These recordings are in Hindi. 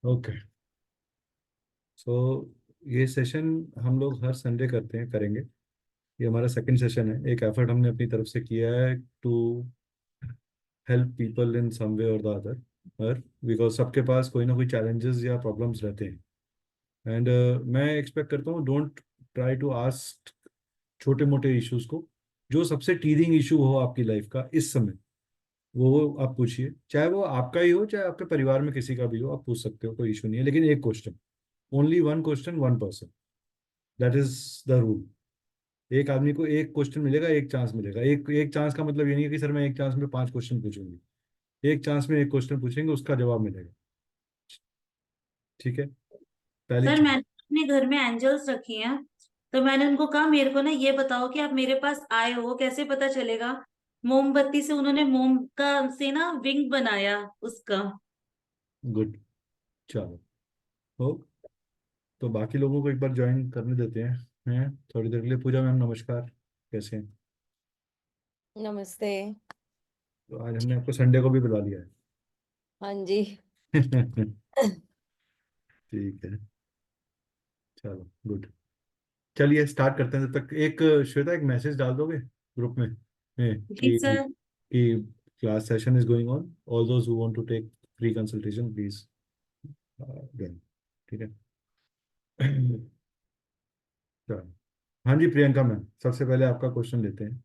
ओके। सो ये सेशन हम लोग हर संडे करेंगे। ये हमारा सेकंड सेशन है। एक एफर्ट हमने अपनी तरफ से किया है टू हेल्प पीपल इन सम वे और द अदर, पर बिकॉज सबके पास कोई ना कोई चैलेंजेस या प्रॉब्लम्स रहते हैं। एंड मैं एक्सपेक्ट करता हूँ, डोंट ट्राई टू आस्क छोटे मोटे इश्यूज को। जो सबसे टीजिंग इशू हो आपकी लाइफ का इस समय, वो आप पूछिए। चाहे वो आपका ही हो, चाहे आपके परिवार में किसी का भी हो, आप पूछ सकते हो, कोई इशू नहीं है। लेकिन एक question, only one question, one person, that is the rule. एक आदमी को एक क्वेश्चन मिलेगा, एक चांस मिलेगा। एक एक चांस का मतलब ये नहीं है कि सर मैं एक चांस में 5 क्वेश्चन पूछूंगी। एक चांस में एक क्वेश्चन पूछेंगे, उसका जवाब मिलेगा। ठीक है, पहली सर चीज। मैंने अपने घर में एंजल्स रखी हैं। तो मैंने उनको कहा मेरे को ना ये बताओ कि आप मेरे पास आए हो कैसे पता चलेगा। मोमबत्ती से उन्होंने मोम का से ना विंग बनाया उसका। गुड। चलो, हो तो बाकी लोगों को एक बार ज्वाइन करने देते हैं थोड़ी देर के लिए। पूजा मैम नमस्कार, कैसे हैं? नमस्ते। तो आज हमने आपको संडे को भी बुला लिया हाँ जी। है। ठीक है, चलो गुड। चलिए स्टार्ट करते हैं। तब तक एक श्वेता, एक मैसेज डाल दोगे ग्रुप में जी सर। कि class session is going on, all those who want to take free consultation please join. ठीक है। चलो, हाँ जी प्रियंका मैम, सबसे पहले आपका क्वेश्चन लेते हैं।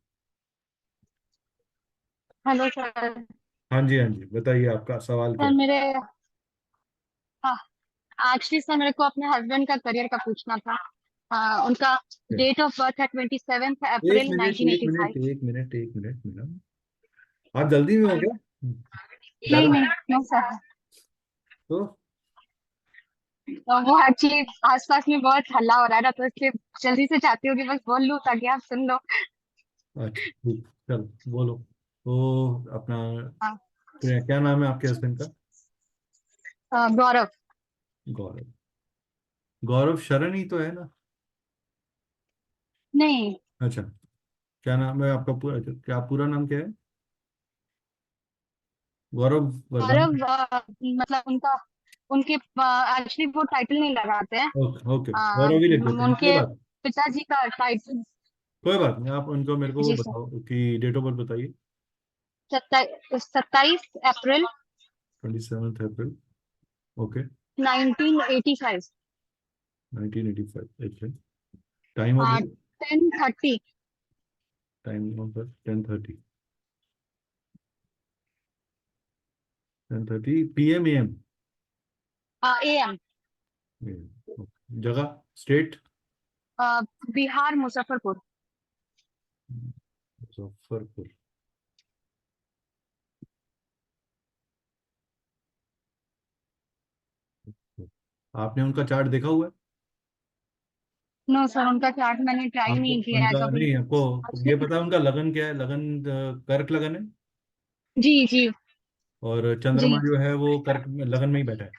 Hello sir. हाँ जी, हाँ जी, बताइए आपका सवाल क्या सर है। मेरे हाँ, एक्चुअली सर मेरे को अपने हस्बैंड का करियर का पूछना था। उनका डेट ऑफ बर्थ है 27 एक अप्रैल मिनट, एक मिनट, 1985। एक मिनट, एक मिनट मैडम, आप जल्दी में हो क्या? नहीं ज्यादा नहीं नो सर। तो तो वो एक्चुअली आसपास में बहुत हल्ला हो रहा है ना, तो इसलिए जल्दी से चाहती हूँ कि बस बोल लूँ ताकि आप सुन लो। अच्छा ठीक, चलो बोलो। तो अपना हाँ, क्या नाम है आपके हस्बैंड का? गौरव। गौरव। गौरव शरण ही तो है ना? नहीं, अच्छा, क्या नाम है आपका पूरा? क्या पूरा नाम क्या है? गौरव वर्धन? गौरव मतलब उनका उनके एक्चुअली वो टाइटल नहीं लगाते हैं। ओके ओके, अ, गौरव ही लिख देते हैं, कोई उनके बात। पिताजी का टाइटल। कोई बात नहीं, आप उनको मेरे को वो जी सर। बताओ कि डेट ऑफ बर्थ बताइए। 27 April 27 April, okay. 1985। 1985, okay. Time of birth? 10:30। Time of birth 10:30, 10:30 PM AM। AM। जगह, स्टेट? बिहार मुजफ्फरपुर। मुजफ्फरपुर। आपने उनका चार्ट देखा हुआ है? नो सर, उनका चार्ट मैंने ट्राई आपको नहीं किया है उनका कभी। नहीं, आपको ये पता है उनका लगन क्या है? लगन कर्क लगन है। जी जी और चंद्रमा जी जो है वो कर्क में, लगन में ही बैठा है।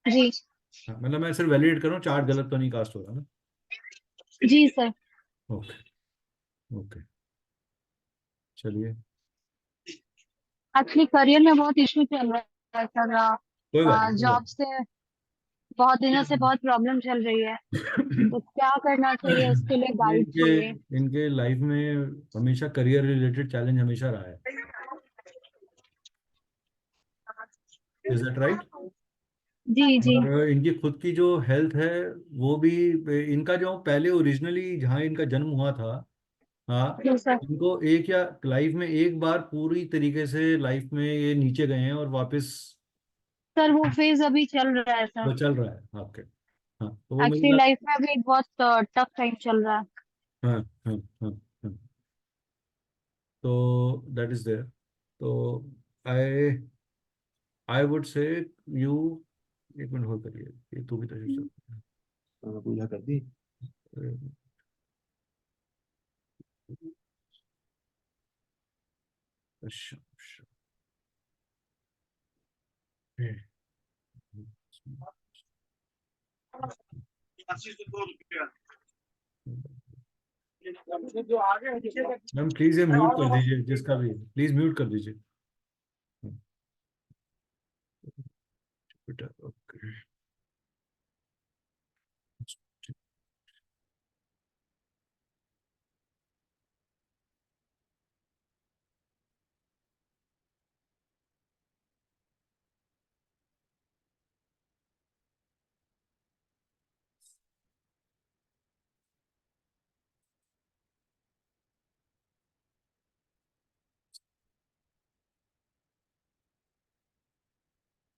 जी हाँ, मतलब मैं सिर्फ वैलिडेट कर रहा हूँ, चार्ट गलत तो नहीं कास्ट हो रहा ना? जी सर। ओके ओके, चलिए। एक्चुअली करियर में बहुत इशू चल रहा है कोई बात सर। नहीं, कोई जॉब से बहुत दिनों से बहुत प्रॉब्लम चल रही है। बात तो क्या करना चाहिए, उसके लिए नहीं। गाइड इनके चाहिए। इनके लाइफ में हमेशा करियर रिलेटेड चैलेंज हमेशा रहा है। Is that right? जी जी और इनकी खुद की जो हेल्थ है, वो भी, इनका जो पहले ओरिजिनली जहाँ इनका जन्म हुआ था, हाँ, जी सर। इनको एक या लाइफ में एक बार पूरी तरीके से लाइफ में ये नीचे गए हैं और वापस सर वो फेज अभी चल रहा है सर। वो चल रहा है आपके। हाँ तो वो एक्चुअली मिलेगा। लाइफ में अभी बहुत टफ टाइम चल रहा है। हाँ हाँ हाँ हाँ। तो दैट इज देयर। तो I I would say you, एक मिनट होल्ड करिए, ये तू भी तशरीफ से। पूजा कर दी? अच्छा अच्छा। मैम प्लीज ये म्यूट कर दीजिए, जिसका भी प्लीज म्यूट कर दीजिए। बेटा ओके।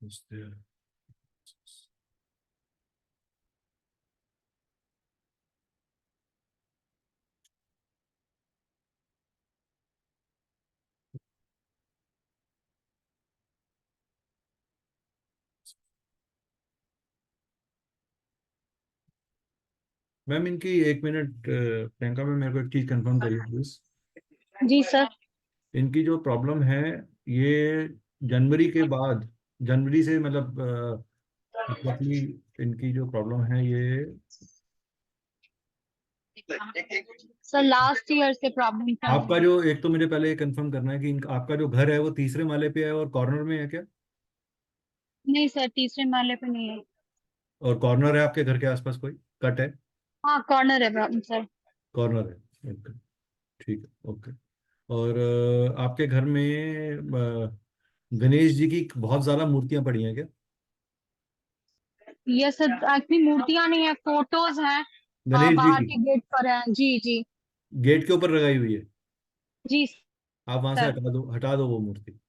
मैम इनकी एक मिनट, प्रियंका मैम मेरे को एक चीज कंफर्म करिए प्लीज। Ji sir. इनकी जो प्रॉब्लम है ये जनवरी के बाद, जनवरी से मतलब एग्जैक्टली इनकी जो प्रॉब्लम है ये सर लास्ट ईयर से प्रॉब्लम चल आपका रही है। जो, एक तो मुझे पहले ये कंफर्म करना है कि आपका जो घर है वो तीसरे माले पे है और कॉर्नर में है क्या? नहीं सर, तीसरे माले पे नहीं है। और कॉर्नर है आपके घर के आसपास कोई कट है? हाँ कॉर्नर है प्रॉब्लम सर। कॉर्नर है, ओके, ठीक है, ओके। और आपके घर में गणेश जी की बहुत ज्यादा मूर्तियां पड़ी हैं क्या? ये सर एक्चुअली मूर्तियां नहीं है, फोटोज हैं। गणेश जी बाहर की के गेट पर है। जी जी। गेट के ऊपर लगाई हुई है? जी आप वहां से सर। हटा दो वो मूर्ति।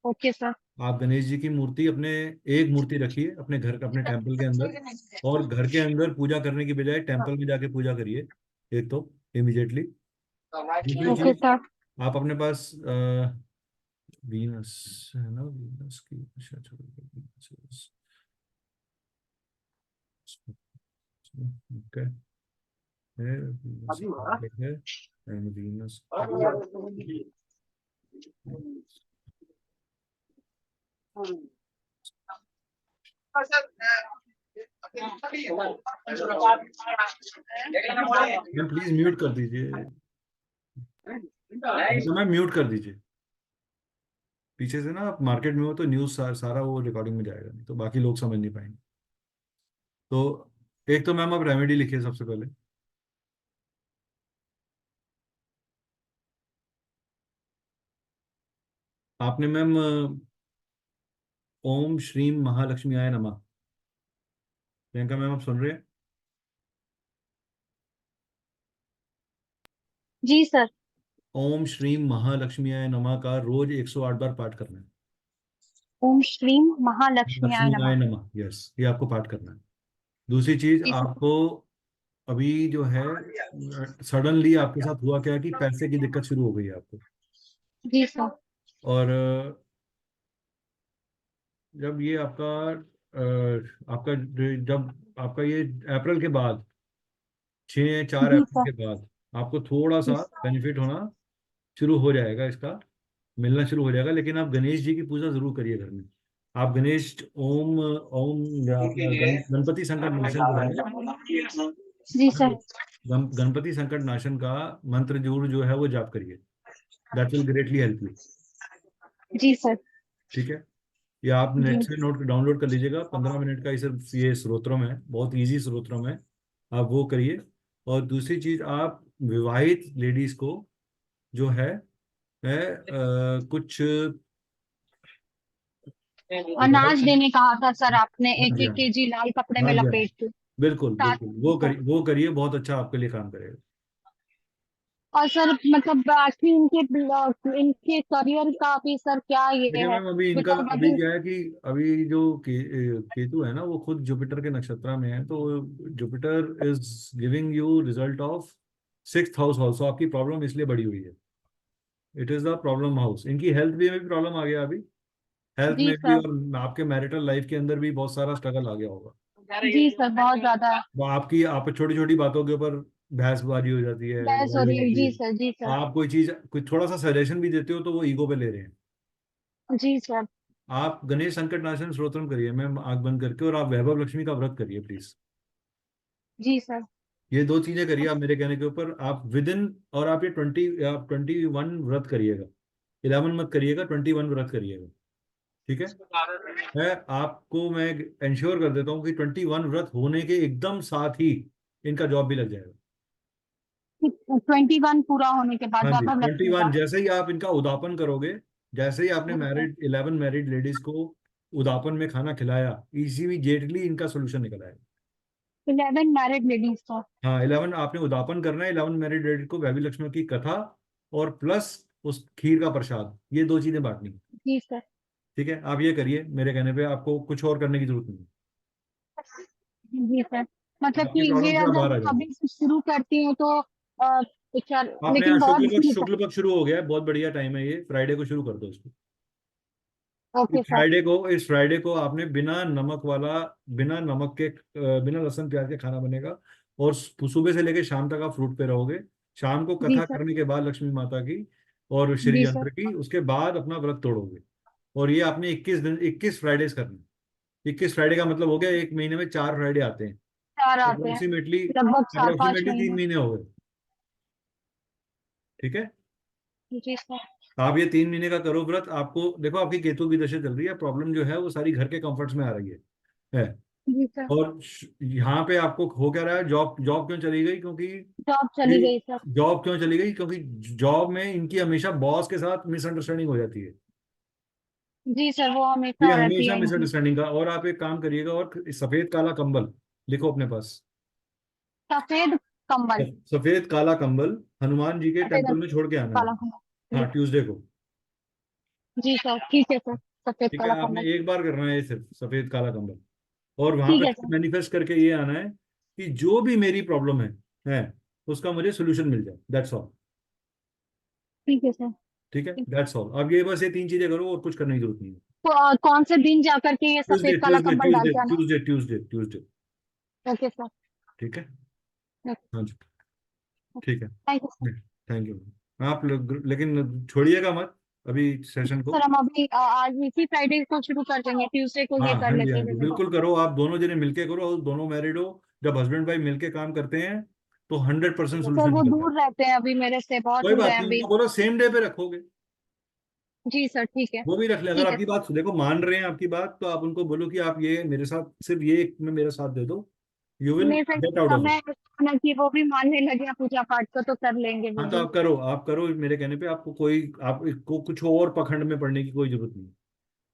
Okay sir. आप गणेश जी की मूर्ति अपने, एक मूर्ति रखिए अपने घर, अपने टेम्पल के अंदर। और घर के अंदर पूजा करने की बजाय टेम्पल में जाके पूजा करिए, एक तो इमीडिएटली। दूसरी ओके चीज, सर। आप अपने पास वीनस है ना, वीनस की, अच्छा चलो वीनस, ओके, है वीनस है, and Venus ma'am please mute कर दीजिए, मैम म्यूट कर दीजिए। पीछे से ना, आप मार्केट में हो तो न्यूज़ सारा वो रिकॉर्डिंग में जाएगा, नहीं तो बाकी लोग समझ नहीं पाएंगे। तो एक तो मैम आप रेमेडी लिखिए सबसे पहले। आपने मैम ओम श्रीम महालक्ष्मी आय नमः, प्रियंका मैम आप सुन रहे हैं? जी सर। ओम श्रीम महालक्ष्मी आय नमः का रोज 108 बार पाठ करना है। ओम श्रीम महालक्ष्मी आय लक्ष्मी आय नमः। नमः, यस, ये आपको पाठ करना है। दूसरी चीज जी सर। आपको, अभी जो है सडनली आपके साथ हुआ क्या कि पैसे की दिक्कत शुरू हो गई है आपको। जी सर। और जब ये आपका आपका जब आपका ये अप्रैल के बाद, 4 जी अप्रैल सर। के बाद आपको थोड़ा सा जी बेनिफिट होना शुरू हो जाएगा, इसका मिलना शुरू हो जाएगा। लेकिन आप गणेश जी की पूजा जरूर करिए घर में। आप गणेश ओम ओम गणपति संकट नाशन जो है, जी सर। गणपति संकट नाशन का मंत्र जरूर जो है वो जाप करिए। That will greatly help you. जी सर। ठीक है, या आप नेट जी से नोट डाउनलोड कर लीजिएगा, 15 मिनट का ही सिर्फ ये स्रोत्रम है, बहुत इजी स्रोत्रम है, आप वो करिए। और दूसरी चीज, आप विवाहित लेडीज को जो है कुछ अनाज देने कहा था सर आपने, हाँ एक जी, एक हाँ जी, केजी लाल कपड़े में हाँ जी, हाँ जी, लपेट के बिल्कुल साथ। बिल्कुल, वो करिए, वो करिए, बहुत अच्छा आपके लिए काम करेगा। और सर मतलब एक्चुअली इनके करियर का भी सर क्या ये देखिए है? मैम, अभी इनका बिकॉज अभी अभी। क्या है कि अभी जो केतु है ना वो खुद जुपिटर के नक्षत्र में है, तो Jupiter is giving you result of 6th house also. आपकी प्रॉब्लम इसलिए बढ़ी हुई है, it is the problem house. इनकी हेल्थ में भी प्रॉब्लम आ गया अभी, हेल्थ जी में भी, सर। और आपके मैरिटल लाइफ के अंदर भी बहुत सारा स्ट्रगल आ गया होगा। जी सर, बहुत ज्यादा वो आपकी, आप छोटी छोटी बातों के ऊपर बहसबाजी हो जाती है, बहस हो लड़ाई हो रही है। जाती जी है। सर। जी सर। आप कोई चीज, कोई थोड़ा सा सजेशन भी देते हो तो वो ईगो पे ले रहे हैं। जी सर। आप गणेश संकट नाशन स्तोत्रम करिए मैम, आंख बंद करके, और आप वैभव लक्ष्मी का व्रत करिए प्लीज। Ji sir. ये दो चीजें करिए आप मेरे कहने के ऊपर, आप विद इन, और आप ये 21 व्रत करिएगा, 11 मत करिएगा, 21 व्रत करिएगा। ठीक है, मैं आपको मैं इंश्योर कर देता हूँ कि 21 व्रत होने के एकदम साथ ही इनका जॉब भी लग जाएगा। 21 पूरा होने के बाद हाँ जी, वैभव लक्ष्मी 21 का। जैसे ही आप इनका उदापन करोगे, जैसे ही आपने जी सर। मैरिड 11 मैरिड लेडीज को उदापन में खाना खिलाया, इजीली इनका सोल्यूशन निकल आएगा। 11 मैरिड लेडीज का। हाँ, 11 आपने उदापन करना है, 11 मैरिड लेडीज को वैभी लक्ष्मी की कथा और प्लस उस खीर का प्रसाद, ये दो चीजें बांटनी है। जी सर। ठीक है, आप ये करिए मेरे कहने पे, आपको कुछ और करने की जरूरत नहीं जी सर, है। मतलब कि आपकी प्रॉब्लम ये से आप अगर बाहर आ मैं जाओ। अभी से शुरू करती हूँ तो सर, आपने लेकिन यहाँ बहुत देर शुक्ल तक। पक्ष शुरू हो गया है, बहुत बढ़िया टाइम है ये, फ्राइडे को शुरू कर दो इसको। Okay sir. इस फ्राइडे को आपने बिना नमक वाला, बिना नमक के, बिना लहसुन प्याज के खाना बनेगा। और सुबह से लेकर शाम तक आप फ्रूट पे रहोगे। शाम को जी कथा सर। करने के बाद लक्ष्मी माता की और श्री जी सर। यंत्र की, उसके बाद अपना व्रत तोड़ोगे। और ये आपने 21 दिन, 21 फ्राइडेज करनी। 21 फ्राइडे का मतलब हो गया एक महीने में 4 फ्राइडे आते हैं। 4 आते हैं, अप्रोक्सीमेटली लगभग 4-5 3 महीने। महीने हो गए। ठीक है, जी सर। आप ये 3 महीने का करो व्रत। आपको देखो, आपकी केतु की दशा चल रही है, प्रॉब्लम जो है वो सारी घर के कंफर्ट्स में आ रही है। जी सर। और यहाँ पे आपको हो क्या रहा है, जॉब जॉब क्यों चली गई? क्योंकि जॉब चली ये गई सर। जॉब क्यों चली गई? क्योंकि जॉब में इनकी हमेशा बॉस के साथ मिसअंडरस्टैंडिंग हो जाती है। जी सर, वो ये हमेशा रहती हमेशा है इनकी। मिसअंडरस्टैंडिंग का। और आप एक काम करिएगा, और सफेद काला कंबल लिखो अपने पास। सफेद कंबल। सफेद काला कंबल हनुमान जी के सफेद टेम्पल में छोड़ के आना है। काला कंबल। हाँ, ट्यूसडे को। जी सर, ठीक है सर। सफेद ठीक है, काला आपने कंबल। एक बार करना है ये, सिर्फ सफेद काला कंबल। और वहां ठीक पे है सर। मैनिफेस्ट करके ये आना है कि जो भी मेरी प्रॉब्लम है उसका मुझे सोल्यूशन मिल जाए। That's all. ठीक है सर। ठीक है, दैट्स ऑल। अब ये बस ये 3 चीजें करो, और कुछ करने की जरूरत नहीं है। तो कौन से दिन जा करके ये ट्यूसडे सफेद काला ट्यूसडे कंबल डाल ट्यूसडे के आना ट्यूसडे ट्यूसडे ट्यूसडे। है? Okay sir. ठीक है। हाँ जी। ठीक है। Thank you sir. Thank you. आप लोग लेकिन छोड़िएगा मत अभी सेशन को। सर, हम अभी आज इसी फ्राइडे को शुरू कर देंगे, ट्यूसडे को हाँ ये कर हाँ जी, लेते हाँ हैं जी, विजिट। बिल्कुल करो। आप दोनों जने मिलके करो, और दोनों मैरिड हो। जब हस्बैंड वाइफ मिलके काम करते हैं तो 100% सर, सोल्यूशन वो निकलता है। दूर रहते हैं अभी मेरे से, बहुत कोई दूर बात है नहीं, अभी। उनको बोलो सेम डे पे रखोगे। जी सर, ठीक है। वो भी रख ले। अगर ठीक है आपकी सर। बात देखो मान रहे हैं आपकी बात, तो आप उनको बोलो कि आप ये मेरे साथ, सिर्फ ये एक में मेरा साथ दे दो। यू विल नहीं sir, get out of it. समय ना कि वो भी मानने लगे पूजा पाठ को, तो कर लेंगे वो हाँ, तो भी। आप करो मेरे कहने पे। आपको कोई, आपको कुछ और पखंड में पड़ने की कोई जरूरत नहीं।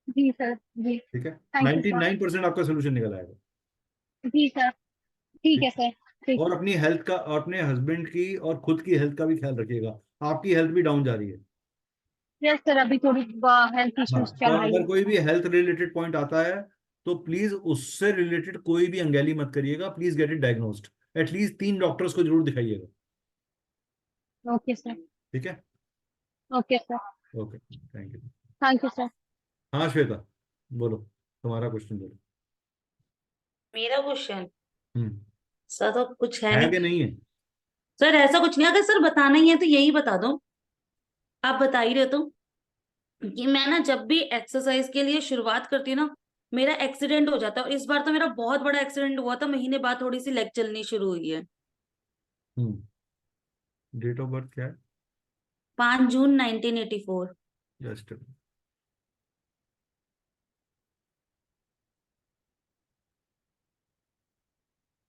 जी सर। जी। ठीक है। Thank you ninety sir. Nine percent आपका सोल्यूशन निकल आएगा। जी सर। ठीक ठीक है सर। है। ठीक। और अपनी हेल्थ का, अपने हस्बैंड की और खुद की हेल्थ का भी ख्याल रखिएगा। आपकी हेल्थ भी डाउन जा रही है। यस सर, अभी थोड़ी हेल्थ हाँ, इश्यूज तो चल रही अगर है। कोई भी हेल्थ रिलेटेड पॉइंट आता है तो प्लीज उससे रिलेटेड कोई भी अंगेली मत करिएगा। Please get it diagnosed. At least 3 doctors को जरूर दिखाइएगा। Okay sir. ठीक है। Okay sir. Okay, thank you. Thank you sir. हाँ श्वेता, बोलो, तुम्हारा क्वेश्चन बोलो। मेरा क्वेश्चन हम्म। सर तो कुछ है है नहीं। कि नहीं है? सर ऐसा कुछ नहीं, अगर सर बताना ही है तो यही बता दो। आप बता ही रहे तो कि मैं ना जब भी एक्सरसाइज के लिए शुरुआत करती हूँ ना, मेरा एक्सीडेंट हो जाता है। और इस बार तो मेरा बहुत बड़ा एक्सीडेंट हुआ था, महीने बाद थोड़ी सी लेग चलनी शुरू हुई है। हम्म। डेट ऑफ बर्थ क्या है? 5 जून 1984। जस्ट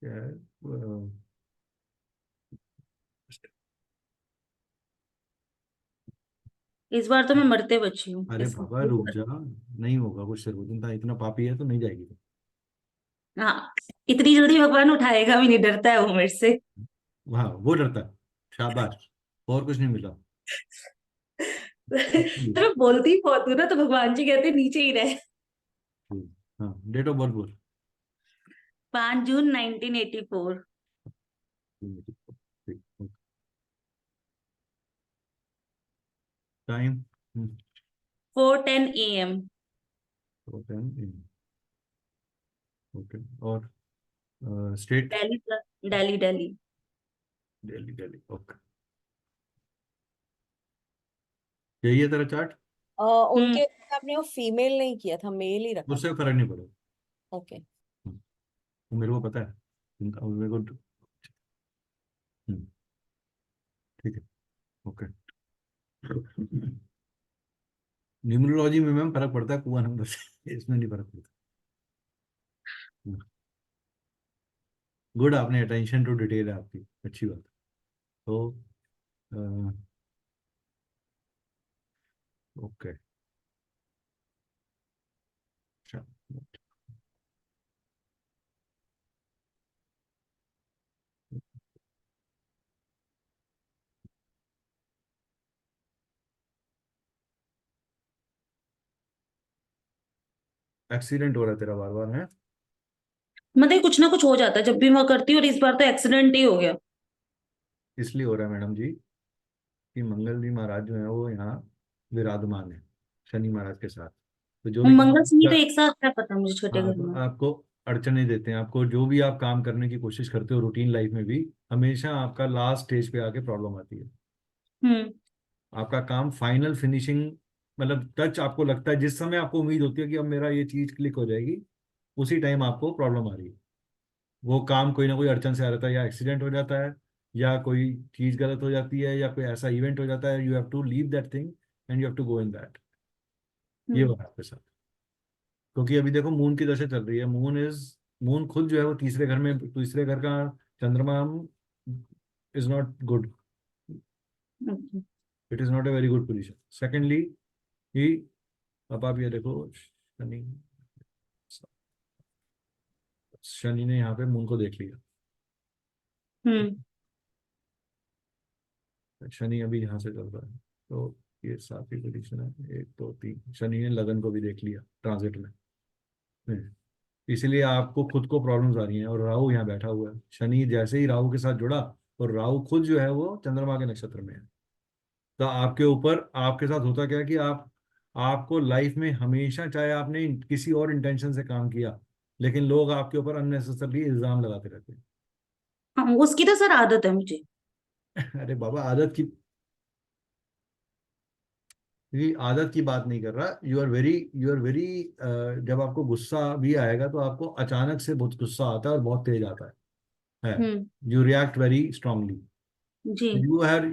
क्या है? इस बार तो मैं मरते बची हूँ अरे इस। बाबा रुक जा, नहीं होगा कुछ से, इतना इतना पापी है तो नहीं जाएगी। हाँ, इतनी जल्दी भगवान उठाएगा भी नहीं, डरता है वो मेरे से। हाँ, वो डरता है। शाबाश। और कुछ नहीं मिला। तो मैं बोलती ही बहुत हूँ ना, तो भगवान जी कहते हैं, नीचे ही रहे। हाँ, डेट ऑफ बर्थ बोल। 5 जून 1984। टाइम? 4:10 AM। ओके। और state? Delhi sir, Delhi Delhi. Delhi Delhi, okay. यही है तेरा चार्ट? हम्म। उनके आपने वो फीमेल नहीं किया था, मेल ही रखा उससे था। फर्क नहीं पड़ेगा। ओके। वो मेरे को पता है। मेरे को। हम्म, ठीक है। ओके। न्यूमरोलॉजी में मैम फर्क पड़ता है कुआ नंबर से, इसमें नहीं फर्क पड़ता। गुड, आपने अटेंशन टू डिटेल है आपकी, अच्छी बात है। तो ओके। अच्छा। एक्सीडेंट हो रहा है तेरा बार बार है। मतलब कुछ ना कुछ हो जाता है जब भी मैं करती हूँ, और इस बार तो एक्सीडेंट ही हो गया। इसलिए हो रहा है मैडम जी कि मंगल जी महाराज जो है वो यहाँ विराजमान है शनि महाराज के साथ। तो जो भी मंगल शनि काम तो एक साथ, क्या पता मुझे छोटे हाँ, घर तो में। आपको अड़चने देते हैं, आपको जो भी आप काम करने की कोशिश करते हो रूटीन लाइफ में भी हमेशा आपका लास्ट स्टेज पे आके प्रॉब्लम आती है। हम्म। आपका काम फाइनल फिनिशिंग मतलब टच आपको लगता है, जिस समय आपको उम्मीद होती है कि अब मेरा ये चीज क्लिक हो जाएगी, उसी टाइम आपको प्रॉब्लम आ रही है। वो काम कोई ना कोई अड़चन से आ जाता है, या एक्सीडेंट हो जाता है, या कोई चीज गलत हो जाती है, या कोई ऐसा इवेंट हो जाता है, you have to leave that thing and you have to go in that. ये हो हम्म। रहा है आपके साथ। क्योंकि अभी देखो मून की दशा चल रही है, मून खुद जो है वो तीसरे घर में, तीसरे घर का चंद्रमा इज नॉट गुड। अच्छा। It is not a very good position. Secondly he, अब आप ये देखो, शनि शनि ने यहाँ पे मून को देख लिया। हम्म। शनि अभी यहाँ से चल रहा है, तो ये सातवीं पोजीशन है, एक दो तीन, शनि ने लगन को भी देख लिया ट्रांजिट में। इसलिए आपको खुद को प्रॉब्लम्स आ रही हैं, और राहु यहाँ बैठा हुआ है। शनि जैसे ही राहु के साथ जुड़ा, और राहु खुद जो है वो चंद्रमा के नक्षत्र में है, तो आपके ऊपर, आपके साथ होता क्या है कि आपको लाइफ में हमेशा, चाहे आपने किसी और इंटेंशन से काम किया, लेकिन लोग आपके ऊपर अननेसेसरली इल्जाम लगाते रहते हाँ, उसकी तो सर आदत है मुझे। हैं। अरे बाबा, आदत की बात नहीं कर रहा। यू आर वेरी जब आपको गुस्सा भी आएगा तो आपको अचानक से बहुत गुस्सा आता है और बहुत तेज आता है। Hmm. You react very strongly. जी। You have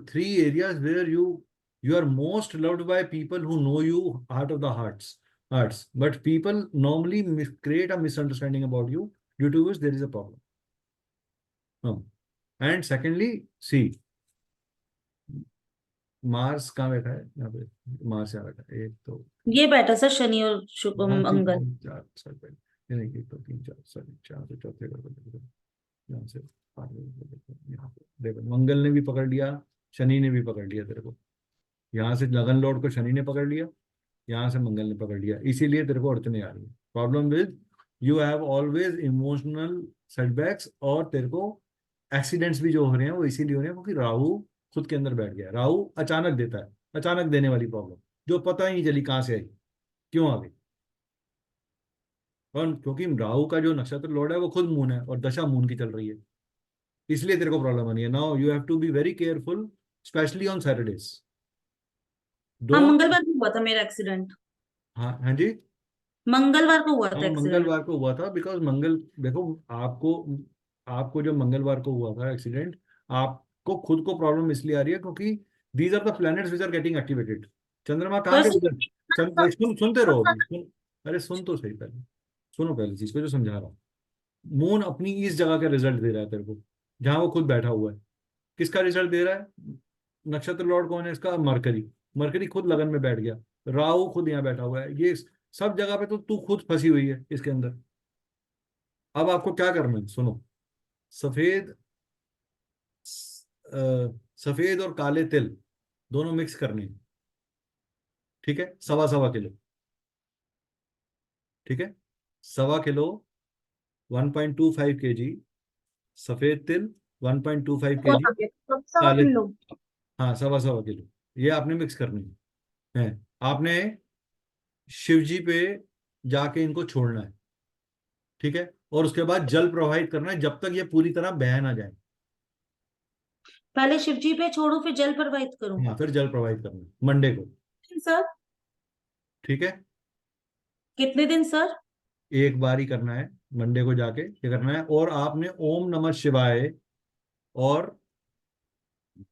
three areas where you are most loved by people who know you heart of the hearts, but people normally create a misunderstanding about you, due to which there is a problem. And secondly, see, Mars कहाँ बैठा है यहाँ पे? मार्स यहाँ बैठा है, एक तो ये बैठा सर शनि और वन तीन मंगल। तीन चार सर बैठ, ये नहीं, एक दो तीन चार सर, चार से चौथे घर पे देखो, यहाँ से पांचवें घर पे देखो, यहाँ पे देखो मंगल ने भी पकड़ लिया, शनि ने भी पकड़ लिया तेरे को। यहाँ से लगन लॉर्ड को शनि ने पकड़ लिया, यहाँ से मंगल ने पकड़ लिया, इसीलिए तेरे को अड़चने आ रही है। Problem with, you have always emotional setbacks, और तेरे को एक्सीडेंट्स भी जो हो रहे हैं वो इसीलिए हो रहे हैं क्योंकि राहु खुद के अंदर बैठ गया। राहु अचानक देता है, अचानक देने वाली प्रॉब्लम, जो पता ही नहीं चली कहाँ से आई, क्यों आ गई। और क्योंकि राहु का जो नक्षत्र लॉर्ड है वो खुद मून है, और दशा मून की चल रही है, इसलिए तेरे को प्रॉब्लम आनी है। Now you have to be very careful, specially on Saturdays. हाँ, डोंट। मंगलवार को हुआ था मेरा एक्सीडेंट। हाँ हाँ जी। मंगलवार को हुआ हाँ, था एक्सीडेंट। मंगलवार को हुआ था, बिकॉज मंगल, देखो, आपको आपको जो मंगलवार को हुआ था एक्सीडेंट, आपको खुद को प्रॉब्लम इसलिए आ रही है क्योंकि these are the planets which are getting activated. चंद्रमा कहाँ पर के सर रिजल्ट, सुनते रहो अभी, अरे सुन तो सही पहले, सुनो पहले चीज को जो समझा रहा हूँ। मून अपनी इस जगह का रिजल्ट दे रहा है तेरे को, जहां वो खुद बैठा हुआ है। किसका रिजल्ट दे रहा है? नक्षत्र लॉर्ड कौन है इसका? मरकरी। मरकरी खुद लगन में बैठ गया, राहु खुद यहाँ बैठा हुआ है, ये सब जगह पे तो तू खुद फंसी हुई है इसके अंदर। अब आपको क्या करना है, सुनो। सफेद सफेद और काले तिल दोनों मिक्स करने हैं, ठीक है? सवा सवा किलो, ठीक है? सवा किलो, 1.25 kg सफेद तिल, 1.25 kg सवा काले, किलो हाँ सवा सवा किलो, ये आपने मिक्स करनी है। आपने शिव जी पे जाके इनको छोड़ना है, ठीक है? और उसके बाद जल प्रवाहित करना है जब तक ये पूरी तरह बह ना जाए। पहले शिव जी पे छोड़ू फिर जल प्रवाहित करूं? हाँ, फिर जल प्रवाहित करना है मंडे को, सर ठीक है? कितने दिन सर? एक बार ही करना है, मंडे को जाके ये करना है। और आपने ओम नमः शिवाय और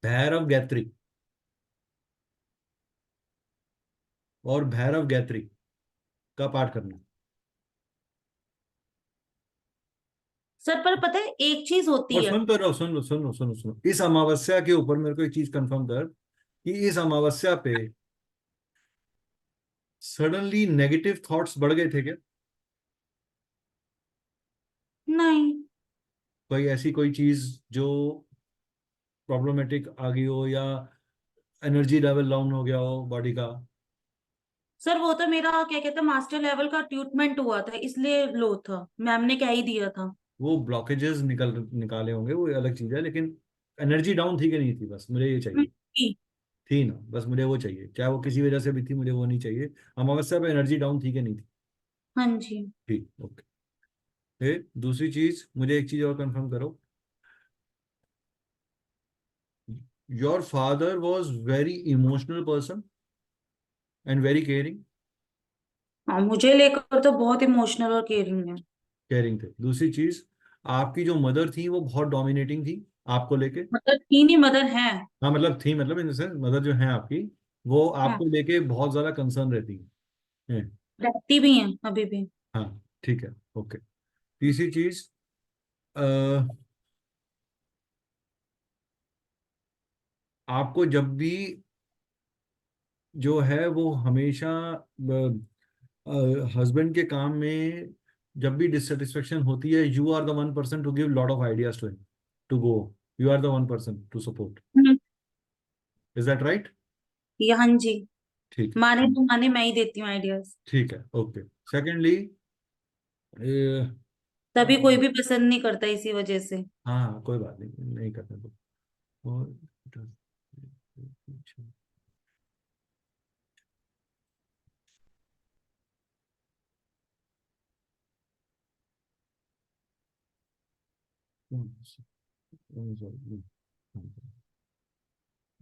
भैरव गायत्री, और भैरव गायत्री का पाठ करना है। सर पर पता है एक चीज होती और है। सुन तो रहो, सुन लो, सुन लो, सुनो सुनो, इस अमावस्या के ऊपर मेरे को एक चीज कंफर्म कर कि इस अमावस्या पे सडनली नेगेटिव थॉट्स बढ़ गए थे क्या? नहीं। कोई ऐसी कोई चीज जो प्रॉब्लमेटिक आ गई हो, या एनर्जी लेवल डाउन हो गया हो बॉडी का? सर वो तो मेरा क्या कहते हैं मास्टर लेवल का ट्रीटमेंट हुआ था, इसलिए लो था, मैम ने कह ही दिया था। वो ब्लॉकेजेस निकाले होंगे, वो अलग चीज है, लेकिन एनर्जी डाउन थी कि नहीं थी, बस मुझे ये चाहिए। जी। थी ना, बस मुझे वो चाहिए, चाहे वो किसी वजह से भी थी, मुझे वो नहीं चाहिए। अमावस्या पे एनर्जी डाउन थी कि नहीं थी? हाँ जी। ठीक, ओके। दूसरी चीज, मुझे एक चीज और कंफर्म करो। Your father was very emotional person and very caring. हाँ, मुझे लेकर तो बहुत इमोशनल और केयरिंग है। केयरिंग थे। दूसरी चीज, आपकी जो मदर थी वो बहुत डोमिनेटिंग थी आपको लेके। मतलब 3 ही मदर हैं। हाँ मतलब थी, मतलब इन सेंस मदर जो है आपकी, वो हाँ, आपको लेके बहुत ज्यादा कंसर्न रहती है। रहती भी हैं अभी भी। हाँ ठीक है, ओके। तीसरी चीज, आपको जब भी जो है वो हमेशा हस्बैंड के काम में जब भी डिससेटिस्फेक्शन होती है, you are the one person to give lot of ideas to him to go. You are the one person to support. Hmm, is that right? ये हाँ जी। ठीक है। माने तो माने, मैं ही देती हूँ आइडियाज। ठीक है, ओके। सेकेंडली, तभी कोई भी पसंद नहीं करता इसी वजह से। हाँ हाँ, कोई बात नहीं, नहीं करने दो। और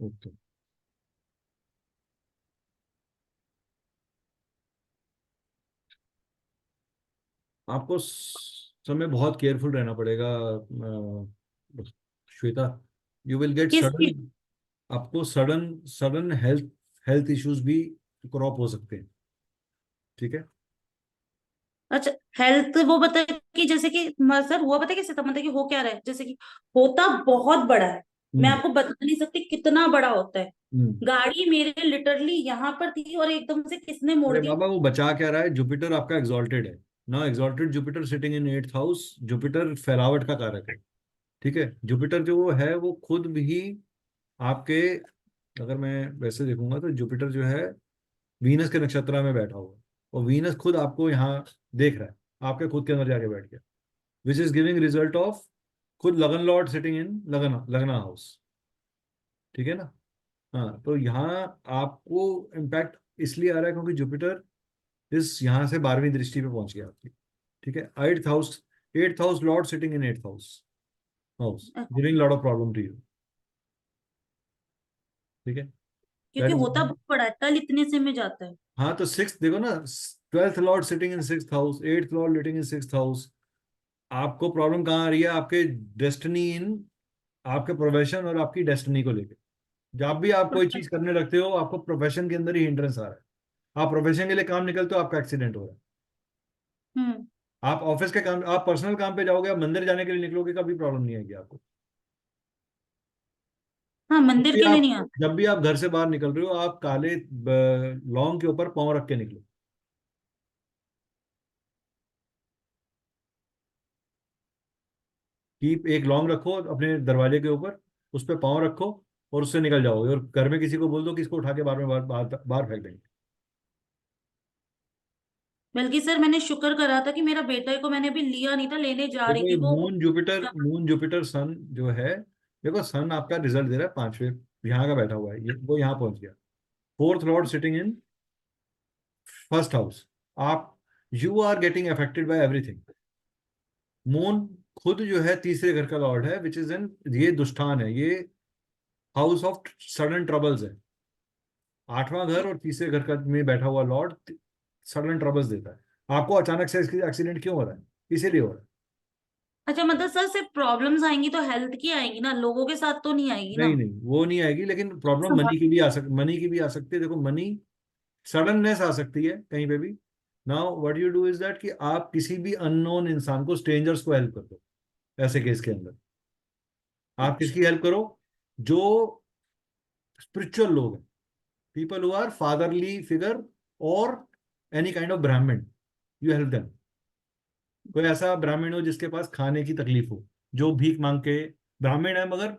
ओके। आपको समय बहुत केयरफुल रहना पड़ेगा श्वेता। यू विल गेट किसकी? सडन, आपको sudden sudden health health issues भी क्रॉप हो सकते हैं। ठीक है। अच्छा, हेल्थ वो बता कि जैसे कि सर हुआ पता है कैसे था, मतलब कि हो क्या रहा है, जैसे कि होता बहुत बड़ा है। मैं हम्म। आपको बता नहीं सकती कितना बड़ा होता है। हम्म। गाड़ी मेरे लिटरली यहाँ पर थी और एकदम से किसने मोड़ अरे दी। बाबा, वो बचा क्या रहा है? जुपिटर आपका एग्जॉल्टेड है ना, exalted Jupiter sitting in 8th house. Jupiter फैलावट का कारक है। ठीक है। जुपिटर जो वो है वो खुद भी आपके, अगर मैं वैसे देखूंगा तो जुपिटर जो है वीनस के नक्षत्र में बैठा हुआ है, और वीनस खुद आपको यहाँ देख रहा है, आपके खुद के अंदर जाके बैठ गया, which is giving result of खुद लगन लॉर्ड सिटिंग इन लगन लगना हाउस। ठीक है ना। हाँ, तो यहाँ आपको इम्पैक्ट इसलिए आ रहा है क्योंकि जुपिटर इस यहाँ से 12वीं दृष्टि पे पहुंच गया आपकी। ठीक है। 8th house, 8th house lord sitting in 8th house, house giving lot of problem to you. ठीक है। क्योंकि दैट इज, होता बहुत बड़ा है, तल इतने से में जाता है। हाँ तो सिक्स देखो ना, 12th लॉर्ड सिटिंग इन 6th house, 8th Lord sitting इन 6th हाउस। आपको प्रॉब्लम कहाँ आ रही है? आपके डेस्टिनी इन, आपके प्रोफेशन और आपकी डेस्टिनी को लेकर। जब भी आप कोई चीज करने लगते हो, आपको प्रोफेशन के अंदर ही हिंड्रेंस आ रहा है। आप प्रोफेशन के लिए काम निकलते हो, आपका एक्सीडेंट हो रहा है। हम्म। आप ऑफिस के काम, आप पर्सनल काम पे जाओगे, आप मंदिर जाने के लिए निकलोगे, कभी प्रॉब्लम नहीं आएगी आपको। हाँ, जब मंदिर भी के लिए आप नहीं आता। जब भी आप घर से बाहर निकल रहे हो, आप काले लौंग के ऊपर पाँव रख के निकलो। कि एक लौंग रखो अपने दरवाजे के ऊपर, उस पर पाँव रखो, और उससे निकल जाओगे, और घर में किसी को बोल दो कि इसको उठा के बाहर में बाहर बाहर बाहर फेंक देंगे। बल्कि सर मैंने शुक्र करा था कि मेरा बेटा को मैंने अभी लिया नहीं था, लेने जा रही देखो ये थी वो। मून जुपिटर सन जो है, देखो सन आपका रिजल्ट दे रहा है 5वें, यहाँ का बैठा हुआ है, ये वो यहाँ पहुंच गया। 4th lord sitting in 1st house. आप, you are getting affected by everything. Moon खुद जो है तीसरे घर का लॉर्ड है, विच इज इन, ये दुष्टान है, ये हाउस ऑफ सडन ट्रबल्स है। 8वां घर और तीसरे घर का में बैठा हुआ लॉर्ड सडन ट्रबल्स देता है। आपको अचानक से एक्सीडेंट क्यों हो रहा है? इसीलिए हो रहा है। अच्छा, मतलब सर सिर्फ प्रॉब्लम्स आएंगी तो हेल्थ की आएंगी ना, लोगों के साथ तो नहीं आएगी नहीं ना। नहीं, वो नहीं आएगी, लेकिन प्रॉब्लम संभाल। मनी की भी आ सकती है। देखो मनी, सडननेस आ सकती है कहीं पे भी। Now what you do is that कि आप किसी भी अननोन इंसान को, स्ट्रेंजर्स को हेल्प कर दो। ऐसे केस के अंदर आप अच्छा। किसकी हेल्प करो? जो स्पिरिचुअल लोग हैं, people who are fatherly figure, और any kind of Brahmin, you help them. कोई ऐसा ब्राह्मण हो जिसके पास खाने की तकलीफ हो, जो भीख मांग के ब्राह्मण है मगर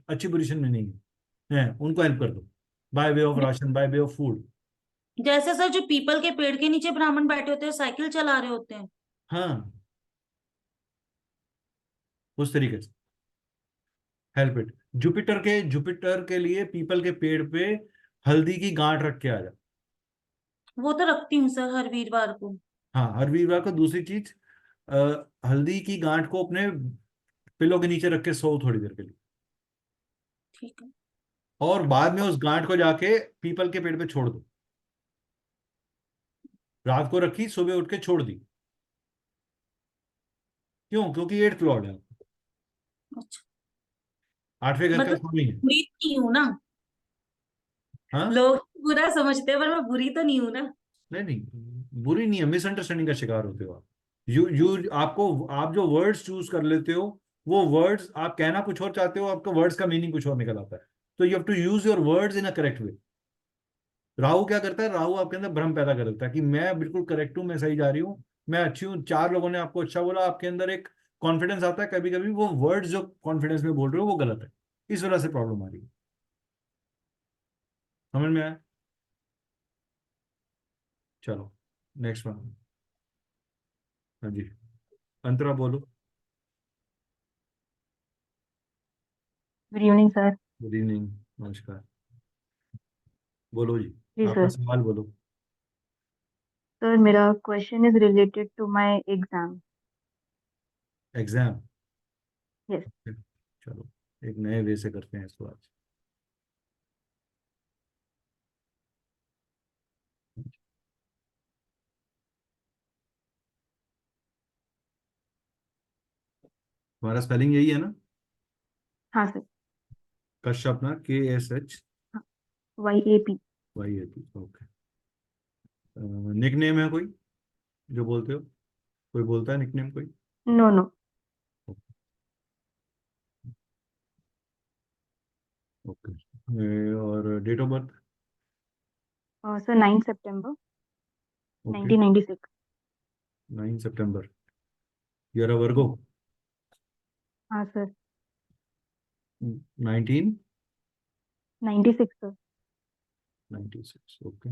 अच्छी पोजीशन में नहीं है, उनको हेल्प कर दो, by way of ration, by way of food. जैसे सर जो पीपल के पेड़ के नीचे ब्राह्मण बैठे होते हैं, साइकिल चला रहे होते हैं। हाँ, उस तरीके से हेल्प इट। जुपिटर के लिए पीपल के पेड़ पे हल्दी की गांठ रख के आ जा। वो तो रखती हूँ सर हर वीरवार को। हाँ, हर वीरवार को। दूसरी चीज, हल्दी की गांठ को अपने पिलो के नीचे रख के सो थोड़ी देर के लिए, ठीक है। और बाद में उस गांठ को जाके पीपल के पेड़ पे छोड़ दो। रात को रखी, सुबह उठ के छोड़ दी। क्यों? क्योंकि एट्थ लॉर्ड है, अच्छा। 8वें घर का मतलब स्वामी है। बुरी तो नहीं हूँ ना? हाँ, लोग बुरा समझते हैं पर मैं बुरी तो नहीं हूँ ना? नहीं नहीं, बुरी नहीं है, मिसअंडरस्टैंडिंग का शिकार होते हो आप। आप जो वर्ड्स चूज कर लेते हो, वो वर्ड्स आप कहना कुछ और चाहते हो, आपका वर्ड्स का मीनिंग कुछ और निकल आता है। तो you have to use your words in a correct way. Rahu क्या करता है? राहु आपके अंदर भ्रम पैदा कर देता है कि मैं बिल्कुल करेक्ट हूँ, मैं सही जा रही हूँ, मैं अच्छी हूँ, 4 लोगों ने आपको अच्छा बोला, आपके अंदर एक कॉन्फिडेंस आता है। कभी कभी वो वर्ड्स जो कॉन्फिडेंस में बोल रहे हो वो गलत है, इस वजह से प्रॉब्लम आ रही है। समझ में आया? चलो, नेक्स्ट वन। हाँ जी, अंतरा बोलो। Good evening sir. Good evening, नमस्कार। बोलो जी, जी आपका सर। सवाल बोलो। सर मेरा question is related to my exam. Exam? Yes. चलो, एक नए वे से करते हैं इसको आज। हमारा स्पेलिंग यही है ना? हाँ सर। कश्यप ना, KSH YAP। YAP, okay. Nickname है कोई जो बोलते हो? कोई बोलता है निक नेम कोई? No no. ओके। और डेट ऑफ बर्थ? सर 9 सितंबर ओके, 1996। 9 सितंबर। You are a Virgo? हाँ सर। 1996, 96 सर। ओके।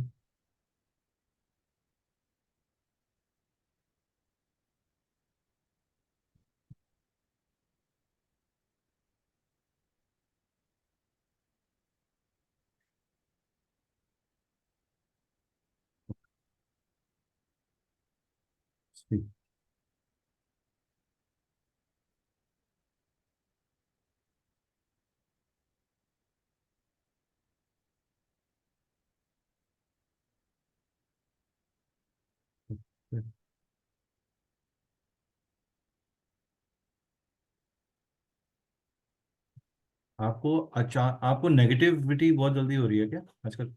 आपको नेगेटिविटी बहुत जल्दी हो रही है क्या आजकल?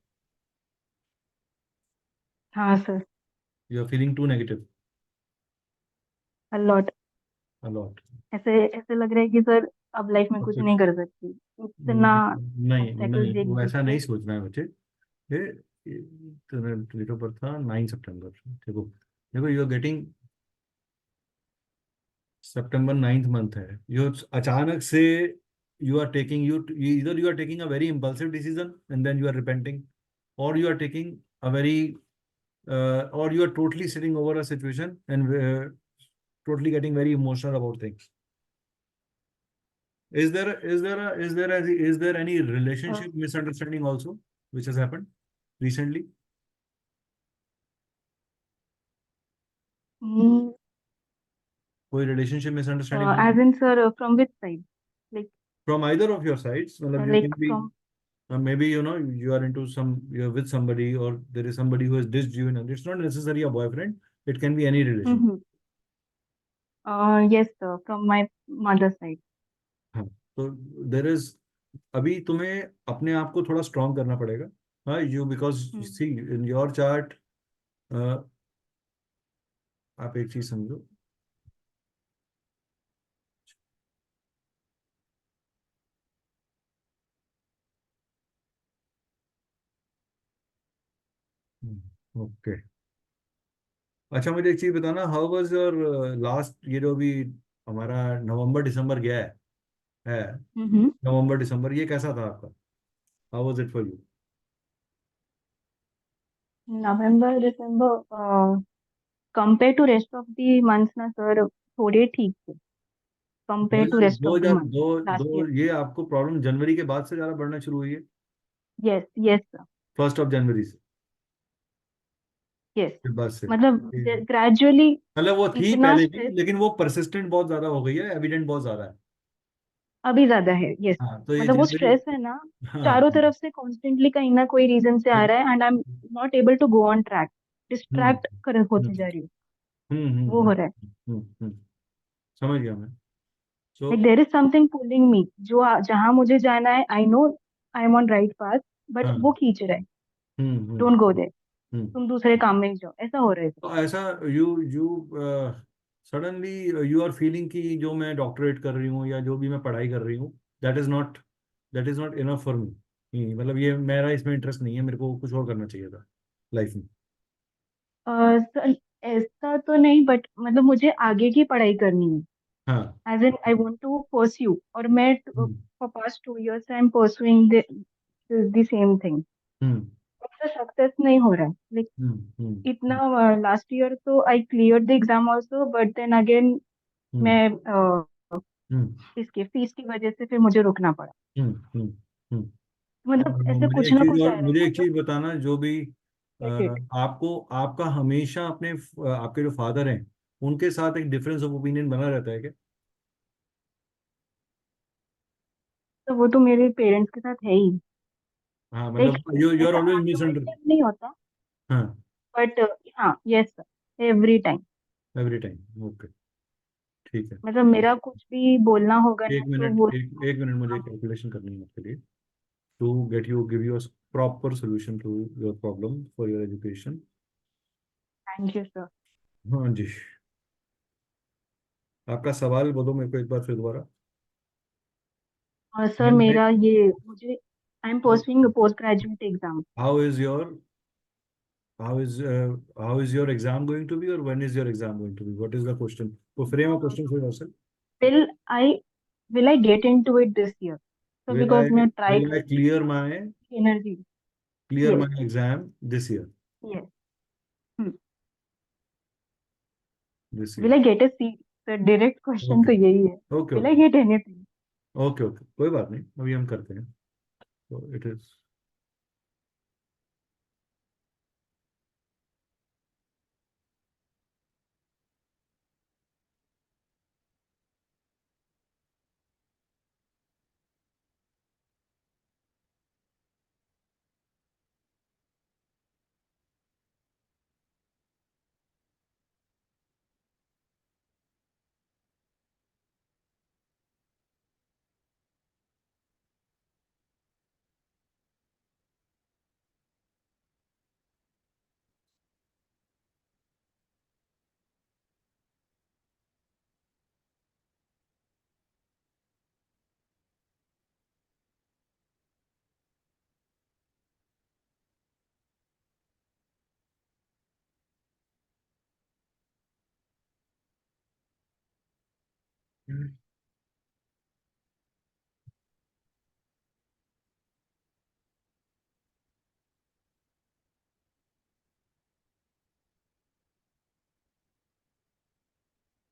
हाँ sir. You are feeling too negative a lot. A lot? ऐसे ऐसे लग रहा है कि सर अब लाइफ में कुछ नहीं कुछ कर सकती। इतना नहीं ऑब्स्टेकल्स नहीं, देख वो देख ऐसा के। नहीं सोचना है बच्चे। ये डेट ऑफ बर्थ था 9 सितंबर। देखो देखो, यू आर गेटिंग सितंबर 9th मंथ है। यू अचानक से यू आर टेकिंग इधर you are taking a very impulsive decision and then you are repenting, और you are taking a very or you are totally sitting over a situation and totally getting very emotional about things. Is there any a, relationship misunderstanding also which has happened recently? कोई relationship misunderstanding हुई as in sir from which side? Like from either of your sides? मतलब you can like be, from. maybe you are into you're with somebody, or there is somebody who has dissed you, and it's not necessarily a boyfriend, it can be any relation. Yes sir from my mother side. हाँ, तो देर इज, अभी तुम्हें अपने आप को थोड़ा स्ट्रांग करना पड़ेगा। हाँ, because see in your chart, आप एक चीज समझो। ओके, अच्छा मुझे एक चीज बताना, हाउ वाज योर लास्ट, ये जो अभी हमारा नवंबर दिसंबर गया है नवंबर दिसंबर, ये कैसा था आपका? How was it for you? November December compare to rest of the months ना सर, थोड़े ठीक थे compare to rest two of the हजार month two last two year. ये आपको प्रॉब्लम जनवरी के बाद से ज्यादा बढ़ना शुरू हुई है? Yes yes sir. 1 जनवरी से, यस, के बाद से? मतलब ग्रेजुअली मतलब वो थी इतना पहले भी, स्ट्रेस लेकिन वो परसिस्टेंट बहुत ज्यादा हो गई है, एविडेंट बहुत ज्यादा है। अभी ज्यादा है। यस, हाँ, तो ये मतलब वो जनवरी। स्ट्रेस है ना, हाँ। चारों तरफ से कॉन्स्टेंटली कहीं ना कोई रीजन से आ रहा है and I am not able to go on track, hmm distract कर होते हम्म जा रही हूँ। हम्म वो हम्म हो रहा है। हम्म। समझ गया मैं। So like there is something pulling me, जो जहां मुझे जाना है, I know I am on right path, but हाँ। वो खींच रहा है, हम्म हम्म डोंट गो देयर, हम्म। तुम दूसरे काम में जाओ, ऐसा हो रहा है। तो ऐसा you you suddenly you are feeling कि जो मैं डॉक्टरेट कर रही हूँ या जो भी मैं पढ़ाई कर रही हूँ, that is not that is not enough for me, मतलब ये मेरा इसमें इंटरेस्ट नहीं है, मेरे को कुछ और करना चाहिए था लाइफ में। सर ऐसा तो नहीं, बट मतलब मुझे आगे की पढ़ाई करनी है, हाँ। As an I want to pursue, और मैं hmm for past 2 years I am pursuing the same thing, hmm उससे सक्सेस नहीं हो रहा है। लाइक इतना हम्म लास्ट ईयर तो I clear the exam also, but then again hmm मैं हम्म इसके फीस की वजह से फिर मुझे रुकना पड़ा। हम्म हम्म हम्म। मतलब ऐसे मुझे कुछ एक ना चीज कुछ आ और रहा है मुझे ना, एक तो चीज बताना, जो भी गेट इट। आपको आपका हमेशा अपने आपके जो फादर हैं उनके साथ एक डिफरेंस ऑफ ओपिनियन बना रहता है क्या? तो वो तो मेरे पेरेंट्स के साथ है ही। हाँ, लाइक मतलब यू आर ऐसा ऑलवेज मिसअंडर। आर्गुमेंटिव नहीं होता, हाँ। बट हाँ, yes sir, every time. Every time, okay. ठीक है। मतलब मेरा कुछ भी बोलना होगा ना, एक तो मिनट वो एक मिनट मुझे कैलकुलेशन करनी है आपके लिए, to get you give you proper solution to your problem for your education. Thank you sir. हाँ जी। आपका सवाल बोलो मेरे को एक बार फिर दोबारा। और सर मेरा ये मुझे, आई am pursuing post graduate exam. How is your how is how is your exam going to be, or when is your exam going to be? What is the question? So frame a question for yourself. Will I will I get into it this year, sir Will I because मैं ट्राई will कर I energy. clear yes my exam this year? Yes. This will year. I get A seat, sir direct question Okay. तो यही है, Okay. Will I Okay. Get anything. Okay. Okay. कोई बात नहीं, अभी हम करते हैं। So it is.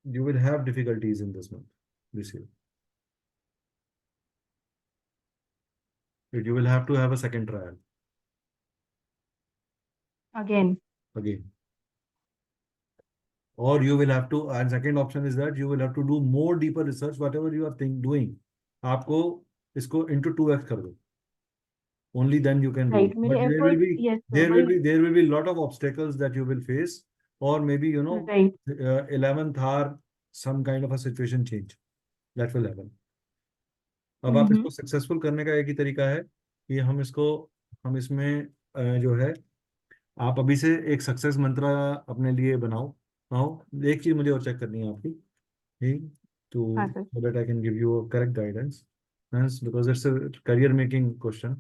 You will have difficulties in this month, this year. You will have to have a second trial again. again. Or you will have to, and second option is that you will have to do more deeper research, whatever you are doing. आपको इसको into 2x कर दो. Only then you can do it. Right, But मेरे एफर्ट, यस सर, वही। there will be lot of obstacles that you will face, or maybe right. 11th hour some kind of a situation change that will happen. अब आप हम्म। इसको सक्सेसफुल करने का एक ही तरीका है कि हम इसमें जो है, आप अभी से एक सक्सेस मंत्र अपने लिए बनाओ। आओ, एक चीज मुझे और चेक करनी है आपकी, ठीक, to हाँ sir. so that I can give you a correct guidance. Hence, because it's a career making question,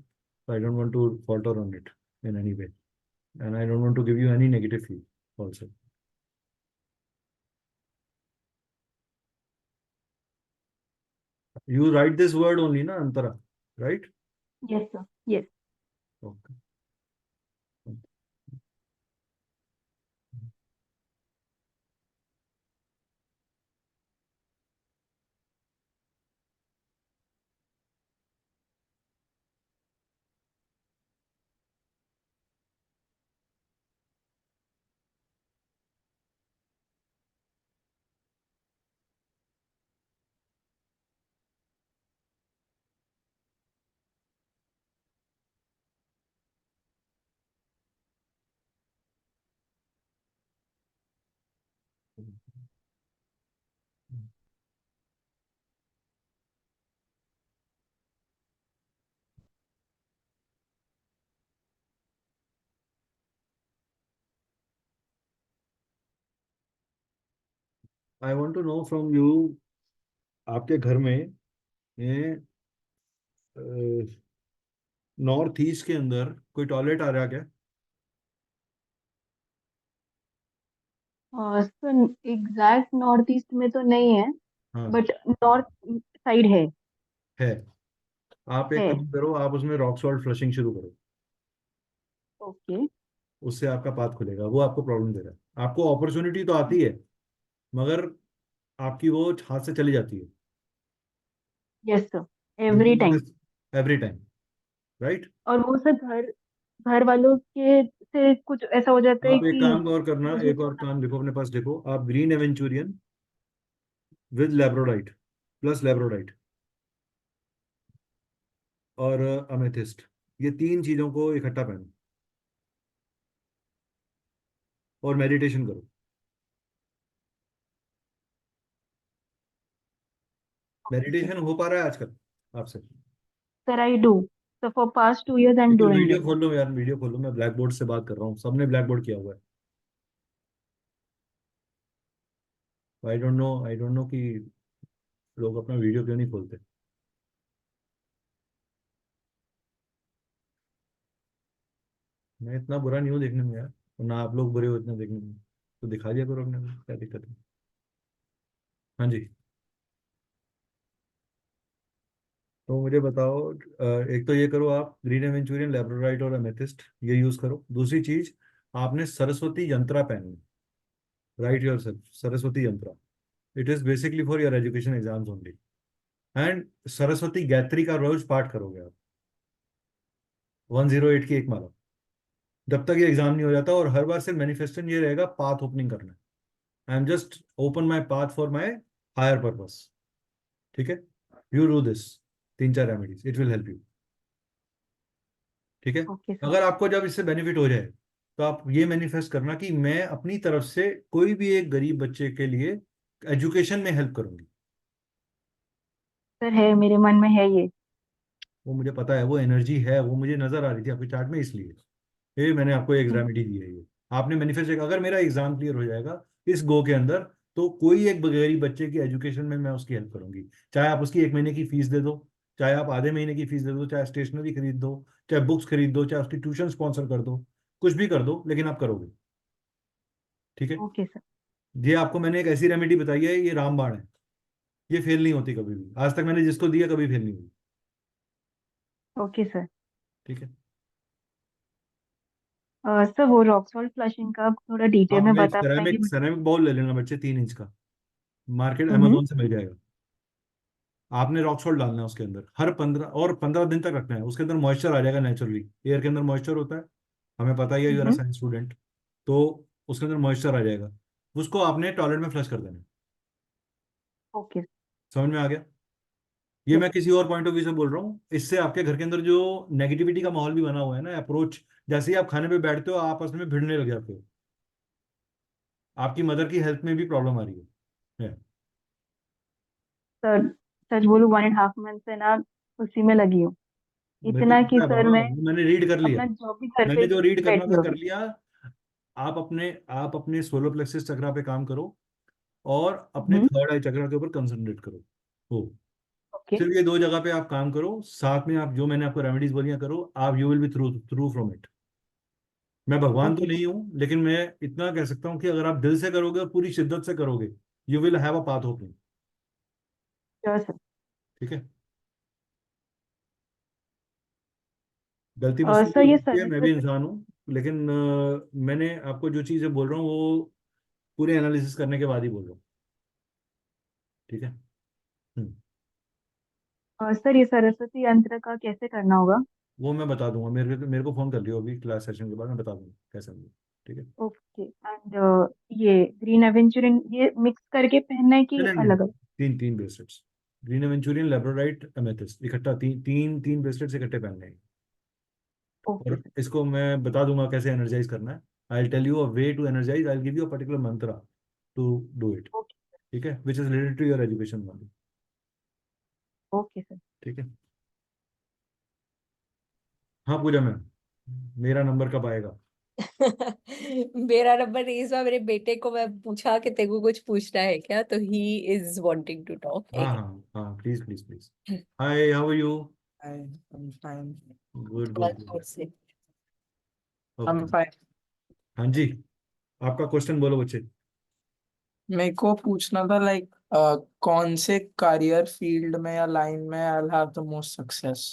so I don't want to falter on it in any way, and I don't want to give you any negative feel also. You write this word only, na Antara, right? Yes sir. Yes. Okay. I want to know from you, आपके घर में ये नॉर्थ ईस्ट के अंदर कोई टॉयलेट आ रहा है क्या? सर एग्जैक्ट नॉर्थ ईस्ट में तो नहीं है, हाँ बट नॉर्थ साइड है। आप एक है। काम करो, आप उसमें रॉक सॉल्ट फ्लशिंग शुरू करो। ओके। उससे आपका पाथ खुलेगा। वो आपको प्रॉब्लम दे रहा है, आपको अपॉर्चुनिटी तो आती है मगर आपकी वो हाथ से चली जाती है। Yes sir, you every know time. This every time, right? और वो सर घर घर वालों के से कुछ ऐसा हो जाता है आप एक कि काम और करना, मुझे एक और छोड़ना। काम लिखो अपने पास, लिखो आप ग्रीन एवेंचुरियन विद लेब्रोडाइट प्लस लेब्रोडाइट और अमेथिस्ट, ये तीन चीजों को इकट्ठा पहनो और मेडिटेशन करो। ओके मेडिटेशन हो पा रहा है आजकल आपसे? Sir, I do. So for past 2 years I M एक डूइंग वीडियो इट। खोल लो यार, वीडियो खोल लो। मैं ब्लैक बोर्ड से बात कर रहा हूँ, सबने ब्लैक बोर्ड किया हुआ है। आई डोंट नो कि लोग अपना वीडियो क्यों नहीं खोलते। मैं इतना बुरा नहीं हूँ देखने में यार, और ना आप लोग बुरे हो इतना देखने में। तो दिखा दिया करो अपने को, क्या दिक्कत है? हाँ जी। तो मुझे बताओ, एक तो ये करो आप, ग्रीन एवेंचुरियन, लेब्रोराइट और एमेथिस्ट ये यूज करो। दूसरी चीज, आपने सरस्वती यंत्रा पहननी। राइट योर सेल्फ सरस्वती यंत्रा। It is basically for your education exams only. And Saraswati Gayatri का रोज पाठ करोगे आप, 108 की एक माला, जब तक ये एग्जाम नहीं हो जाता। और हर बार से मैनिफेस्टेशन ये रहेगा, पाथ ओपनिंग करना है। I am just open my path for my higher purpose. ठीक है? यू डू दिस, तीन चार remedies, it will help you. ठीक है? Okay sir. अगर आपको जब इससे बेनिफिट हो जाए तो आप ये मैनिफेस्ट करना कि मैं अपनी तरफ से कोई भी एक गरीब बच्चे के लिए एजुकेशन में हेल्प करूंगी। सर है, मेरे मन में है ये। वो मुझे पता है, वो एनर्जी है, वो मुझे नजर आ रही थी आपके चार्ट में, इसलिए ये मैंने आपको एक रेमेडी दी है। ये आपने मैनिफेस्ट, अगर मेरा एग्जाम क्लियर हो जाएगा इस गो के अंदर, तो कोई एक गरीब बच्चे की एजुकेशन में मैं उसकी हेल्प करूंगी। चाहे आप उसकी एक महीने की फीस दे दो, चाहे आप आधे महीने की फीस दे दो, चाहे स्टेशनरी खरीद दो, चाहे बुक्स खरीद दो, चाहे उसकी ट्यूशन स्पॉन्सर कर दो, कुछ भी कर दो, लेकिन आप करोगे। ठीक है? Okay sir. ये आपको मैंने एक ऐसी रेमेडी बताई है, ये रामबाण है। ये फेल नहीं होती कभी भी, आज तक मैंने जिसको दिया कभी फेल नहीं हुई। Okay sir. ठीक है? सर वो रॉक सॉल्ट फ्लशिंग का आप थोड़ा डिटेल में आप एक बता पाएंगे सेरेमिक मुझे? सेरेमिक बाउल ले लेना बच्चे, 3 इंच का, मार्केट हम्म। अमेजोन से मिल जाएगा। आपने रॉक सॉल्ट डालना है उसके अंदर, हर 15 दिन तक रखना है। उसके अंदर मॉइस्चर आ जाएगा नेचुरली, एयर के अंदर मॉइस्चर होता है, हमें पता ही है, you are hmm. Science student. तो उसके अंदर मॉइस्चर आ जाएगा, उसको आपने टॉयलेट में फ्लश कर देना है। ओके। समझ में आ गया? ये यस। मैं किसी और पॉइंट ऑफ व्यू से बोल रहा हूँ। इससे आपके घर के अंदर जो नेगेटिविटी का माहौल भी बना हुआ है ना, अप्रोच, जैसे ही आप खाने पे बैठते हो आप आपस में भिड़ने लग जाते हो। आपकी मदर की हेल्थ में भी प्रॉब्लम आ रही है। सर सच बोलूं, 1.5 मंथ से ना उसी में लगी हूँ। मेरे को इतना कि पता है सर बाबा, मैं वो मैंने रीड कर लिया। अपना जॉब भी घर पे मैंने जो रीड करना बैठी था हूँ कर अभी। लिया। आप अपने सोलर प्लेक्सस चक्रा पे काम करो और अपने हम्म। थर्ड आई चक्रा के ऊपर कंसंट्रेट करो। हो, ओके। सिर्फ ये दो जगह पे आप काम करो, साथ में आप जो मैंने आपको रेमेडीज बोलियां करो, आप you will be through through from it. मैं भगवान तो ओके नहीं सर। हूं, लेकिन मैं इतना कह सकता हूँ कि अगर आप दिल से करोगे और पूरी शिद्दत से करोगे, you will have a path opening. Sure sir. ठीक है? गलती मुझसे भी सर हो ये सकती है, मैं भी सरस्वती। इंसान हूँ, लेकिन मैंने आपको जो चीज़ें बोल रहा हूँ वो पूरे एनालिसिस करने के बाद ही बोल रहा हूँ। ठीक है? हम्म। सर ये सरस्वती यंत्र का कैसे करना होगा? वो मैं बता दूंगा, मेरे को फोन कर लियो अभी क्लास सेशन के बाद, मैं बता दूंगा कैसे होगा। ठीक है? ओके। एंड ये ग्रीन एवेंचुरिन ये मिक्स करके पहनना है कि नहीं नहीं नहीं, अलग अलग? तीन तीन ब्रेसलेट्स, ग्रीन एवेंचुरियन, लेब्रोराइट, एमेथिस्ट, इकट्ठा तीन तीन तीन ब्रेसलेट्स इकट्ठे पहनने हैं। ओके और सर। इसको मैं बता दूंगा कैसे एनर्जाइज करना है। I tell you a way to energize, I give you a particular mantra. to do it. Okay. ठीक है, which is related to your education only. Okay, sir. ठीक है. हाँ पूजा मैम, मेरा नंबर कब आएगा? मेरा नंबर नहीं, इस बार मेरे बेटे को मैं पूछा कि तेरे को कुछ पूछना है क्या, तो he is wanting to talk. हाँ हाँ हाँ, please please please. Hi, how are you? Hi, I'm fine. Good बहुत गुड. जोर से. I'm fine. हाँ जी, आपका क्वेश्चन बोलो बच्चे. मेरे को पूछना था कौन से करियर फील्ड में या लाइन में I'll have the most success.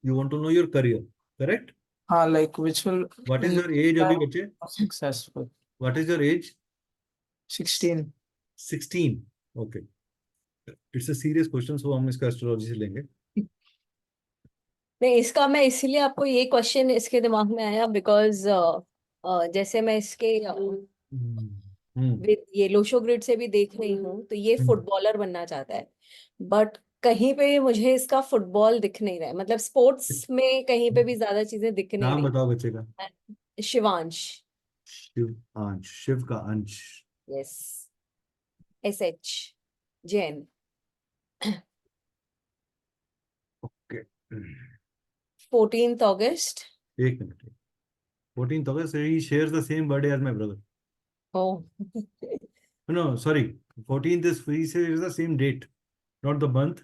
You want to know your career, correct? हाँ, which will what is your age अभी बच्चे? successful. What is your age? 16. 16. Okay, it's a serious question, so हम इसका एस्ट्रोलॉजी से लेंगे. नहीं, इसका मैं इसीलिए आपको ये क्वेश्चन इसके दिमाग में आया बिकॉज जैसे मैं इसके विद ये लोशो ग्रिड से भी देख रही हूँ, तो ये फुटबॉलर बनना चाहता है, बट कहीं पे भी मुझे इसका फुटबॉल दिख नहीं रहा है, मतलब स्पोर्ट्स में कहीं पे भी ज्यादा चीजें दिख नहीं नाम रही. बताओ बच्चे का. शिवांश. शिव अंश, शिव का अंश. Yes. SH Jain. Okay, 14th August. एक minute. 14th August, he shares the same birthday as my brother. Oh. No, sorry, 14th is, he shares the same date, not the month.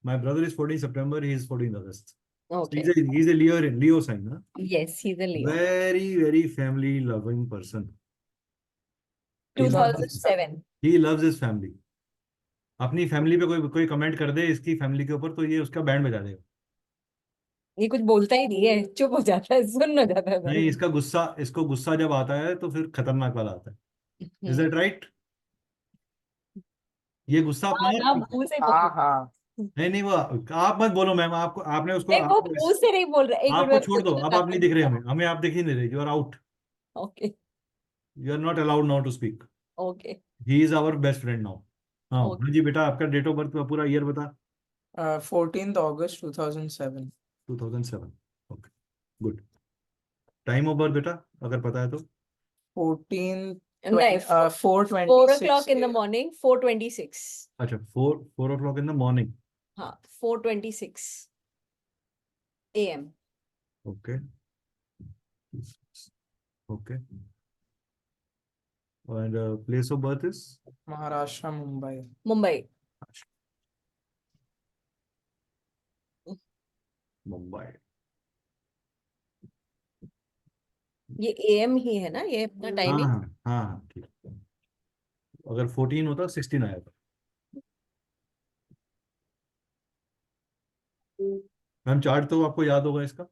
My brother is 14th September, he is 14th August. So Okay. he's a Leo sign, huh? Yes, he's a Leo. Very very family loving person. 2007. He loves his family. अपनी फैमिली पे कोई कमेंट कर दे इसकी फैमिली के ऊपर, तो ये उसका बैंड बजा देगा. ये कुछ बोलता ही नहीं है, चुप हो जाता है, सुन हो जाता है. नहीं, इसको गुस्सा जब आता है तो फिर खतरनाक वाला आता है. Is that right? ये गुस्सा अपना हाँ, मुंह से हाँ हाँ. नहीं वो आप मत बोलो मैम, आपको आपने उसको नहीं, वो मुंह से नहीं बोल रहा. एक मिनट आपको में छोड़ दो. अब आप नहीं दिख रहे हमें, हमें आप दिख ही नहीं रहे. You are out. Okay. You are not allowed now to speak. Okay. He is our best friend now. हाँ Okay. जी बेटा, आपका डेट ऑफ बर्थ पूरा ईयर बता. 14th August 2007. 2007. Okay, good. Time of birth बेटा अगर पता है तो. 14 नहीं, 4:26 4 o'clock in the morning, 4:26. अच्छा, 4 o'clock in the morning. हाँ, 4:26 AM. Okay okay. And place of birth is Maharashtra, Mumbai. Mumbai. Mumbai. ये AM ही है ना, ये अपना हाँ टाइमिंग. हाँ हाँ हाँ, ठीक है. अगर 14 होता 16 आया था. मैम चार्ट तो आपको याद होगा इसका?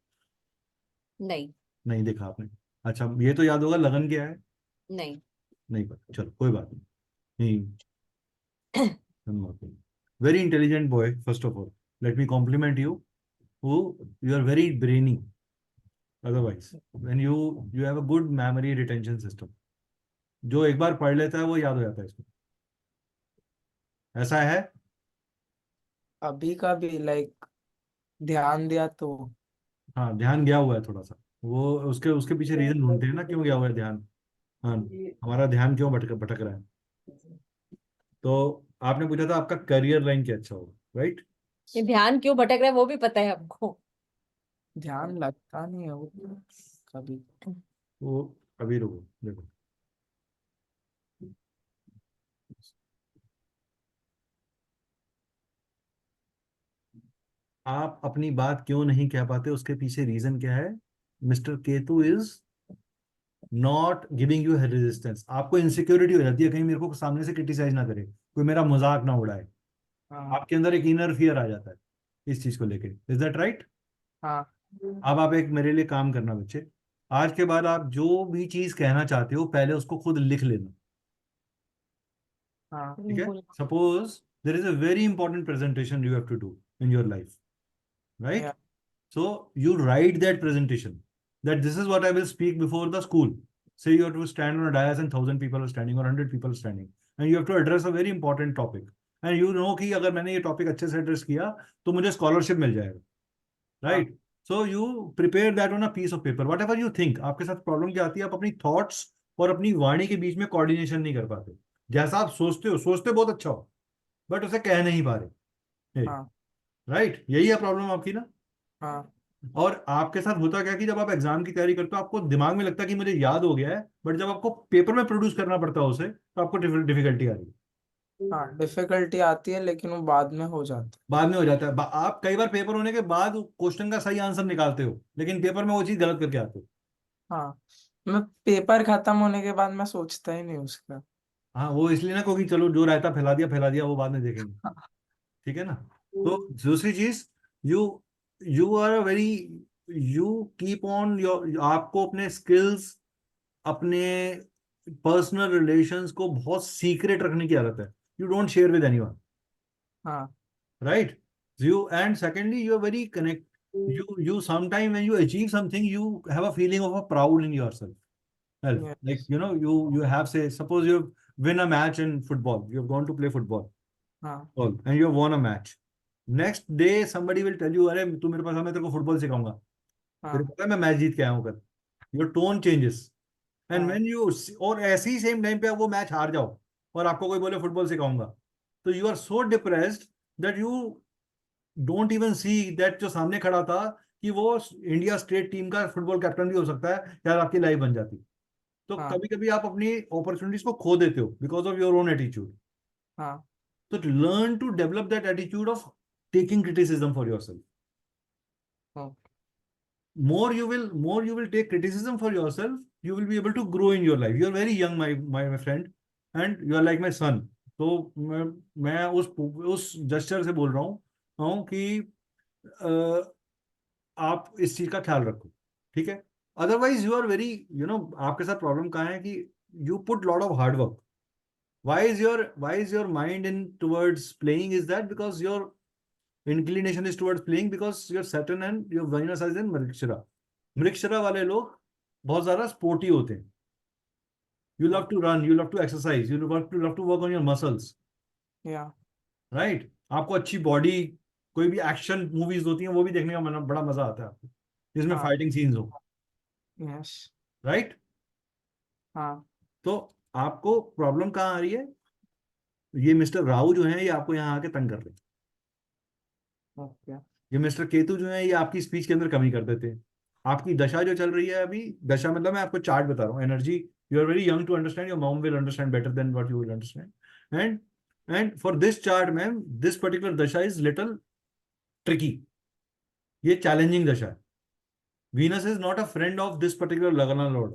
नहीं. नहीं देखा आपने? अच्छा, ये तो याद होगा लगन क्या है? नहीं. नहीं पता, चलो कोई बात नहीं. Very intelligent boy. First of all let me compliment you. You are very brainy. Otherwise when you have a good memory retention system. जो एक बार पढ़ लेता है वो याद हो जाता है इसको. ऐसा है? अभी का भी ध्यान दिया तो. हाँ, ध्यान गया हुआ है थोड़ा सा. वो उसके उसके पीछे रीजन ढूंढते हैं ना, क्यों गया हुआ है ध्यान. हाँ, हमारा ध्यान क्यों भटक भटक रहा है. तो आपने पूछा था आपका करियर लाइन क्या अच्छा होगा, राइट? ये ध्यान क्यों भटक रहा है वो भी पता है हमको. ध्यान लगता नहीं है वो कभी. वो अभी रुको देखो. आप अपनी बात क्यों नहीं कह पाते, उसके पीछे रीजन क्या है? Mister Ketu is not giving you resistance. आपको इनसिक्योरिटी हो जाती है कहीं मेरे को सामने से क्रिटिसाइज ना करे, कोई मेरा मजाक ना उड़ाए. हाँ आपके अंदर एक इनर फियर आ जाता है इस चीज को लेके. Is that right? हाँ अब आप एक मेरे लिए काम करना बच्चे. आज के बाद आप जो भी चीज कहना चाहते हो पहले उसको खुद लिख लेना. हाँ. ठीक है? Suppose there is a very important presentation you have to do in your life, right? Yeah. So you write that presentation, that this is what I will speak before the school. Say you have to stand on a dais and 1,000 people are standing or 100 people are standing, and you have to address a very important topic. And you know कि अगर मैंने ये टॉपिक अच्छे से एड्रेस किया तो मुझे स्कॉलरशिप मिल जाएगा, right? So you prepare that on a piece of paper. Whatever you think. आपके साथ प्रॉब्लम क्या आती है, आप अपनी थॉट्स और अपनी वाणी के बीच में कोऑर्डिनेशन नहीं कर पाते. जैसा आप सोचते बहुत अच्छा हो, बट उसे कह नहीं पा रहे। हाँ राइट, यही है प्रॉब्लम आपकी ना। हाँ और आपके साथ होता क्या है कि जब आप एग्जाम की तैयारी करते हो आपको दिमाग में लगता है कि मुझे याद हो गया है, बट जब आपको पेपर में प्रोड्यूस करना पड़ता है उसे, तो आपको डिफिकल्टी आ रही है। हाँ, डिफिकल्टी आती है लेकिन वो बाद में हो जाता बाद में हो जाता है। आप कई बार पेपर होने के बाद क्वेश्चन का सही आंसर निकालते हो, लेकिन पेपर में वो चीज गलत करके आते हो। है। हाँ, मैं पेपर खत्म होने के बाद मैं सोचता ही नहीं उसका। हाँ, वो इसलिए ना, क्योंकि चलो जो रायता फैला दिया वो बाद में देखेंगे। ठीक है ना। तो दूसरी चीज, you you are a very, you keep on your, आपको अपने स्किल्स, अपने पर्सनल रिलेशंस को बहुत सीक्रेट रखने की आदत है। You don't share with anyone, हाँ right. You, and secondly you are very connect, you sometime when you achieve something you have a feeling of a proud in yourself. Well, like yes, you have, say, suppose you win a match in football, you have gone to play football, हाँ and you have won a match. Next day somebody will tell you, अरे तू मेरे पास आ, मैं तेरे को फुटबॉल सिखाऊंगा, तेरे को हाँ पता है मैं मैच जीत के आया हूँ कर। योर टोन चेंजेस, एंड हाँ व्हेन यू, और ऐसे ही सेम टाइम पे आप वो मैच हार जाओ और आपको कोई बोले फुटबॉल सिखाऊंगा, तो you are so depressed that you don't even see that जो सामने खड़ा था कि वो इंडिया स्टेट टीम का फुटबॉल कैप्टन भी हो सकता है, यार आपकी लाइफ बन जाती। तो हाँ कभी कभी आप अपनी अपॉर्चुनिटीज को खो देते हो because of your own attitude. हाँ तो learn to develop that attitude of taking criticism for yourself. हाँ More you will take criticism for yourself, you will be able to grow in your life. You are very young, my friend, and you are like my son. तो मैं उस जेस्चर से बोल रहा हूँ कि आप इस चीज का ख्याल रखो, ठीक है। अदरवाइज यू आर वेरी, आपके साथ प्रॉब्लम कहाँ है कि you put lot of hard work. Why is your mind in towards playing? Is that because your inclination is towards playing because your Saturn and your Venus is in Mrikshira? Mrigashira वाले लोग बहुत ज्यादा स्पोर्टी होते हैं। You love to run, you love to exercise, you love to work on your muscles, yeah right. आपको अच्छी बॉडी, कोई भी एक्शन मूवीज होती हैं वो भी देखने का बड़ा मजा आता है आपको, जिसमें हाँ फाइटिंग सीन्स हो, यस राइट। हाँ तो आपको प्रॉब्लम कहाँ आ रही है? ये मिस्टर राहु जो है ये आपको यहाँ आके तंग कर रहे हैं। ओके ये मिस्टर केतु जो है ये आपकी स्पीच के अंदर कमी कर देते हैं। आपकी दशा जो चल रही है अभी, दशा मतलब मैं आपको चार्ट बता रहा हूँ, energy, you are very young to understand, your mom will understand better than what you will understand. And for this chart ma'am, this particular dasha is little tricky, ये चैलेंजिंग दशा है। Venus is not a friend of this particular lagna lord,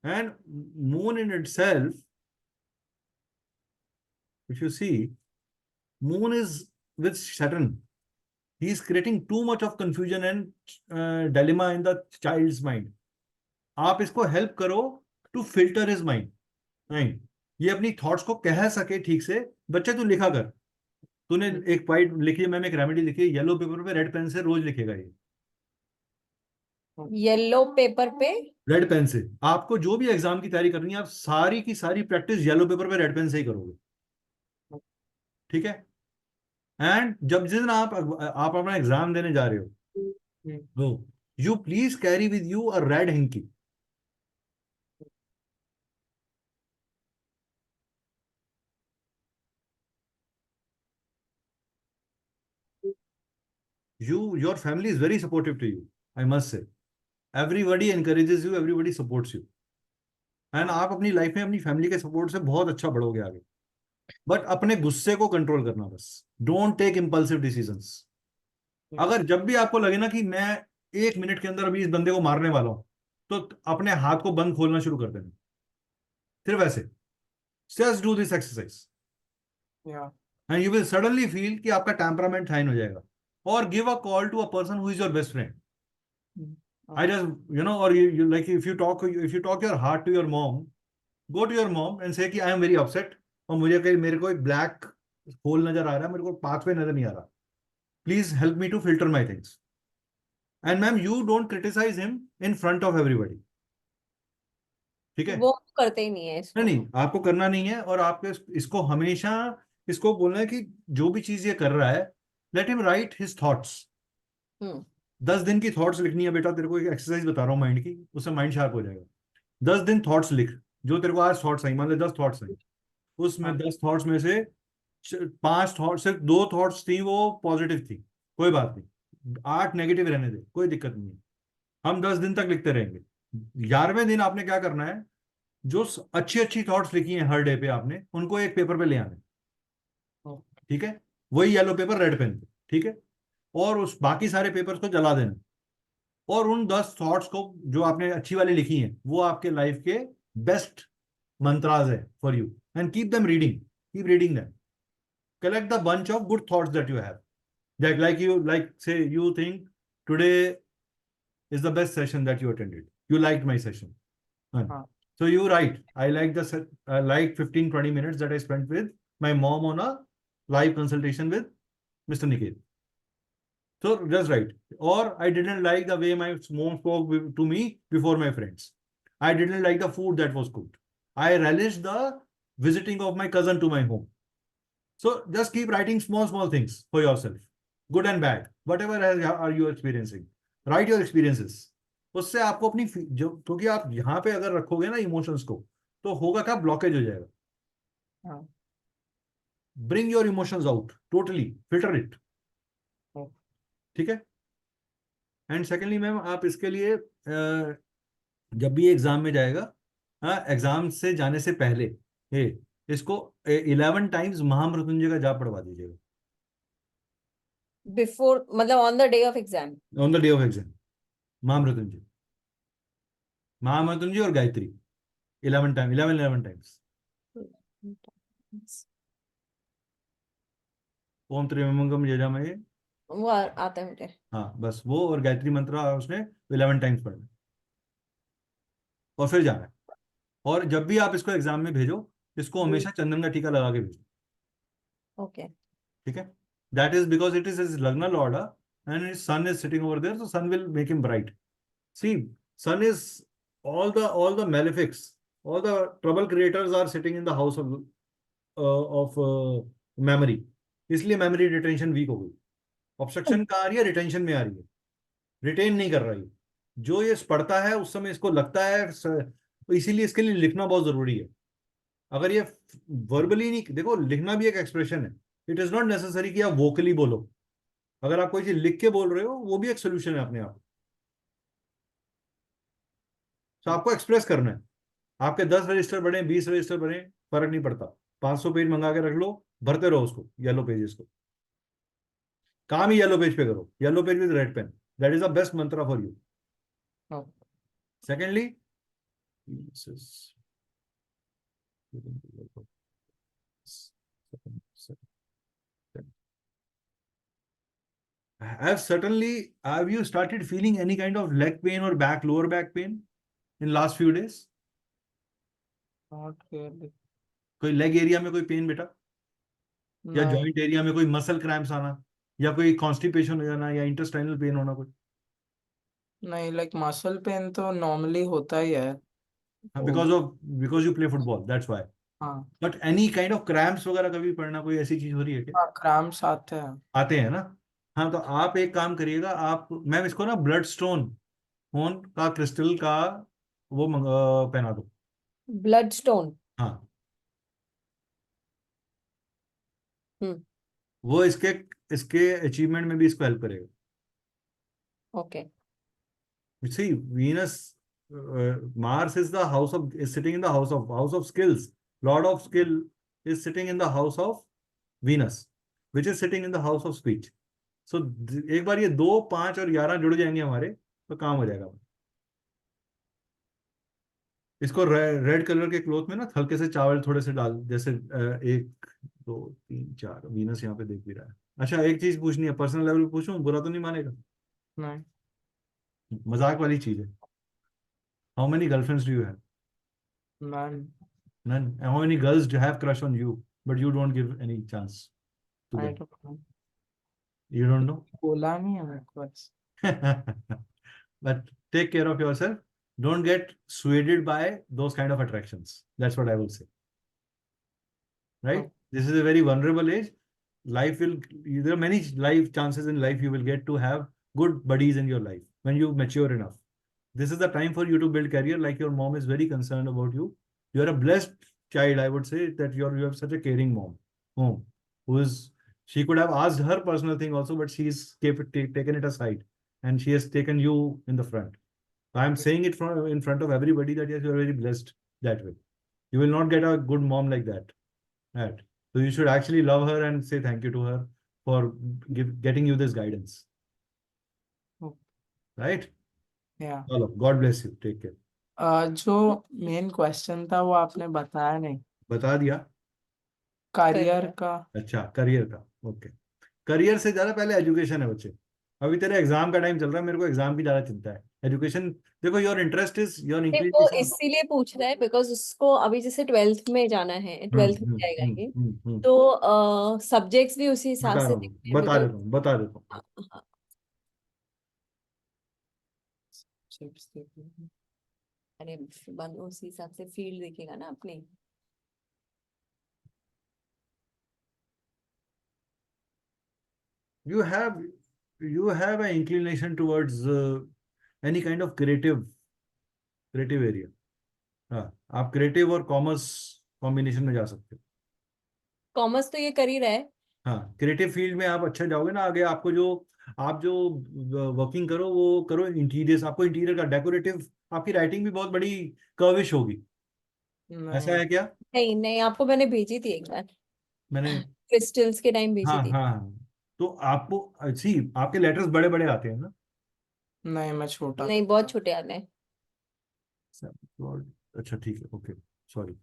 and moon in itself, if you see, moon is with Saturn. He is creating too much of confusion and dilemma in the child's mind. आप इसको हेल्प करो to filter his mind, right. ये अपनी थॉट्स को कह सके ठीक से। बच्चे तू लिखा कर, तूने एक पॉइंट लिखी है, मैंने एक रेमेडी लिखी है, येलो पेपर पे रेड पेन से रोज लिखेगा ये। येलो पेपर पे रेड पेन से आपको जो भी एग्जाम की तैयारी करनी है, आप सारी की सारी प्रैक्टिस येलो पेपर पे रेड पेन से ही करोगे, ठीक है। एंड जब जिस दिन आप अपना एग्जाम देने जा रहे हो, you please carry with you a red hanky. Your family is very supportive to you, I must say. Everybody encourages you, everybody supports you, and आप अपनी लाइफ में अपनी फैमिली के सपोर्ट से बहुत अच्छा बढ़ोगे आगे। बट अपने गुस्से को कंट्रोल करना बस, डोंट टेक इम्पल्सिव डिसीजंस। अगर जब भी आपको लगे ना कि मैं 1 मिनट के अंदर अभी इस बंदे को मारने वाला हूं, तो अपने हाथ को बंद खोलना शुरू कर देना, सिर्फ ऐसे, just do this exercise, yeah and you will suddenly feel कि आपका टेम्परामेंट हाइन हो जाएगा। और give a call to a person who is your best friend. I just, or you like, if you talk your heart to your mom, go to your mom and say कि I am very upset, और मेरे को एक ब्लैक होल नजर आ रहा है, मेरे को पाथवे नजर नहीं आ रहा, please help me to filter my things. And ma'am you don't criticize him in front of everybody, ठीक है। वो करते ही नहीं है नहीं इसको। नहीं, आपको करना नहीं है, और आपके इसको हमेशा इसको बोलना है कि जो भी चीज ये कर रहा है, let him right his thoughts. 10 दिन की थॉट्स लिखनी है बेटा, तेरे को एक एक्सरसाइज बता रहा हूँ माइंड की, उससे माइंड शार्प हो जाएगा। 10 दिन थॉट्स लिख, जो तेरे को आज थॉट्स आई, मान ले 10 थॉट्स आई, उसमें हाँ 10 थॉट्स में से 5 थॉट, सिर्फ 2 थॉट्स थी वो पॉजिटिव थी, कोई बात नहीं, 8 नेगेटिव रहने दे, कोई दिक्कत नहीं है, हम 10 दिन तक लिखते रहेंगे। 11वें दिन आपने क्या करना है, जो अच्छी अच्छी थॉट्स लिखी हैं हर डे पे आपने, उनको एक पेपर पे ले आने, ठीक है, वही येलो पेपर रेड पेन पे, ठीक है, और उस बाकी सारे पेपर्स को जला देना, और उन 10 थॉट्स को जो आपने अच्छी वाली लिखी हैं वो आपके लाइफ के बेस्ट मंत्राज है for you, and keep reading them, collect the bunch of good thoughts that you have, that like say you think today is the best session that you attended, you liked my session. हाँ So you write, I like I like 15-20 minutes that I spent with my mom on a live consultation with Mr. Niket. So just write, or I didn't like the way my mom spoke to me before my friends, I didn't like the food that was cooked, I relished the visiting of my cousin to my home. So just keep writing small things for yourself, good and bad, whatever are you experiencing. Write your experiences. उससे आपको अपनी जो, क्योंकि आप यहाँ पे अगर रखोगे ना इमोशंस को, तो होगा क्या, ब्लॉकेज हो जाएगा। हाँ bring your emotions out, totally filter it, ठीक है। एंड सेकेंडली मैम, आप इसके लिए जब भी एग्जाम में जाएगा, एग्जाम से जाने से पहले इसको 11 टाइम्स महामृत्युंजय का जाप पढ़वा दीजिएगा, बिफोर मतलब on the day of exam. On the day of exam, Mahamrityunjay और गायत्री 11 टाइम्स। ओम त्र्यंबकम यजामहे, वो आता है मुझे। हाँ बस वो, और गायत्री मंत्र उसने 11 टाइम्स पढ़ना, और फिर जाना है। और जब भी आप इसको एग्जाम में भेजो, इसको हमेशा चंदन का टीका लगा के भेजो, ओके ठीक है। That is because it is his lagna lord and his sun is sitting over there, so sun will make him bright. See, sun is all the malefics, all the trouble creators are sitting in the house of memory, इसलिए मेमोरी रिटेंशन वीक हो गई। ऑब्स्ट्रक्शन कहाँ आ रही है, रिटेंशन में आ रही है, रिटेन नहीं कर रही। जो ये पढ़ता है उस समय इसको लगता है, तो इसीलिए इसके लिए लिखना बहुत जरूरी है। अगर ये वर्बली नहीं, देखो लिखना भी एक एक्सप्रेशन है, इट इज नॉट नेसेसरी कि आप वोकली बोलो, अगर आप कोई चीज लिख के बोल रहे हो वो भी एक सोल्यूशन है अपने आप। तो आपको एक्सप्रेस करना है, आपके 10 रजिस्टर बने, 20 रजिस्टर बने, फर्क नहीं पड़ता, 500 पेज मंगा के रख लो, भरते रहो उसको, येलो पेजेस को, काम ही येलो पेज पे करो, yellow page with red pen, that is the best mantra for you. Secondly, have you started feeling any kind of leg pain or lower back pain in last few days? Not really. कोई लेग एरिया में कोई पेन बेटा, या नहीं जॉइंट एरिया में कोई मसल क्रैम्प्स आना, या कोई कॉन्स्टिपेशन हो जाना, या इंटेस्टाइनल पेन होना कोई? नहीं, लाइक मसल पेन तो नॉर्मली होता ही है। Because you play football, that's why. हाँ but any kind of cramps वगैरह कभी पड़ना, कोई ऐसी चीज हो रही है क्या? हाँ क्रैम्प्स आते हैं। आते हैं ना, हाँ, तो आप एक काम करिएगा, आप मैम इसको ना ब्लड स्टोन का क्रिस्टल का वो पहना दो। Blood stone. हाँ, हम्म वो इसके इसके अचीवमेंट में भी इसको हेल्प करेगा। Okay See, Venus, Mars is the house of, is sitting in the house of skills. Lord of skill is sitting in the house of Venus, which is sitting in the house of speech. So एक बार ये 2, 5 और 11 जुड़ जाएंगे हमारे, तो काम हो जाएगा। इसको रेड कलर के क्लोथ में ना हल्के से चावल थोड़े से डाल, जैसे 1 2 3 4, वीनस यहाँ पे देख भी रहा है। अच्छा, एक चीज पूछनी है, पर्सनल लेवल पे पूछूं, बुरा तो नहीं मानेगा? नहीं मजाक वाली चीज है। How many girlfriends do you have? Ma'am None. How many girls do have crush on you, but you don't give any chance to I them? Don't know, You don't know? बोला नहीं है मेरे को ऐसे। But take care of yourself. Don't get swayed by those kind of attractions. That's what I will say. Right? This is a very vulnerable age. There are many life chances in life you will get to have good buddies in your life when you mature enough. This is the time for you to build career, like your mom is very concerned about you. You are a blessed child, I would say, that you have such a caring mom, home, who is, she could have asked her personal thing also, but she's taken it aside, and she has taken you in the front. I am saying it in front of everybody that yes, you are very blessed that way. You will not get a good mom like that. Right. So you should actually love her and say thank you to her for getting you this guidance. Oh. Right? Yeah. Chalo, God bless you. Take care. जो मेन क्वेश्चन था वो आपने बताया नहीं, बता दिया। करियर का। अच्छा, करियर का, ओके। करियर से ज्यादा पहले एजुकेशन है बच्चे। अभी तेरा एग्जाम का टाइम चल रहा है, मेरे को एग्जाम की ज्यादा चिंता है। एजुकेशन, देखो, योर इंटरेस्ट इज योर नहीं, वो इंक्लिनेशन। इसीलिए पूछ रहा है बिकॉज उसको अभी जैसे 12th में जाना है, 12th में जाएगा ये, तो सब्जेक्ट्स भी उसी हिसाब बता से रहा हूँ, देखते हैं बता बिकॉज देता हूँ, बता देता हूँ। हाँ, अरे बन उसी हिसाब से फील्ड देखेगा ना अपनी। You have an inclination towards any kind of creative area. हाँ, आप क्रिएटिव और कॉमर्स कॉम्बिनेशन में जा सकते हो। कॉमर्स तो ये कर ही रहा है। हाँ, क्रिएटिव फील्ड में आप अच्छा जाओगे ना आगे। आपको जो आप जो वर्किंग करो वो करो इंटीरियर्स, आपको इंटीरियर का डेकोरेटिव, आपकी राइटिंग भी बहुत बड़ी कर्विश होगी। ऐसा है क्या? नहीं नहीं, आपको मैंने भेजी थी एक बार, मैंने, क्रिस्टल्स के टाइम भेजी हाँ थी। हाँ हाँ। तो आपको अच्छी, आपके लेटर्स बड़े बड़े आते हैं ना? नहीं, मैं छोटा। नहीं, बहुत छोटे आते हैं। अच्छा ठीक है, ओके, सॉरी।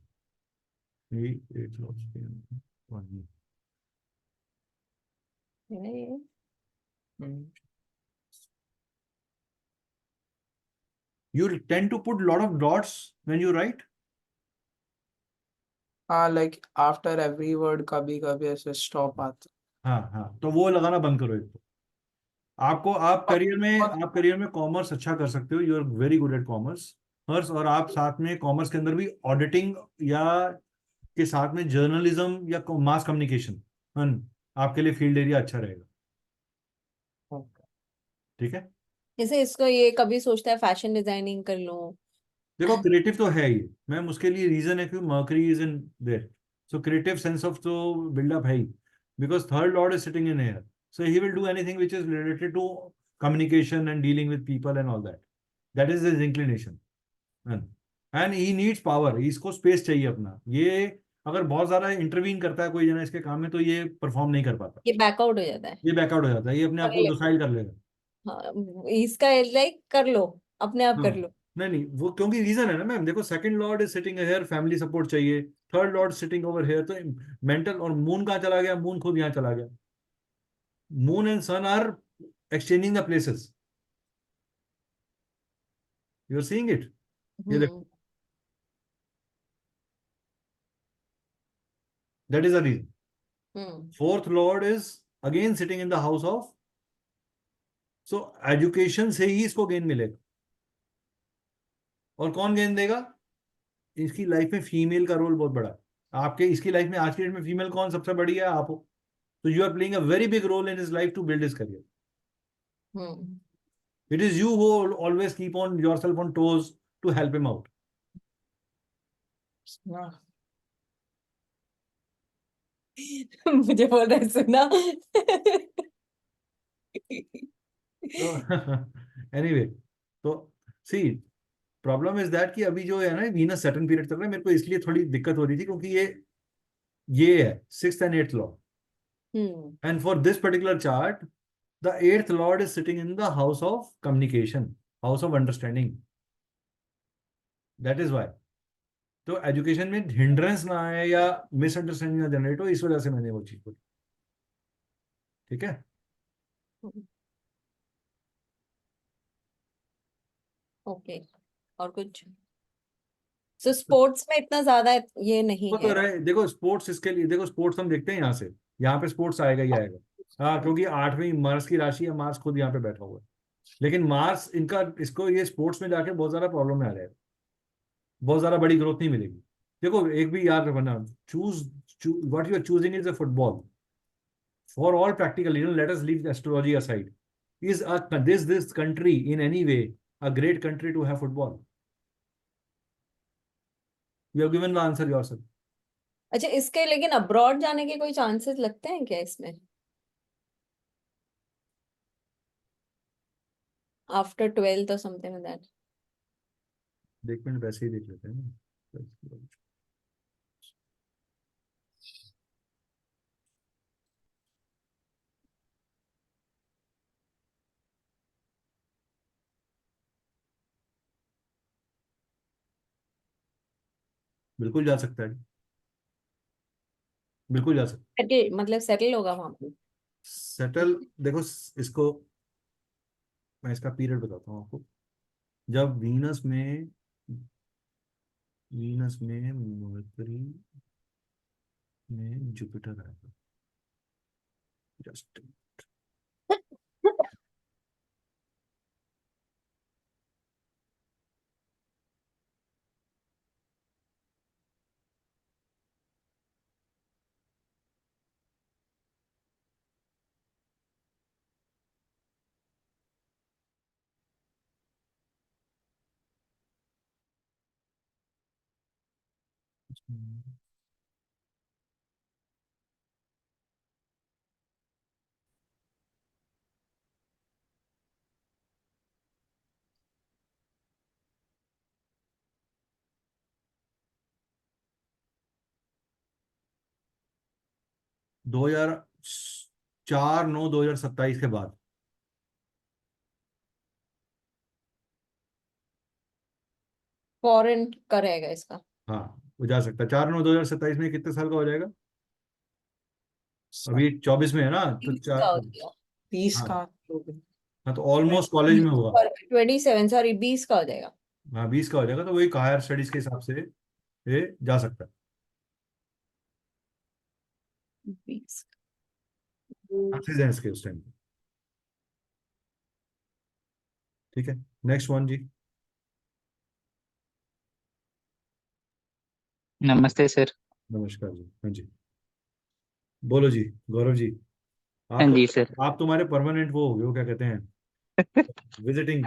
है ना ये? You tend to put a lot of dots when you write? हाँ, लाइक आफ्टर एवरी वर्ड कभी कभी ऐसे स्टॉप आता। हाँ हाँ, तो वो लगाना बंद करो एक तो। आप करियर में कॉमर्स अच्छा कर सकते हो। You are very good at commerce first, और आप साथ में कॉमर्स के अंदर भी ऑडिटिंग या के साथ में जर्नलिज्म या मास कम्युनिकेशन, आपके लिए फील्ड एरिया अच्छा रहेगा। ठीक है। जैसे इसको ये कभी सोचता है फैशन डिजाइनिंग कर लूं। देखो, क्रिएटिव तो है ये, मैम, उसके लिए रीजन है कि Mercury is in there, so creative sense of तो बिल्डअप है ही, because third lord is sitting in here, so he will do anything which is related to communication and dealing with people and all that. That is his inclination. And he needs power. इसको स्पेस चाहिए अपना। ये अगर बहुत ज्यादा इंटरवीन करता है कोई जना इसके काम में, तो ये परफॉर्म नहीं कर पाता, ये बैकआउट हो जाता है। ये बैकआउट हो जाता है, ये अपने आप कर को ले, डिसाइड कर लेगा। हाँ, इसका लाइक कर लो, अपने आप हाँ, कर लो। नहीं नहीं, वो क्योंकि रीजन है ना मैम। देखो, second lord is sitting here, family support चाहिए। Third lord sitting over here, तो मेंटल, और मून कहाँ चला गया? मून खुद यहाँ चला गया। Moon and sun are exchanging the places, you are seeing it. ये देखो, that is the reason. Fourth lord is again sitting in the house of, so education से ही इसको गेन मिलेगा। और कौन गेन देगा? इसकी लाइफ में फीमेल का रोल बहुत बड़ा है। आपके इसकी लाइफ में आज की डेट में फीमेल कौन सबसे बड़ी है? आप हो। तो you are playing a very big role in his life to build his career. It is you who always keep on yourself on toes to help him out. मुझे बोल रहा है सुना। एनीवे, तो सी, प्रॉब्लम इज दैट कि अभी जो है ना वीनस सैटर्न पीरियड चल रहा है, मेरे को इसलिए थोड़ी दिक्कत हो रही थी, क्योंकि ये है 6th and 8th lord, and for this particular chart the 8th lord is sitting in the house of communication, house of understanding. That is why, तो एजुकेशन में हिंड्रेंस ना आए या मिसअंडरस्टैंडिंग ना जनरेट हो, इस वजह से मैंने वो चीज बोली। ठीक है। ओके, और कुछ? सो स्पोर्ट्स में इतना ज्यादा ये नहीं वो तो है। रहे, देखो स्पोर्ट्स, इसके लिए देखो, स्पोर्ट्स हम देखते हैं यहाँ से, यहाँ पे स्पोर्ट्स आएगा ही आएगा। हाँ, क्योंकि 8वीं मार्स की राशि है, मार्स खुद यहाँ पे बैठा हुआ है। लेकिन मार्स इनका, इसको ये स्पोर्ट्स में जाके बहुत ज्यादा प्रॉब्लम में आ जाएगा, बहुत ज्यादा बड़ी ग्रोथ नहीं मिलेगी। देखो, एक भी याद रखना, choose what you are choosing is a football for all practical, let us leave astrology aside. Is this country in any way a great country to have football? You have given the answer yourself. अच्छा, इसके लेकिन अब्रॉड जाने के कोई चांसेस लगते हैं क्या इसमें, आफ्टर 12th और समथिंग लाइक दैट? देख मिनट वैसे ही देख लेते हैं ना। बिल्कुल जा सकता है, बिल्कुल जा सकता सेटल, मतलब सेटल होगा वहां पे? है। सेटल, देखो इसको मैं इसका पीरियड बताता हूँ आपको। जब वीनस में मरकरी में जुपिटर आएगा, जस्ट 2004/9/2027 के बाद। फॉरेन का रहेगा इसका? हाँ, वो जा सकता है 4/9/2027 में। कितने साल का हो जाएगा? अभी 24 में है ना, तो 30 का चार। हो गया। 30 हाँ का हो गया। हाँ, तो ऑलमोस्ट कॉलेज में होगा। 27, सॉरी 20 का हो जाएगा। हाँ 20 का हो जाएगा, तो वही हायर स्टडीज के हिसाब से ये जा सकता है। 20। एक्सीडेंट्स के उस टाइम पे। ठीक है, नेक्स्ट वन जी। नमस्ते सर। नमस्कार जी, हाँ जी, बोलो जी, गौरव जी। हाँ आप जी तो सर। आप तुम्हारे परमानेंट वो हो गए हो, क्या कहते हैं, विजिटिंग।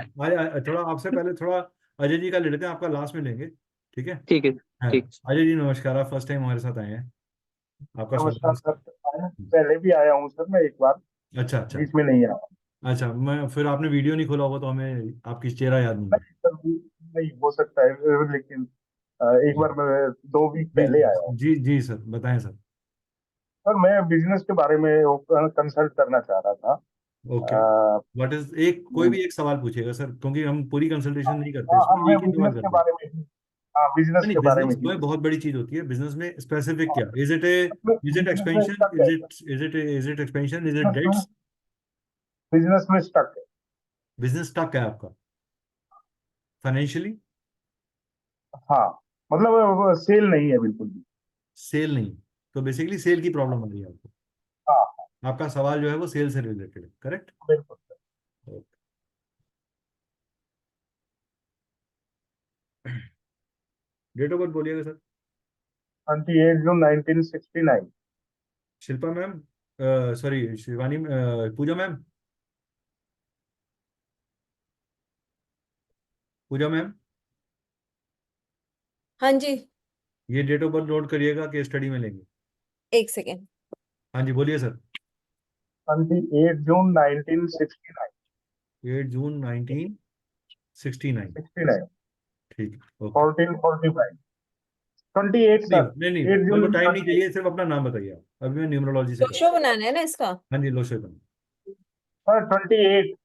थोड़ा आपसे पहले थोड़ा अजय जी का ले लेते हैं, आपका लास्ट में लेंगे। ठीक है। ठीक है। हाँ, ठीक। अजय जी नमस्कार, आप फर्स्ट टाइम हमारे साथ आए हैं, आपका स्वागत नमस्कार है। सर। पहले भी आया हूँ सर, मैं एक बार, अच्छा अच्छा। बीच में नहीं आया। अच्छा, मैं फिर आपने वीडियो नहीं खोला होगा तो हमें आपकी चेहरा याद नहीं है। नहीं सर, नहीं हो सकता है, लेकिन एक बार मैं 2 वीक जी पहले आया हूँ। जी जी सर, बताएं सर। सर मैं बिजनेस के बारे में कंसल्ट करना चाह रहा था। ओके, अ, व्हाट इज, एक कोई भी एक सवाल पूछिएगा सर, क्योंकि हम पूरी कंसल्टेशन नहीं करते हाँ हाँ, इसमें, मैं एक ही सवाल बिजनेस के करते हैं। बारे में ही, हाँ बिजनेस नहीं, के बारे में बिजनेस ही। में बहुत बड़ी चीज होती है, बिजनेस में स्पेसिफिक हाँ, क्या, इज इट बिजनेस में एक्सपेंशन, स्टक है sir. Is it expansion, is it business में डेट्स? बिजनेस में स्टक है। बिजनेस स्टक है आपका फाइनेंशियली? हाँ, मतलब सेल नहीं है बिल्कुल भी। सेल नहीं, तो बेसिकली सेल की प्रॉब्लम आ रही है आपको। हाँ, आपका सवाल जो है वो सेल से रिलेटेड है, करेक्ट? बिल्कुल सर। डेट ऑफ बर्थ बोलिएगा सर। 28 जून 1969। शिल्पा मैम, सॉरी शिवानी, पूजा मैम, पूजा मैम, हाँ जी, ये डेट ऑफ बर्थ नोट करिएगा, केस स्टडी में लेंगे। एक सेकेंड। हाँ जी, बोलिए सर। 28 जून 1969। 8 जून 1969। 69। ठीक है, ओके। 1445। 28 नहीं सर। नहीं नहीं, एट मेरे को जून टाइम नहीं 28। चाहिए, सिर्फ अपना नाम बताइए आप, अभी मैं न्यूमरोलॉजी से तो कर। शो बनाना है ना इसका? हाँ जी, लोशेपन। Sir 28।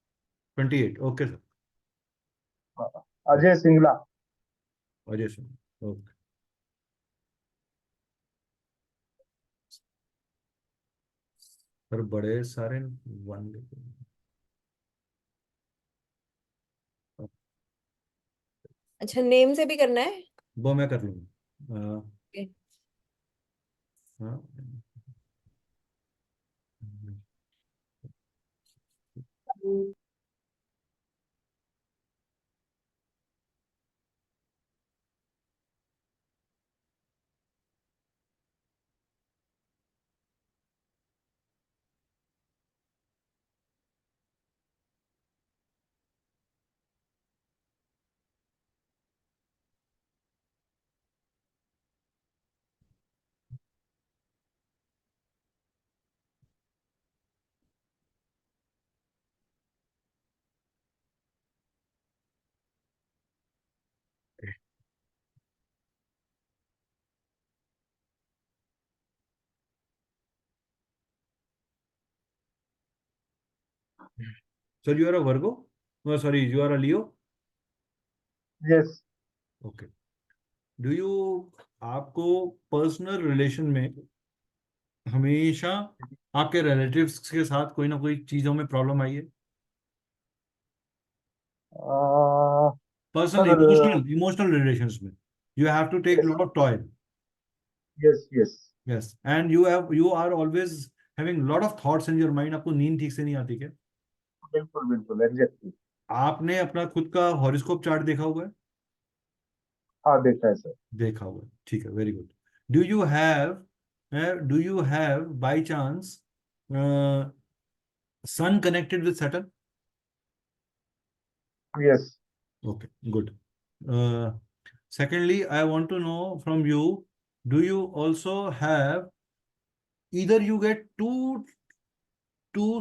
28, okay sir. Ajay Singla. Ajay sir, okay sir, बड़े सारे वन। अच्छा, नेम से भी करना है? वो मैं कर लूँगा। Okay. हाँ, sir you are a Virgo, sorry you are a Leo. Yes. Okay. Do you, आपको पर्सनल रिलेशन में हमेशा आपके रिलेटिव्स के साथ कोई ना कोई चीजों में प्रॉब्लम आई है? Personal sir emotional emotional relations में you have to take yes lot of toil. Yes yes. Yes, and you are always having lot of thoughts in your mind. आपको नींद ठीक से नहीं आती क्या? बिल्कुल बिल्कुल एग्जैक्टली। आपने अपना खुद का हॉरोस्कोप चार्ट देखा हुआ है? हाँ देखा है सर। देखा हुआ है, ठीक है, very good. Do you have by chance sun connected with Saturn? Yes. Okay, good. Secondly, I want to know from you, do you also have, either you get too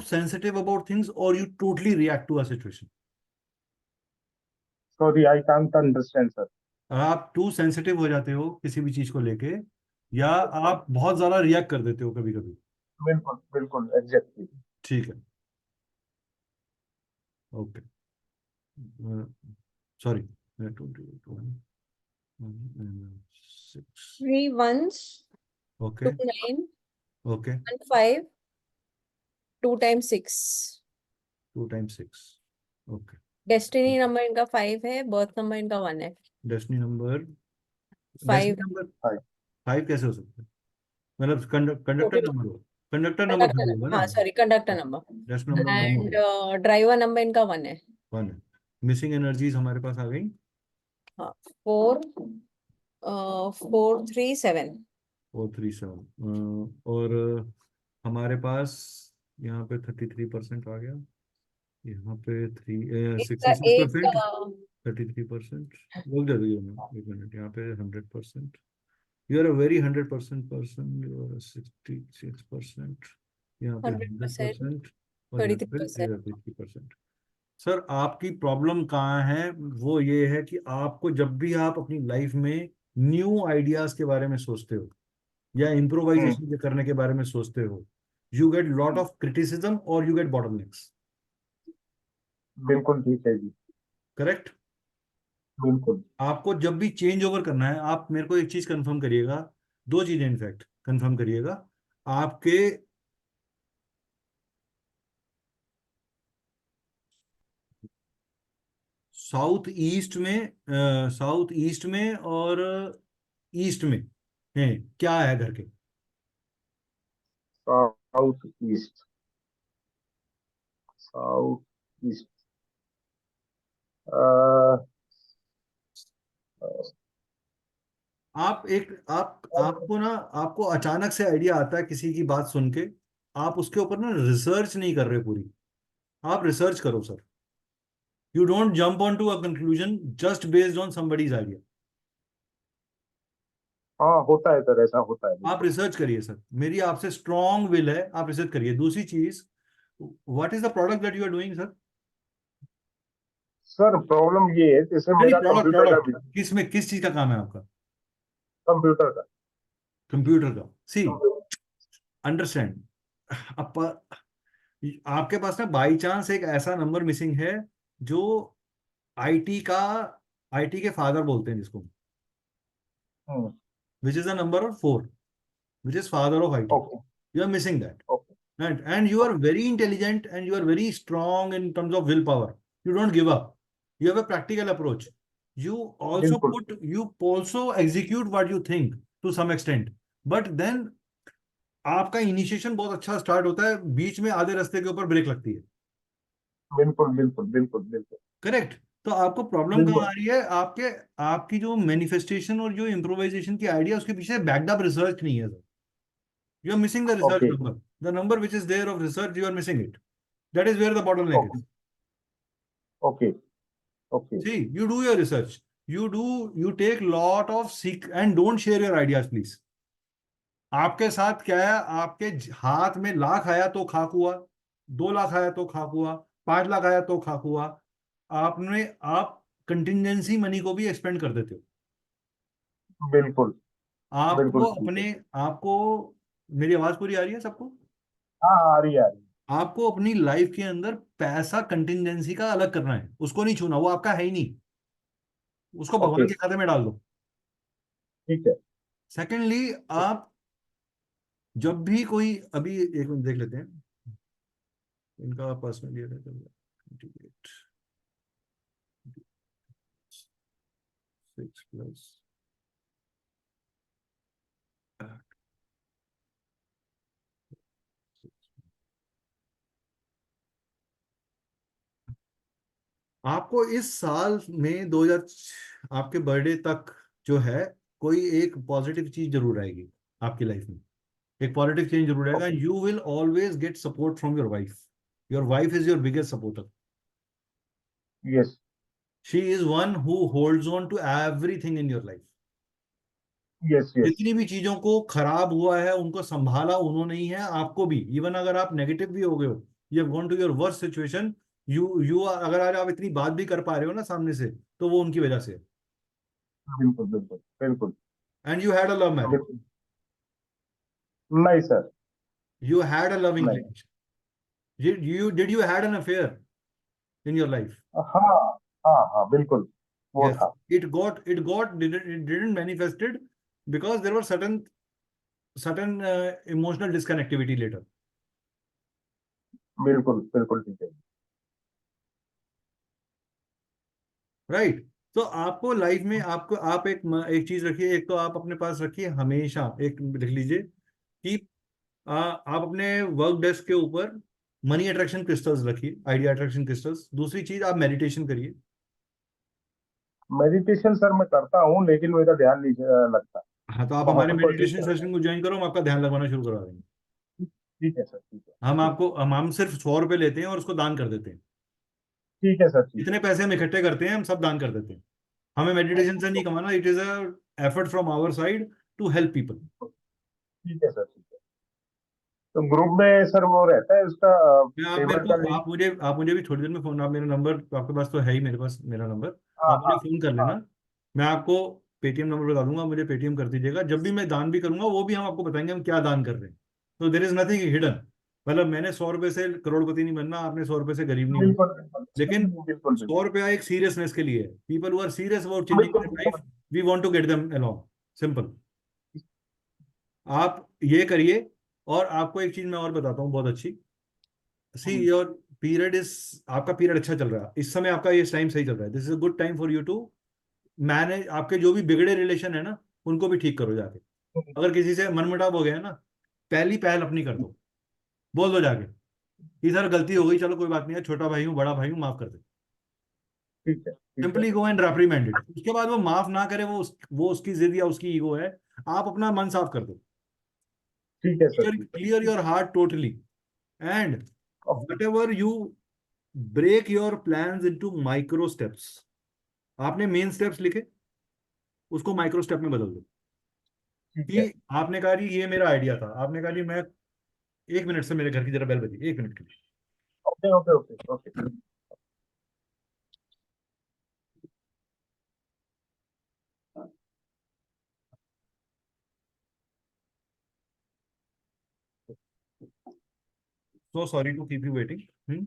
sensitive about things or you totally react to a situation? Sorry I can't understand sir. आप टू सेंसिटिव हो जाते हो किसी भी चीज को लेके, या आप बहुत ज्यादा रिएक्ट कर देते हो कभी कभी? बिल्कुल बिल्कुल एग्जैक्टली। ठीक है, okay, sorry, 6, 3 1s, okay 2 9, okay, 1 5, 2 times 6. 2 times 6, okay. Destiny number इनका 5 है, बर्थ नंबर इनका 1 है। डेस्टिनी नंबर, 5 नंबर 5 कैसे हो सकता है? मतलब कंडक्टर टोटल नंबर हो, कंडक्टर नंबर 5 कंडक्टर होगा नंबर, ना? हाँ sorry conductor number. Desk number 1 and होगा, ड्राइवर नंबर इनका 1 है। 1 है। मिसिंग एनर्जीज हमारे पास आ गई, हाँ 4 4 3 7। 437, और हमारे पास यहाँ पे 33% आ गया, यहाँ पे इसका 66%, एक 33%, लोग दे दीजिए मैम, 1 मिनट, यहाँ पे 100%, you are a very 100% person, you are 66%, यहाँ पे 100%, 100%, और यहाँ पे 33%। 33%। सर आपकी प्रॉब्लम कहाँ है? वो ये है कि आपको जब भी आप अपनी लाइफ में न्यू आइडियाज के बारे में सोचते हो या इम्प्रोवाइजेशन करने के बारे में सोचते हो, you get lot of criticism और यू गेट बॉटलनेक्स। बिल्कुल ठीक है जी। करेक्ट? बिल्कुल। आपको जब भी चेंज ओवर करना है, आप मेरे को एक चीज कंफर्म करिएगा, दो चीजें इनफैक्ट कंफर्म करिएगा। आपके साउथ ईस्ट में और ईस्ट में है, क्या है घर के? South east. South east. आपको अचानक से आइडिया आता है किसी की बात सुन के, आप उसके ऊपर ना रिसर्च नहीं कर रहे पूरी। आप रिसर्च करो sir, you don't jump on to a conclusion just based on somebody's idea. हाँ होता है सर, ऐसा होता है आप बिल्कुल। रिसर्च करिए सर, मेरी आपसे स्ट्रॉन्ग विल है, आप रिसर्च करिए। दूसरी चीज, what is the product that you are doing sir? Sir problem ये है, जैसे नहीं, मेरा प्रोडक्ट कंप्यूटर का प्रोडक्ट बिजनेस। किस में, किस चीज का काम है आपका? कंप्यूटर का। कंप्यूटर का। सी, कंप्यूटर। अंडरस्टैंड, आपके पास ना बाई चांस एक ऐसा नंबर मिसिंग है जो आईटी का, आईटी के फादर बोलते हैं जिसको, हम्म। Which is the number of 4, which is father of it. Okay. You are missing that, okay. and you are okay. very intelligent and you are very strong in terms of willpower. You don't give up, you have a practical approach, you also बिल्कुल। put, you also execute what you think to some extent, but then आपका इनिशिएशन बहुत अच्छा स्टार्ट होता है, बीच में आधे रास्ते के ऊपर ब्रेक लगती है। बिल्कुल बिल्कुल बिल्कुल बिल्कुल। करेक्ट? तो आपको प्रॉब्लम कहाँ बिल्कुल। आ रही है? आपकी जो मैनिफेस्टेशन और जो इम्प्रोवाइजेशन की आइडिया, उसके पीछे बैक्ड अप रिसर्च नहीं है sir. You are missing the research okay. Number, the number which is there of research, you are missing it. That is where the bottleneck okay. Is. Okay. Okay. See, you do your research. You take lot of seek and don't share your ideas, please. आपके साथ क्या है? आपके हाथ में लाख आया तो खाक हुआ, 2 लाख आया तो खाक हुआ, 5 लाख आया तो खाक हुआ। आप कंटिजेंसी मनी को भी एक्सपेंड कर देते हो। बिल्कुल। आपको बिल्कुल ठीक है। अपने आपको, मेरी आवाज पूरी आ रही है सबको? हाँ आ रही है आ रही है। आपको अपनी लाइफ के अंदर पैसा कंटिजेंसी का अलग करना है, उसको नहीं छूना, वो आपका है ही नहीं, उसको ओके, भगवान के खाते में डाल दो। ठीक है। सेकेंडली, आप जब भी कोई, अभी एक मिनट देख लेते हैं इनका पर्सनल ईयर है, 6 प्लस आपको इस साल में 2000 आपके बर्थडे तक जो है, कोई एक पॉजिटिव चीज जरूर आएगी आपकी लाइफ में, एक पॉजिटिव चेंज जरूर आएगा। You will always get support from your wife is your biggest supporter. Yes, she is one who holds on to everything in your life. Yes, yes. जितनी भी चीजों को खराब हुआ है उनको संभाला उन्होंने ही है, आपको भी। इवन अगर आप नेगेटिव भी हो गए हो, you have gone to your worst situation, you अगर आज आप इतनी बात भी कर पा रहे हो ना सामने से, तो वो उनकी वजह से है। बिल्कुल, बिल्कुल, बिल्कुल, and you had a love marriage, बिल्कुल। नहीं sir, you had a love नहीं। inclination, did you had an affair in your life? हाँ, हाँ, हाँ, बिल्कुल, वो Yes, था। it didn't manifested because there were certain emotional disconnectivity later, बिल्कुल, बिल्कुल, ठीक है। right? तो आपको लाइफ में, आपको आप एक चीज रखिए, एक तो आप अपने पास रखिए हमेशा, एक लिख लीजिए कि आप अपने वर्क डेस्क के ऊपर मनी अट्रैक्शन क्रिस्टल्स रखिए, आइडिया अट्रैक्शन क्रिस्टल्स। दूसरी चीज, आप मेडिटेशन करिए। मेडिटेशन सर मैं करता हूँ, लेकिन मेरा ध्यान नहीं लगता। हाँ, तो आप बहुत हमारे कोशिश मेडिटेशन करता सेशन को ज्वाइन करो, हम आपका ध्यान लगवाना शुरू करवा देंगे। हूँ। ठीक है सर, ठीक है, हम ठीक। आपको हम सिर्फ 100 रुपए लेते हैं और उसको दान कर देते हैं। ठीक है सर, ठीक जितने पैसे हम इकट्ठे करते हैं हम सब दान कर देते हैं। हमें मेडिटेशन से नहीं है। कमाना, it is a effort from our side to help people. ठीक है सर, ठीक है। तो ग्रुप में सर वो रहता है उसका मैं आप मेरे पेमेंट को का लिंक? आप मुझे भी थोड़ी देर में फोन, आप मेरा नंबर तो आपके पास तो है ही, मेरे पास मेरा नंबर, हाँ, आप मुझे हाँ, फोन कर हाँ। लेना। मैं आपको पेटीएम नंबर बता दूंगा, मुझे पेटीएम कर दीजिएगा। जब भी मैं दान भी करूंगा वो भी हम आपको बताएंगे हम क्या दान कर रहे हैं। तो देर इज नथिंग हिडन। मतलब मैंने 100 रुपए से करोड़पति नहीं बनना, आपने 100 रुपए से गरीब नहीं बनना, बिल्कुल, बिल्कुल, लेकिन बिल्कुल, 100 रुपया एक सीरियसनेस के लिए है। People who are serious about changing बिल्कुल, देयर लाइफ, बिल्कुल। We want to get them along, simple. आप ये करिए। और आपको एक चीज मैं और बताता हूँ बहुत अच्छी। सी योर पीरियड इज, आपका पीरियड अच्छा चल रहा है इस समय, आपका ये टाइम सही चल रहा है। This is a good time for you to manage आपके जो भी बिगड़े रिलेशन है ना, उनको भी ठीक करो जाके। अगर किसी से मनमुटाव हो गया है ना, पहली पहल अपनी कर दो, बोल दो जाके कि सर गलती हो गई, चलो कोई बात नहीं है, छोटा भाई हूँ बड़ा भाई हूँ, माफ कर दे। ठीक है, ठीक है, सिंपली गो एंड रिप्रीमेंड इट। उसके बाद वो माफ ना करे, वो उसकी जिद या उसकी ईगो है, आप अपना मन साफ कर दो। ठीक है सर, ठीक है। Clear your heart totally, and okay, whatever you break your plan into micro steps. आपने मेन स्टेप्स लिखे, उसको माइक्रो स्टेप में बदल दो। ठीक है। कि आपने कहा जी ये मेरा आइडिया था, आपने कहा जी मैं, 1 मिनट से मेरे घर की जरा बेल बजी, 1 मिनट के लिए। Okay, okay, okay, okay. So sorry to keep you waiting.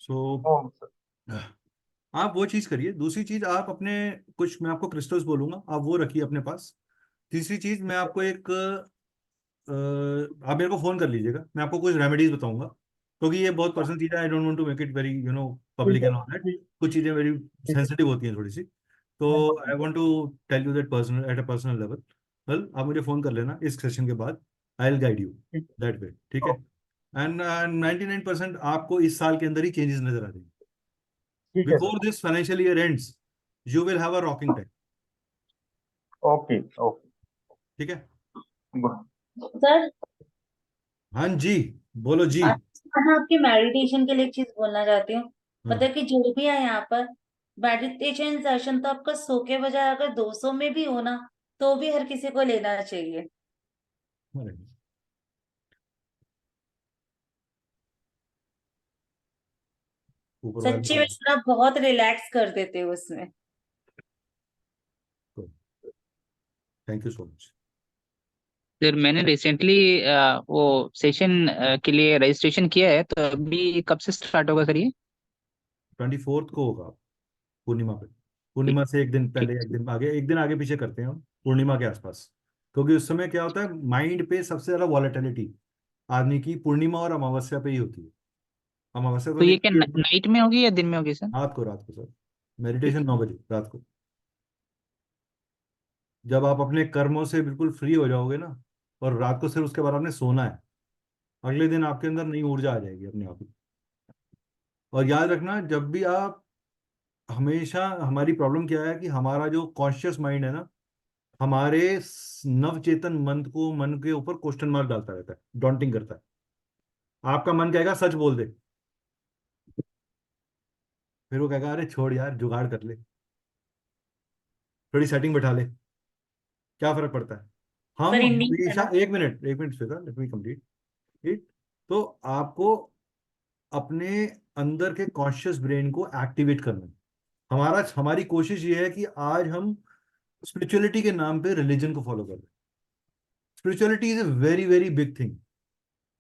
So Om sir. आप वो चीज करिए। दूसरी चीज, आप अपने कुछ, मैं आपको क्रिस्टल्स बोलूंगा, आप वो रखिए अपने पास। तीसरी चीज, मैं आपको एक आप मेरे को फोन कर लीजिएगा, मैं आपको कुछ रेमेडीज बताऊंगा, क्योंकि ये बहुत पर्सनल चीज है। I don't want to make it very ठीक पब्लिक है, एंड ऑल दैट। ठीक। कुछ चीजें वेरी ठीक है, सेंसिटिव होती हैं थोड़ी सी, नहीं, तो आई ठीक है। Want to tell you that personal, at a personal level. Well, आप मुझे फोन कर लेना इस सेशन के बाद, आई विल गाइड यू ठीक है। दैट वे, ठीक है। ओके, एंड 99% आपको इस साल के अंदर ही चेंजेस नजर आ जाएंगे। ठीक है before sir. This financial year ends, you will have a rocking time, okay, okay, ठीक है। गुड। सर, हाँ जी, बोलो जी। मैं आपके मेडिटेशन के लिए एक चीज बोलना चाहती हूँ। हाँ, मतलब कि जो भी है यहाँ पर, मेडिटेशन सेशन तो आपका 100 के बजाय अगर 200 में भी हो ना, तो भी हर किसी को लेना चाहिए। अरे, ऊपर सच्ची में वाले, सर, आप बहुत रिलैक्स कर देते हो उसमें। Thank you so much. Sir मैंने रिसेंटली वो सेशन के लिए रजिस्ट्रेशन किया है, तो अभी कब से स्टार्ट होगा सर ये? 24 को होगा, पूर्णिमा पे। ठीक। पूर्णिमा से एक दिन ठीक। पहले, एक दिन आगे पीछे करते हैं हम, पूर्णिमा के आसपास। क्योंकि उस समय क्या होता है, माइंड पे सबसे ज्यादा वॉलेटिलिटी आदमी की पूर्णिमा और अमावस्या पे ही होती है। अमावस्या तो तो ये क्या निकलती है नाइट में होगी या दिन में होगी सर? रात को सर। ठीक मेडिटेशन है। 9 बजे रात को, जब आप अपने कर्मों से बिल्कुल फ्री हो जाओगे ना, और रात को सिर्फ उसके बाद आपने सोना है, अगले दिन आपके अंदर नई ऊर्जा आ जाएगी अपने आप ही। और याद रखना, जब भी आप, हमेशा हमारी प्रॉब्लम क्या है कि हमारा जो कॉन्शियस माइंड है ना, हमारे नवचेतन मन के ऊपर क्वेश्चन मार्क डालता रहता है, डॉन्टिंग करता है। आपका मन कहेगा सच बोल दे, फिर वो कहेगा अरे छोड़ यार, जुगाड़ कर ले, थोड़ी सेटिंग बैठा ले, क्या फर्क पड़ता है। हम पर इंडियन है हमेशा, ना। एक minute Shweta, let me complete it. तो आपको अपने अंदर के कॉन्शियस ब्रेन को एक्टिवेट करना है। हमारी कोशिश ये है कि आज हम स्पिरिचुअलिटी के नाम पे रिलीजन को फॉलो कर रहे हैं। Spirituality is a very very big thing,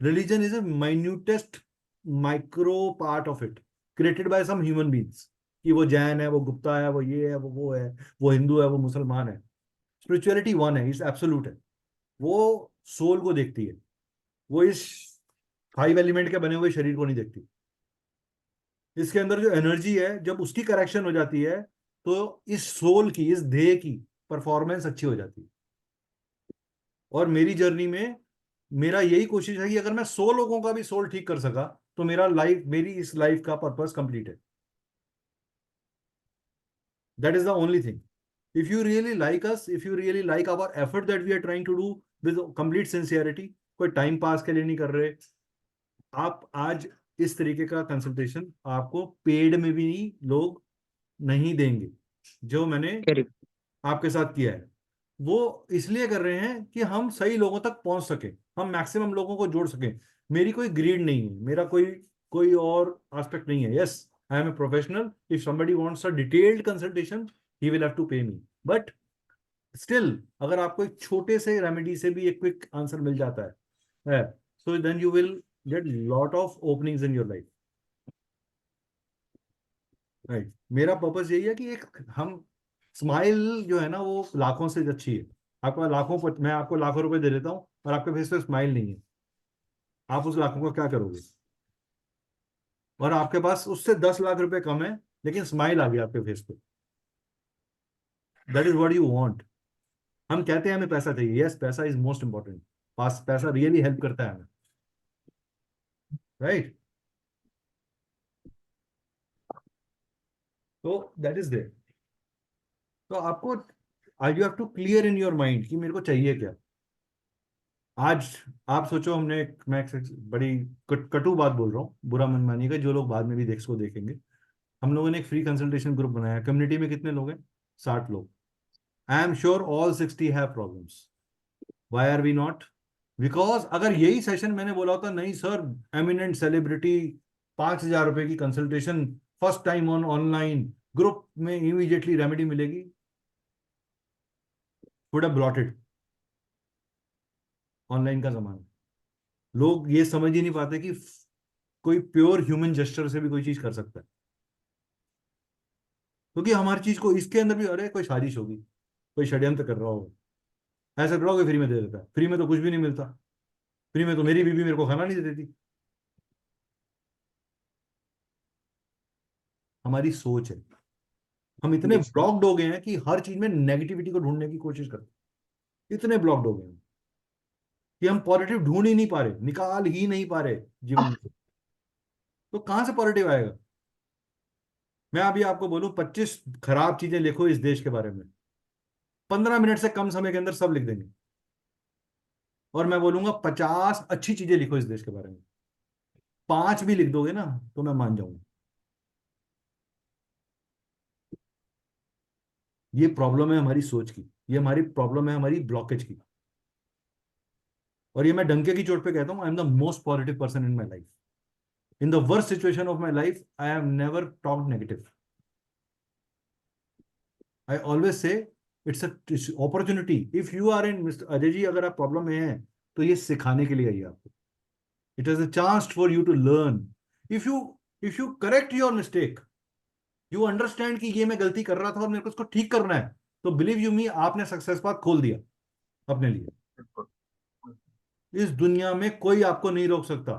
religion is a minutest micro part of it, created by some human beings, कि वो जैन है, वो गुप्ता है, वो ये है, वो है, वो हिंदू है, वो मुसलमान है। स्पिरिचुअलिटी वन है, इस एब्सोल्यूट है। वो सोल को देखती है, वो इस 5 एलिमेंट के बने हुए शरीर को नहीं देखती। इसके अंदर जो एनर्जी है, जब उसकी करेक्शन हो जाती है, तो इस सोल की, इस देह की परफॉर्मेंस अच्छी हो जाती है। और मेरी जर्नी में मेरा यही कोशिश है कि अगर मैं 100 लोगों का भी सोल ठीक कर सका, तो मेरी इस लाइफ का पर्पस कंप्लीट है। That is the only thing. If you really like us, if you really like our effort that we are trying to do with complete sincerity, कोई टाइम पास के लिए नहीं कर रहे, आप आज इस तरीके का कंसल्टेशन आपको पेड में भी लोग नहीं देंगे। जो मैंने करेक्ट। आपके साथ किया है, वो इसलिए कर रहे हैं कि हम सही लोगों तक पहुंच सके, हम मैक्सिमम लोगों को जोड़ सकें। मेरी कोई ग्रीड नहीं है, मेरा कोई कोई और एस्पेक्ट नहीं है। Yes, I am a professional, if somebody wants a detailed consultation, he will have to pay me, but still अगर आपको एक छोटे से रेमेडी से भी एक क्विक आंसर मिल जाता है, so then you will get lot of openings in your life. Right, मेरा पर्पस यही है कि एक हम, स्माइल जो है ना, वो लाखों से अच्छी है। आपका मैं आपको लाखों रुपए दे देता हूँ और आपके फेस पे स्माइल नहीं है, आप उस लाखों का क्या करोगे? और आपके पास उससे 10 लाख रुपए कम है, लेकिन स्माइल आ गया आपके फेस पे, that is what you want. हम कहते हैं हमें पैसा चाहिए, यस, पैसा इज मोस्ट इंपॉर्टेंट, पास पैसा रियली हेल्प करता है हमें, राइट? तो दैट इज देयर। तो आपको आज you have to clear in your mind कि मेरे को चाहिए क्या। आज आप सोचो, मैं एक बड़ी कटु बात बोल रहा हूँ, बुरा मन मानिएगा, जो लोग बाद में भी को देखेंगे। हम लोगों ने एक फ्री कंसल्टेशन ग्रुप बनाया, कम्युनिटी में कितने लोग हैं? 60 लोग। I am sure all 60 have problems. Why are we not? Because अगर यही सेशन मैंने बोला होता, नहीं सर, एमिनेंट सेलिब्रिटी, 5,000 रुपए की consultation, first time online group में इमीडिएटली रेमेडी मिलेगी, वुड हैव ब्लॉटेड। ऑनलाइन का जमाना, लोग ये समझ ही नहीं पाते कि कोई प्योर ह्यूमन जेस्चर से भी कोई चीज कर सकता है। क्योंकि हमारी चीज को इसके अंदर भी, अरे कोई साजिश होगी, कोई षड्यंत्र कर रहा होगा, ऐसा कर रहा होगा, फ्री में दे देता है। फ्री में तो कुछ भी नहीं मिलता, फ्री में तो मेरी बीवी मेरे को खाना नहीं देती। हमारी सोच है, हम इतने जी सर। ब्लॉक्ड हो गए हैं कि हर चीज में नेगेटिविटी को ढूंढने की कोशिश करते हैं। इतने ब्लॉक्ड हो गए हैं कि हम पॉजिटिव ढूंढ ही नहीं पा रहे, निकाल ही नहीं पा रहे जीवन से। तो कहां से पॉजिटिव आएगा? मैं अभी आपको बोलूं 25 खराब चीजें लिखो इस देश के बारे में, 15 मिनट से कम समय के अंदर सब लिख देंगे। और मैं बोलूंगा 50 अच्छी चीजें लिखो इस देश के बारे में, 5 भी लिख दोगे ना, तो मैं मान जाऊंगा। ये प्रॉब्लम है हमारी सोच की, ये हमारी प्रॉब्लम है हमारी ब्लॉकेज की। और ये मैं डंके की चोट पे कहता हूँ, I am the most positive person in my life. In the worst situation of my life, I have never talked negative. I always say it's opportunity. If you are in, mister Ajay ji, अगर आप प्रॉब्लम में हैं तो ये सिखाने के लिए आई है आपको। It is a chance for you to learn. If you if you correct your mistake, you understand कि ये मैं गलती कर रहा था और मेरे को इसको ठीक करना है, तो बिलीव यू मी, आपने सक्सेस पाथ खोल दिया अपने लिए। बिल्कुल। इस दुनिया में कोई आपको नहीं रोक सकता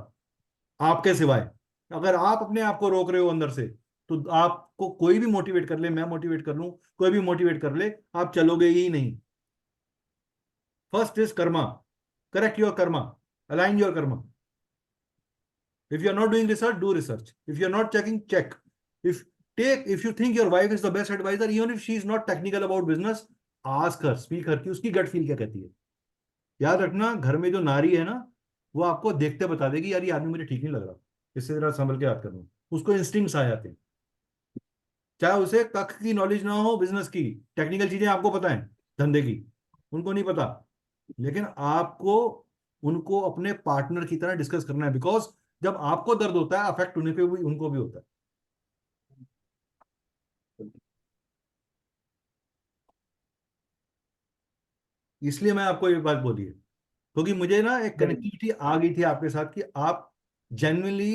आपके सिवाय। अगर आप अपने आप को रोक रहे हो अंदर से, तो आपको कोई भी मोटिवेट कर ले, मैं मोटिवेट कर लूं, कोई भी मोटिवेट कर ले, आप चलोगे ही नहीं। First is Karma. Correct your Karma, align your Karma. If you are not doing research, do research. If you are not checking, check. If you think your wife is the best advisor, even if she is not technical about business, ask her, speak her कि उसकी गट फील क्या कहती है। याद रखना, घर में जो नारी है ना, वो आपको देखते बता देगी यार ये आदमी मुझे ठीक नहीं लग रहा, इससे जरा संभल के बात करना। उसको इंस्टिंक्ट्स आ जाते हैं, चाहे उसे कख की नॉलेज ना हो बिजनेस की, टेक्निकल चीजें आपको पता है धंधे की, उनको नहीं पता, लेकिन आपको उनको अपने पार्टनर की तरह डिस्कस करना है। बिकॉज जब आपको दर्द होता है, अफेक्ट होने पे भी उनको भी होता है। इसलिए मैं आपको ये बात बोली है, क्योंकि मुझे ना एक कनेक्टिविटी आ गई थी आपके साथ कि आप जेन्युइनली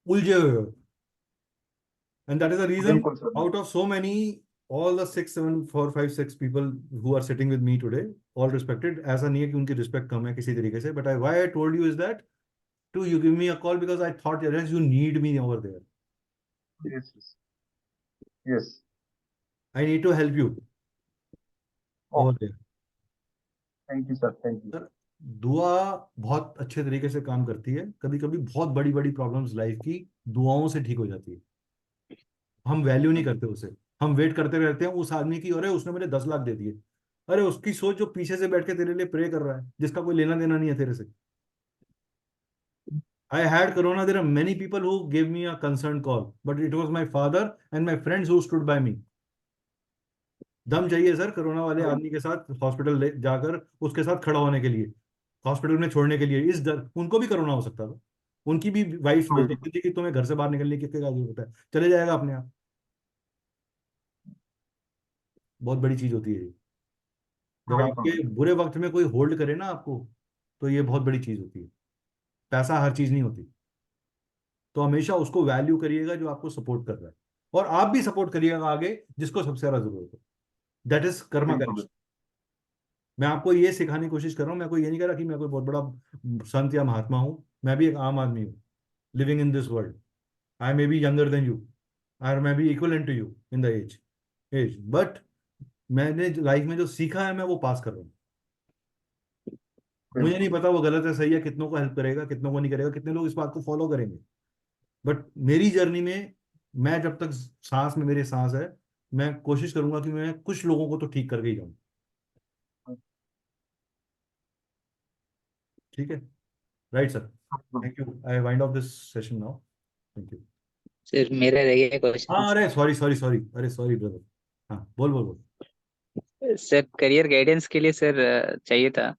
उलझे हुए हो। And that is the reason, बिल्कुल सर। Out of so many, all the 6 7 4 5 6 people who are sitting with me today, all respected, ऐसा नहीं है कि उनकी रिस्पेक्ट कम है किसी तरीके से, but why I told you is that to you give me a call because I thought yes, you need me over there. Yes, yes, yes. I need to help you Oh, over there. thank you sir, thank you. Sir, दुआ बहुत अच्छे तरीके से काम करती है। कभी कभी बहुत बड़ी बड़ी प्रॉब्लम्स लाइफ की दुआओं से ठीक हो जाती है। हम वैल्यू नहीं करते उसे, हम वेट करते रहते हैं उस आदमी की, अरे उसने मुझे 10 लाख दे दिए। अरे उसकी सोच जो पीछे से बैठ के तेरे लिए प्रे कर रहा है, जिसका कोई लेना देना नहीं है तेरे से। I had corona. There are many people who gave me a concerned call, but it was my father and my friends who stood by me. दम चाहिए सर कोरोना वाले आदमी के साथ हॉस्पिटल ले जाकर उसके साथ खड़ा होने के लिए, हॉस्पिटल में छोड़ने के लिए। इस डर, उनको भी कोरोना हो सकता था, उनकी भी वाइफ बोल सकती थी कि तुम्हें घर से बाहर निकलने की क्या जरूरत है, चले जाएगा अपने आप। बहुत बड़ी चीज होती है ये। जब बिल्कुल। आपके बुरे वक्त में कोई होल्ड करे ना आपको, तो ये बहुत बड़ी चीज होती है। पैसा हर चीज नहीं होती। तो हमेशा उसको वैल्यू करिएगा जो आपको सपोर्ट कर रहा है, और आप भी सपोर्ट करिएगा आगे जिसको सबसे ज्यादा जरूरत है। दैट इज कर्मा बिल्कुल। करेक्शन। मैं आपको ये सिखाने की कोशिश कर रहा हूँ। मैं कोई ये नहीं कह रहा कि मैं कोई बहुत बड़ा संत या महात्मा हूँ। मैं भी एक आम आदमी हूँ, living in this world. I may be younger than you, और मैं भी equivalent to you in the age, but मैंने लाइफ में जो सीखा है मैं वो पास कर रहा हूँ। मुझे नहीं पता वो गलत है सही है, कितनों को हेल्प करेगा कितनों को नहीं करेगा, कितने लोग इस बात को फॉलो करेंगे, बट मेरी जर्नी में, मैं जब तक सांस में मेरी सांस है, मैं कोशिश करूंगा कि मैं कुछ लोगों को तो ठीक करके ही जाऊं। ठीक है, right sir. Thank you, I wind of this session now. Thank you. Sir मेरा रह गया क्वेश्चन। हाँ, अरे सॉरी सॉरी सॉरी, अरे सॉरी ब्रदर। हाँ, बोल बोल बोल। सर करियर गाइडेंस के लिए सर चाहिए था।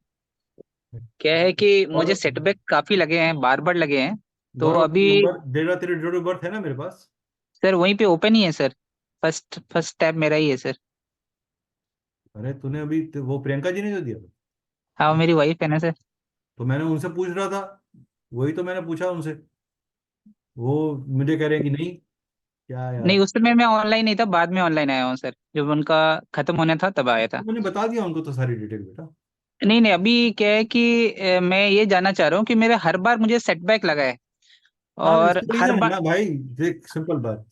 क्या है कि मुझे और सेटबैक काफी लगे हैं, बार बार लगे हैं, तो गौरव, अभी नंबर तेरे डेट ऑफ बर्थ है ना मेरे पास? सर वहीं पे ओपन ही है सर। फर्स्ट फर्स्ट टैब मेरा ही है सर। अरे तूने अभी वो प्रियंका जी ने जो दिया था, हाँ वो मेरी वाइफ है ना सर। तो मैंने उनसे पूछ रहा था, वही तो मैंने पूछा उनसे, वो मुझे कह रहे हैं कि नहीं। क्या नहीं यार, उस समय मैं ऑनलाइन नहीं था, बाद में ऑनलाइन आया हूँ सर, जब उनका खत्म होना था तब आया था। तो मैंने बता दिया उनको तो सारी डिटेल बेटा। नहीं नहीं, अभी क्या है कि मैं ये जानना चाह रहा हूँ कि मेरे हर बार मुझे सेटबैक लगा है, हाँ, और इसका हर रीजन है बार। ना भाई, देख सिंपल बात,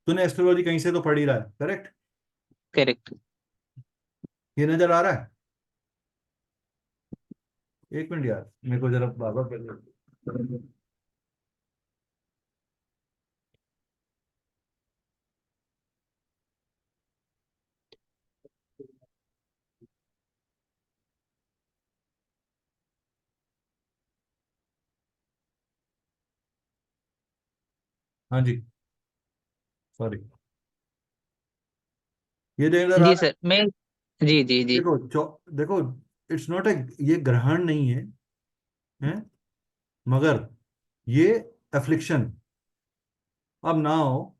तूने एस्ट्रोलॉजी कहीं से तो पढ़ ही रहा है, करेक्ट? करेक्ट। ये नजर आ रहा है? एक मिनट यार, मेरे को जरा बाबा कर। हाँ जी, सॉरी, ये देख नजर आ जी रहा है? सर मैं, जी जी जी। देखो देखो, इट्स नॉट ए, ये ग्रहण नहीं है, हैं? मगर ये एफ्लिक्शन, अब ना हो,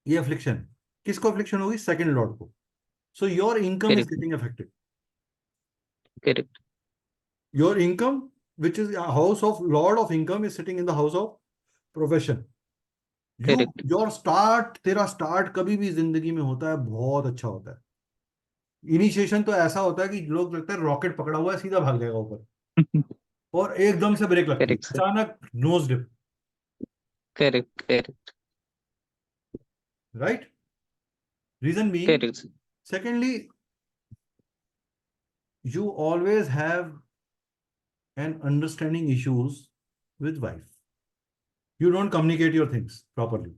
ये एफ्लिक्शन किसको एफ्लिक्शन होगी? सेकंड लॉर्ड को। So your income is Correct. getting affected. Correct. Your income, which is a house of lord of income, is sitting in the house of profession. Correct. Your start, तेरा स्टार्ट कभी भी जिंदगी में होता है बहुत अच्छा होता है। इनिशिएशन तो ऐसा होता है कि लोग लगता है रॉकेट पकड़ा हुआ है सीधा भाग जाएगा ऊपर, और एकदम से ब्रेक लगती है, Correct, sir. अचानक nose dip, Correct. Correct. Right? Reason being, Correct, sir. secondly, you always have an understanding issues with wife. You don't communicate your things properly.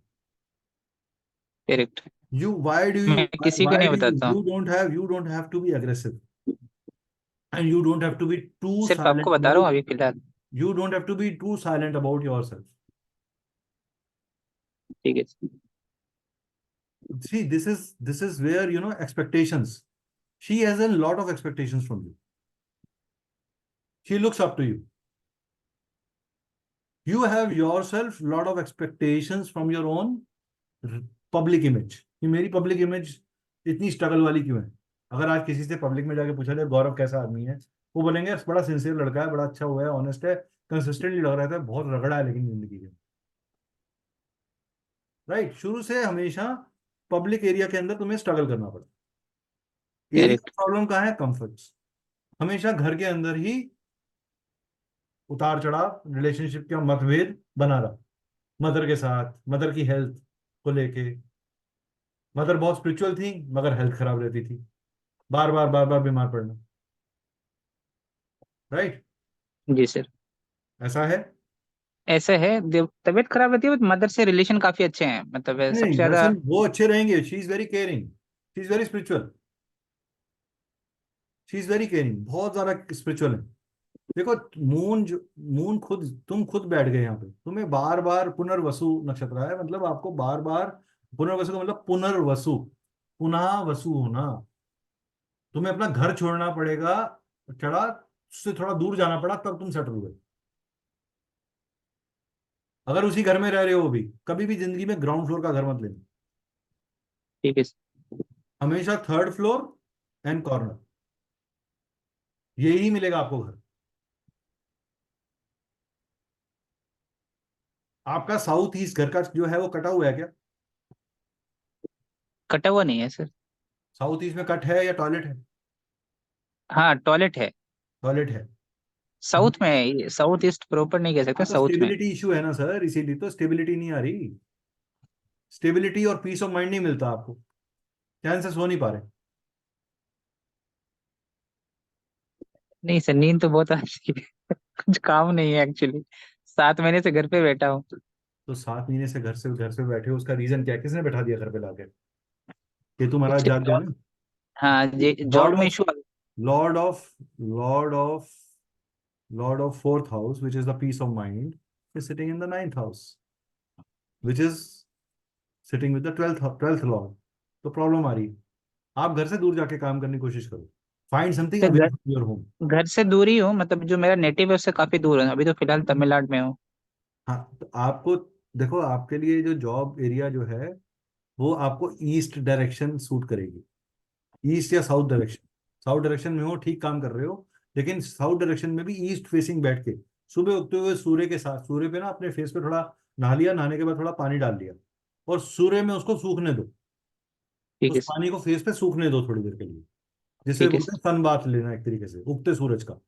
Correct. Why do मैं किसी को नहीं बताता हूँ, you don't have to be aggressive, and you don't have to be too सिर्फ silent आपको बता रहा about, हूँ अभी फिलहाल। you don't have to be too silent about yourself. ठीक है sir. See, this is where, you know, expectations. She has a lot of expectations from you. She looks up to you. You have yourself lot of expectations from your own public image. कि मेरी पब्लिक इमेज इतनी स्ट्रगल वाली क्यों है? अगर आज किसी से पब्लिक में जाके पूछा जाए गौरव कैसा आदमी है, वो बोलेंगे बड़ा सिंसियर लड़का है, बड़ा अच्छा हुआ है, ऑनेस्ट है, कंसिस्टेंटली लग रहा था, बहुत रगड़ा है लेकिन जिंदगी में, राइट? शुरू से हमेशा पब्लिक एरिया के अंदर तुम्हें स्ट्रगल करना पड़ता है। Area Correct. प्रॉब्लम कहाँ है? कंफर्ट्स। हमेशा घर के अंदर ही उतार चढ़ाव, रिलेशनशिप का मतभेद बना रहा, मदर के साथ, मदर की हेल्थ को लेके। मदर बहुत स्पिरिचुअल थी मगर हेल्थ खराब रहती थी, बार बार बीमार पड़ना, राइट? जी सर, ऐसा है। ऐसा है, तबीयत खराब रहती है, मदर से रिलेशन काफी अच्छे हैं, मतलब सबसे नहीं, ज्यादा। दरअसल वो अच्छे रहेंगे, she is very caring, she is very spiritual, she is very caring, बहुत ज्यादा स्पिरिचुअल है। देखो, मून खुद, तुम खुद बैठ गए यहाँ पे, तुम्हें बार बार पुनर्वसु नक्षत्र है, मतलब आपको बार बार, पुनर्वसु का मतलब पुनर्वसु, पुनः वसु होना, तुम्हें अपना घर छोड़ना पड़ेगा, चढ़ा उससे थोड़ा दूर जाना पड़ा तब तुम सेटल हुए। अगर उसी घर में रह रहे हो भी, कभी भी जिंदगी में ग्राउंड फ्लोर का घर मत लेना, ठीक है sir. हमेशा थर्ड फ्लोर एंड कॉर्नर, यही मिलेगा आपको घर। आपका साउथ ईस्ट घर का जो है वो कटा हुआ है क्या? कटा हुआ नहीं है सर। साउथ ईस्ट में कट है या टॉयलेट है? हाँ, टॉयलेट है, टॉयलेट है। साउथ में है, साउथ ईस्ट प्रॉपर नहीं कह सकते, हाँ, तो साउथ में। स्टेबिलिटी इशू है ना सर, इसीलिए तो स्टेबिलिटी नहीं आ रही। स्टेबिलिटी और पीस ऑफ माइंड नहीं मिलता आपको, चैन से सो नहीं पा रहे। नहीं सर, नींद तो बहुत आ रही है। कुछ काम नहीं है एक्चुअली, 7 महीने से घर पे बैठा हूँ। तो 7 महीने से घर से बैठे हो, उसका रीजन क्या है? किसने बैठा दिया घर पे लाके? ये तुम्हारा एक्चुअली जाग गया ना। हाँ, लॉर्ड जॉब में of issue. Lord of lord of lord of fourth house, which is the peace of mind, is sitting in the ninth house, which is sitting with the twelfth lord. तो प्रॉब्लम आ रही है। आप घर से दूर जाके काम करने की कोशिश करो, find something sir away from your home. घर से दूर ही हूँ, मतलब जो मेरा नेटिव है उससे काफी दूर है, अभी तो फिलहाल तमिलनाडु में हूँ। हाँ, तो आपको देखो, आपके लिए जो जॉब एरिया जो है वो आपको ईस्ट डायरेक्शन सूट करेगी, ईस्ट या साउथ डायरेक्शन। साउथ डायरेक्शन में हो, ठीक काम कर रहे हो, लेकिन साउथ डायरेक्शन में भी ईस्ट फेसिंग बैठ के सुबह उगते हुए सूर्य के साथ, सूर्य पे ना अपने फेस पे थोड़ा नहा लिया, नहाने के बाद थोड़ा पानी डाल लिया और सूर्य में उसको सूखने दो, ठीक उस है सर। पानी को फेस पे सूखने दो थोड़ी देर के लिए, जिसे ठीक है बोलते सर। हैं सन बाथ लेना, एक तरीके से उगते सूरज का।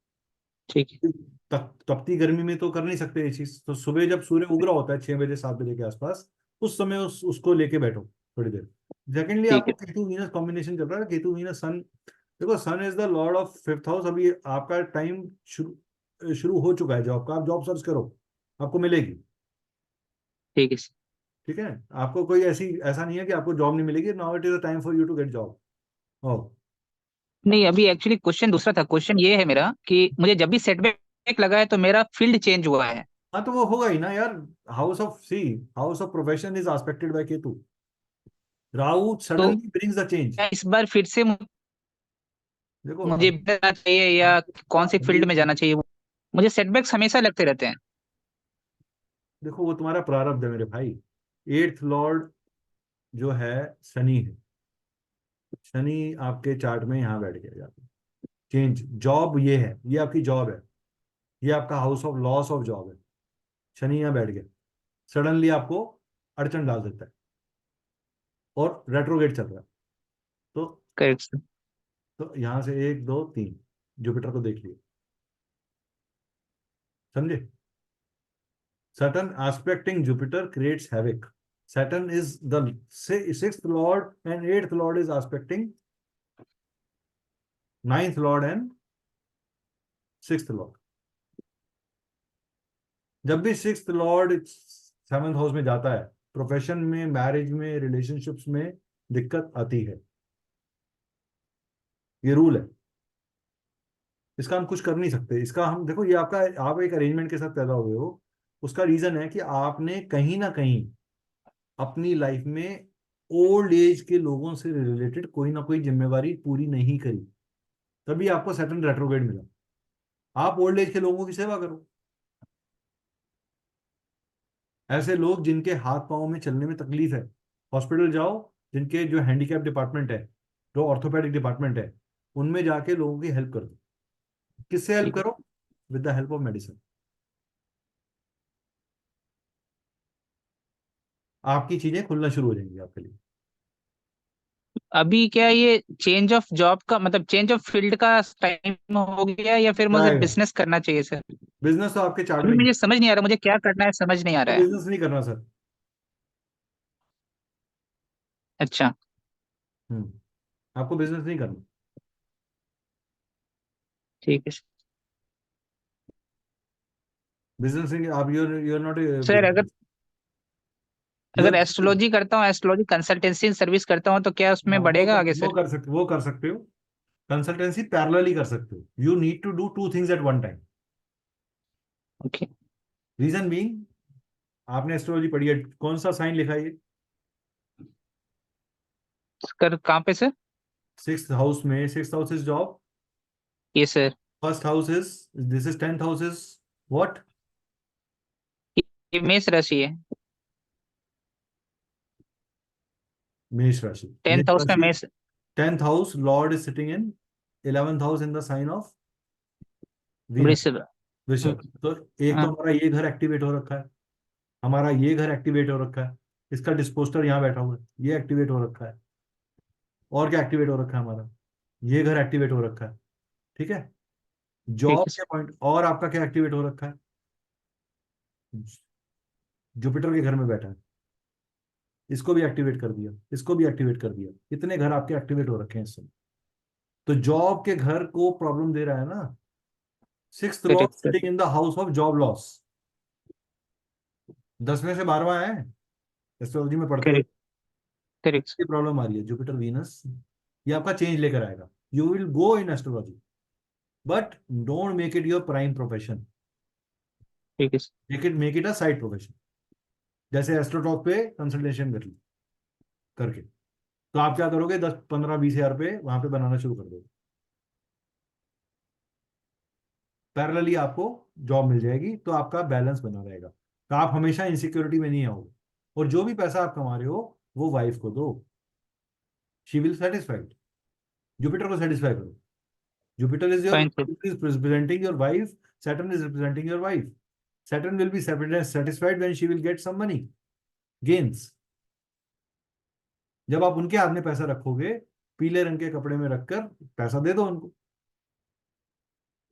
ठीक है। तपती गर्मी में तो कर नहीं सकते ये चीज, तो सुबह जब सूर्य उग रहा होता है 6 बजे 7 बजे के आसपास, उस समय उसको लेके बैठो थोड़ी देर। सेकेंडली, ठीक आपको है। केतु वीनस कॉम्बिनेशन चल रहा है, केतु वीनस सन। देखो, sun is the lord of fifth house. अभी आपका टाइम शुरू शुरू हो चुका है जॉब का, आप जॉब सर्च करो, आपको मिलेगी। ठीक है सर। ठीक है, आपको कोई ऐसा नहीं है कि आपको जॉब नहीं मिलेगी। Now it is the time for you to get job. Oh, नहीं, अभी एक्चुअली क्वेश्चन दूसरा था। क्वेश्चन ये है मेरा कि मुझे जब भी सेटबैक लगा है तो मेरा फील्ड चेंज हुआ है। हाँ, तो वो होगा ही ना यार। House of profession is aspected by Ketu. Rahu तो सडनली ब्रिंग्स द चेंज। क्या इस बार फिर से देखो मुझे अभी जाना चाहिए या कौन सी अभी फील्ड में जाना चाहिए? मुझे सेटबैक्स हमेशा लगते रहते हैं। देखो, वो तुम्हारा प्रारब्ध है मेरे भाई। एट्थ लॉर्ड जो है शनि है, शनि आपके चार्ट में यहाँ बैठ गया जाके। चेंज जॉब ये है, ये आपकी जॉब है, ये आपका house of loss of job है। शनि यहाँ बैठ गया, सडनली आपको अड़चन डाल सकता है, और रेट्रोगेट चल रहा है। तो करेक्ट सर। यहाँ से 1 2 3 जुपिटर को देख लिए, समझे? Saturn aspecting Jupiter creates havoc. Saturn is the sixth lord and eighth lord is aspecting ninth lord and sixth lord. जब भी सिक्स्थ लॉर्ड सेवंथ हाउस में जाता है, प्रोफेशन में, मैरिज में, रिलेशनशिप्स में दिक्कत आती है। ये रूल है, इसका हम कुछ कर नहीं सकते। इसका हम देखो, ये आपका, आप एक अरेंजमेंट के साथ पैदा हुए हो, उसका रीजन है कि आपने कहीं ना कहीं अपनी लाइफ में ओल्ड एज के लोगों से रिलेटेड कोई ना कोई जिम्मेवारी पूरी नहीं करी, तभी आपको सैटर्न रेट्रोग्रेड मिला। आप ओल्ड एज के लोगों की सेवा करो। ऐसे लोग जिनके हाथ पांव में चलने में तकलीफ है, हॉस्पिटल जाओ, जिनके जो हैंडीकैप डिपार्टमेंट है, जो ऑर्थोपेडिक डिपार्टमेंट है, उनमें जाके लोगों की हेल्प करो। किससे हेल्प ठीक है। करो? With the help of medicine. आपकी चीजें खुलना शुरू हो जाएंगी आपके लिए। अभी क्या ये चेंज ऑफ जॉब का मतलब चेंज ऑफ फील्ड का टाइम हो गया या फिर मुझे जाएगा। बिजनेस करना चाहिए सर? बिजनेस तो आपके चार्ट अभी में ही मुझे समझ नहीं आ रहा, मुझे क्या करना है समझ नहीं आ है। रहा है। बिजनेस नहीं करना सर। अच्छा। आपको बिजनेस नहीं करना। ठीक है बिजनेस नहीं, आप यूर नॉट सर। अगर बिजनेस, अगर यूर, एस्ट्रोलॉजी करता हूँ, एस्ट्रोलॉजी कंसल्टेंसी सर्विस करता हूँ तो क्या उसमें बढ़ेगा आगे वो सर? कर सकते, वो कर सकते हो। कंसल्टेंसी पैरेलली कर सकते हो। You need to do two things at one time. Okay reason being, आपने एस्ट्रोलॉजी पढ़ी है, कौन सा साइन लिखा है ये? कर कहाँ पे सर? सिक्स्थ हाउस में। सिक्स्थ हाउस इज जॉब, ये sir. First house is, this is tenth house is what? ये मेष राशि है। मेष राशि। मेष 10th हाउस में राशि, मेष। Tenth house lord is sitting in 11th house in the sign of Venus, वृषभ। वृषभ। तो एक तो हाँ। हमारा ये घर एक्टिवेट हो रखा है, हमारा ये घर एक्टिवेट हो रखा है, इसका डिस्पोस्टर यहाँ बैठा हुआ है, ये एक्टिवेट हो रखा है। और क्या एक्टिवेट हो रखा है? हमारा ये घर एक्टिवेट हो रखा है। ठीक है, ठीक जॉब है के सर। पॉइंट। और आपका क्या एक्टिवेट हो रखा है? जुपिटर के घर में बैठा है, इसको भी एक्टिवेट कर दिया, इसको भी एक्टिवेट कर दिया। इतने घर आपके एक्टिवेट हो रखे हैं इस समय। तो जॉब के घर को प्रॉब्लम दे रहा है ना। Sixth Lord correct sir. Sitting in the house of job loss. 10 में से 12वां है, एस्ट्रोलॉजी में पढ़ते हो। Correct correct sir. ये प्रॉब्लम आ रही है जुपिटर वीनस, ये आपका चेंज लेकर आएगा। You will go in astrology, but don't make it your prime profession. ठीक है sir. Make it a side profession. जैसे एस्ट्रोटॉक पे कंसल्टेशन कर ली करके, तो आप क्या करोगे? 10 15 20 हजार रुपये वहां पे बनाना शुरू कर दोगे। पैरेलली आपको जॉब मिल जाएगी, तो आपका बैलेंस बना रहेगा, तो आप हमेशा इनसिक्योरिटी में नहीं आओगे। और जो भी पैसा आप कमा रहे हो, वो वाइफ को दो, शी विल सेटिस्फाइड। जुपिटर को सेटिस्फाई करो। Jupiter is your, fine sir. Is representing your wife, Saturn is representing your wife. Saturn will be satisfied when she will get some money gains। जब आप उनके हाथ में पैसा रखोगे, पीले रंग के कपड़े में रखकर पैसा दे दो उनको।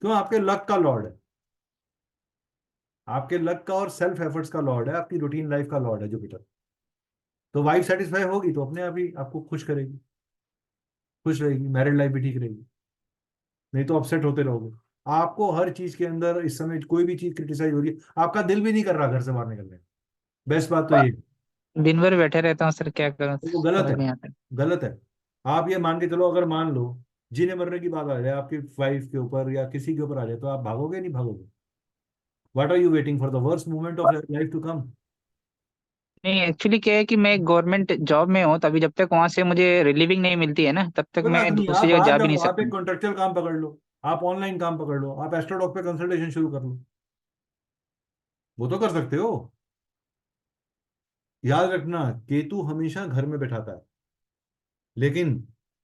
क्यों? आपके लक का लॉर्ड है, आपके लक का और सेल्फ एफर्ट्स का लॉर्ड है, आपकी रूटीन लाइफ का लॉर्ड है जुपिटर। तो वाइफ सेटिस्फाई होगी तो अपने आप ही आपको खुश करेगी, खुश रहेगी, मैरिड लाइफ भी ठीक रहेगी। नहीं तो अपसेट होते रहोगे। आपको हर चीज के अंदर इस समय कोई भी चीज क्रिटिसाइज हो रही है, आपका दिल भी नहीं कर रहा घर से बाहर निकलने का। बेस्ट बात तो ये है। दिन भर बैठे रहता हूँ सर, क्या करूँ तो वो गलत समझ है, नहीं आता। गलत है। आप ये मान के चलो, अगर मान लो जीने मरने की बात आ जाए आपकी वाइफ के ऊपर या किसी के ऊपर आ जाए, तो आप भागोगे नहीं भागोगे? What are you waiting for the worst moment of life to come? नहीं एक्चुअली क्या है कि मैं गवर्नमेंट जॉब में हूँ, तभी जब तक वहां से मुझे रिलीविंग नहीं मिलती है ना, तब तक कोई बात मैं नहीं, आप दूसरी जगह बाहर जा भी जाओ, नहीं आप एक सकता। कॉन्ट्रेक्चुअल काम पकड़ लो, आप ऑनलाइन काम पकड़ लो, आप एस्ट्रोडॉक पे कंसल्टेशन शुरू कर लो। वो तो कर सकते हो। याद रखना, केतु हमेशा घर में बैठाता है, लेकिन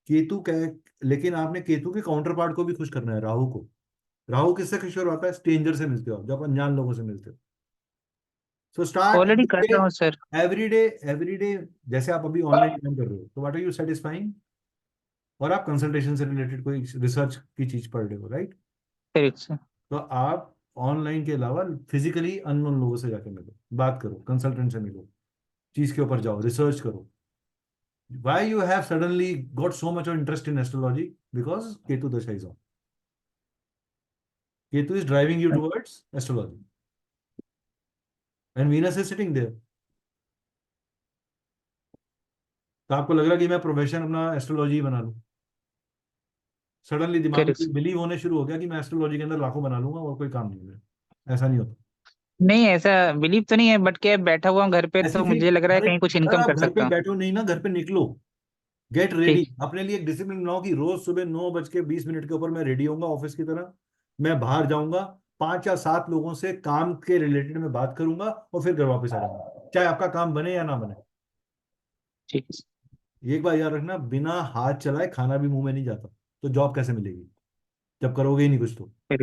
केतु लेकिन आपने केतु के काउंटर पार्ट को भी खुश करना है, राहु को। राहु किससे खुश होता है? स्ट्रेंजर से मिलते हो आप, जब अनजान लोगों से मिलते हो। सो स्टार्ट ऑलरेडी कर रहा हूँ सर। Every day. जैसे आप अभी ऑनलाइन काम कर रहे हो, तो व्हाट आर यू सेटिस्फाइंग? और आप कंसल्टेशन से रिलेटेड कोई रिसर्च की चीज पढ़ रहे हो, राइट? Correct sir. तो आप ऑनलाइन के अलावा फिजिकली अननोन लोगों से जाके मिलो, बात करो, कंसल्टेंट से मिलो, चीज के ऊपर जाओ, रिसर्च करो। Why you have suddenly got so much of interest in astrology? Because Ketu Dasha is on. Ketu is driving you towards astrology. And Venus is sitting there. तो आपको लग रहा है कि मैं प्रोफेशन अपना एस्ट्रोलॉजी बना लूं। सडनली दिमाग करेक्ट। में बिलीव होने शुरू हो गया कि मैं एस्ट्रोलॉजी के अंदर लाखों बना लूंगा और कोई काम नहीं है। ऐसा नहीं होता। नहीं, ऐसा बिलीव तो नहीं है, बट क्या बैठा हुआ हूँ घर पे ऐसी तो थी। मुझे लग रहा है अरे कहीं कुछ सर, इनकम आप कर घर सकता पे हूँ। बैठो नहीं ना, घर पे निकलो। Get ready. ठीक। अपने लिए एक डिसिप्लिन बनाओ कि रोज सुबह 9:20 के ऊपर मैं रेडी होऊंगा ऑफिस की तरह। मैं बाहर जाऊंगा, 5 या 7 लोगों से काम के रिलेटेड में बात करूंगा और फिर घर वापस आ जाऊंगा, चाहे आपका काम बने या ना बने। ठीक एक बार याद रखना, बिना हाथ चलाए खाना भी मुंह में नहीं जाता। तो जॉब कैसे मिलेगी जब करोगे ही नहीं कुछ? तो है।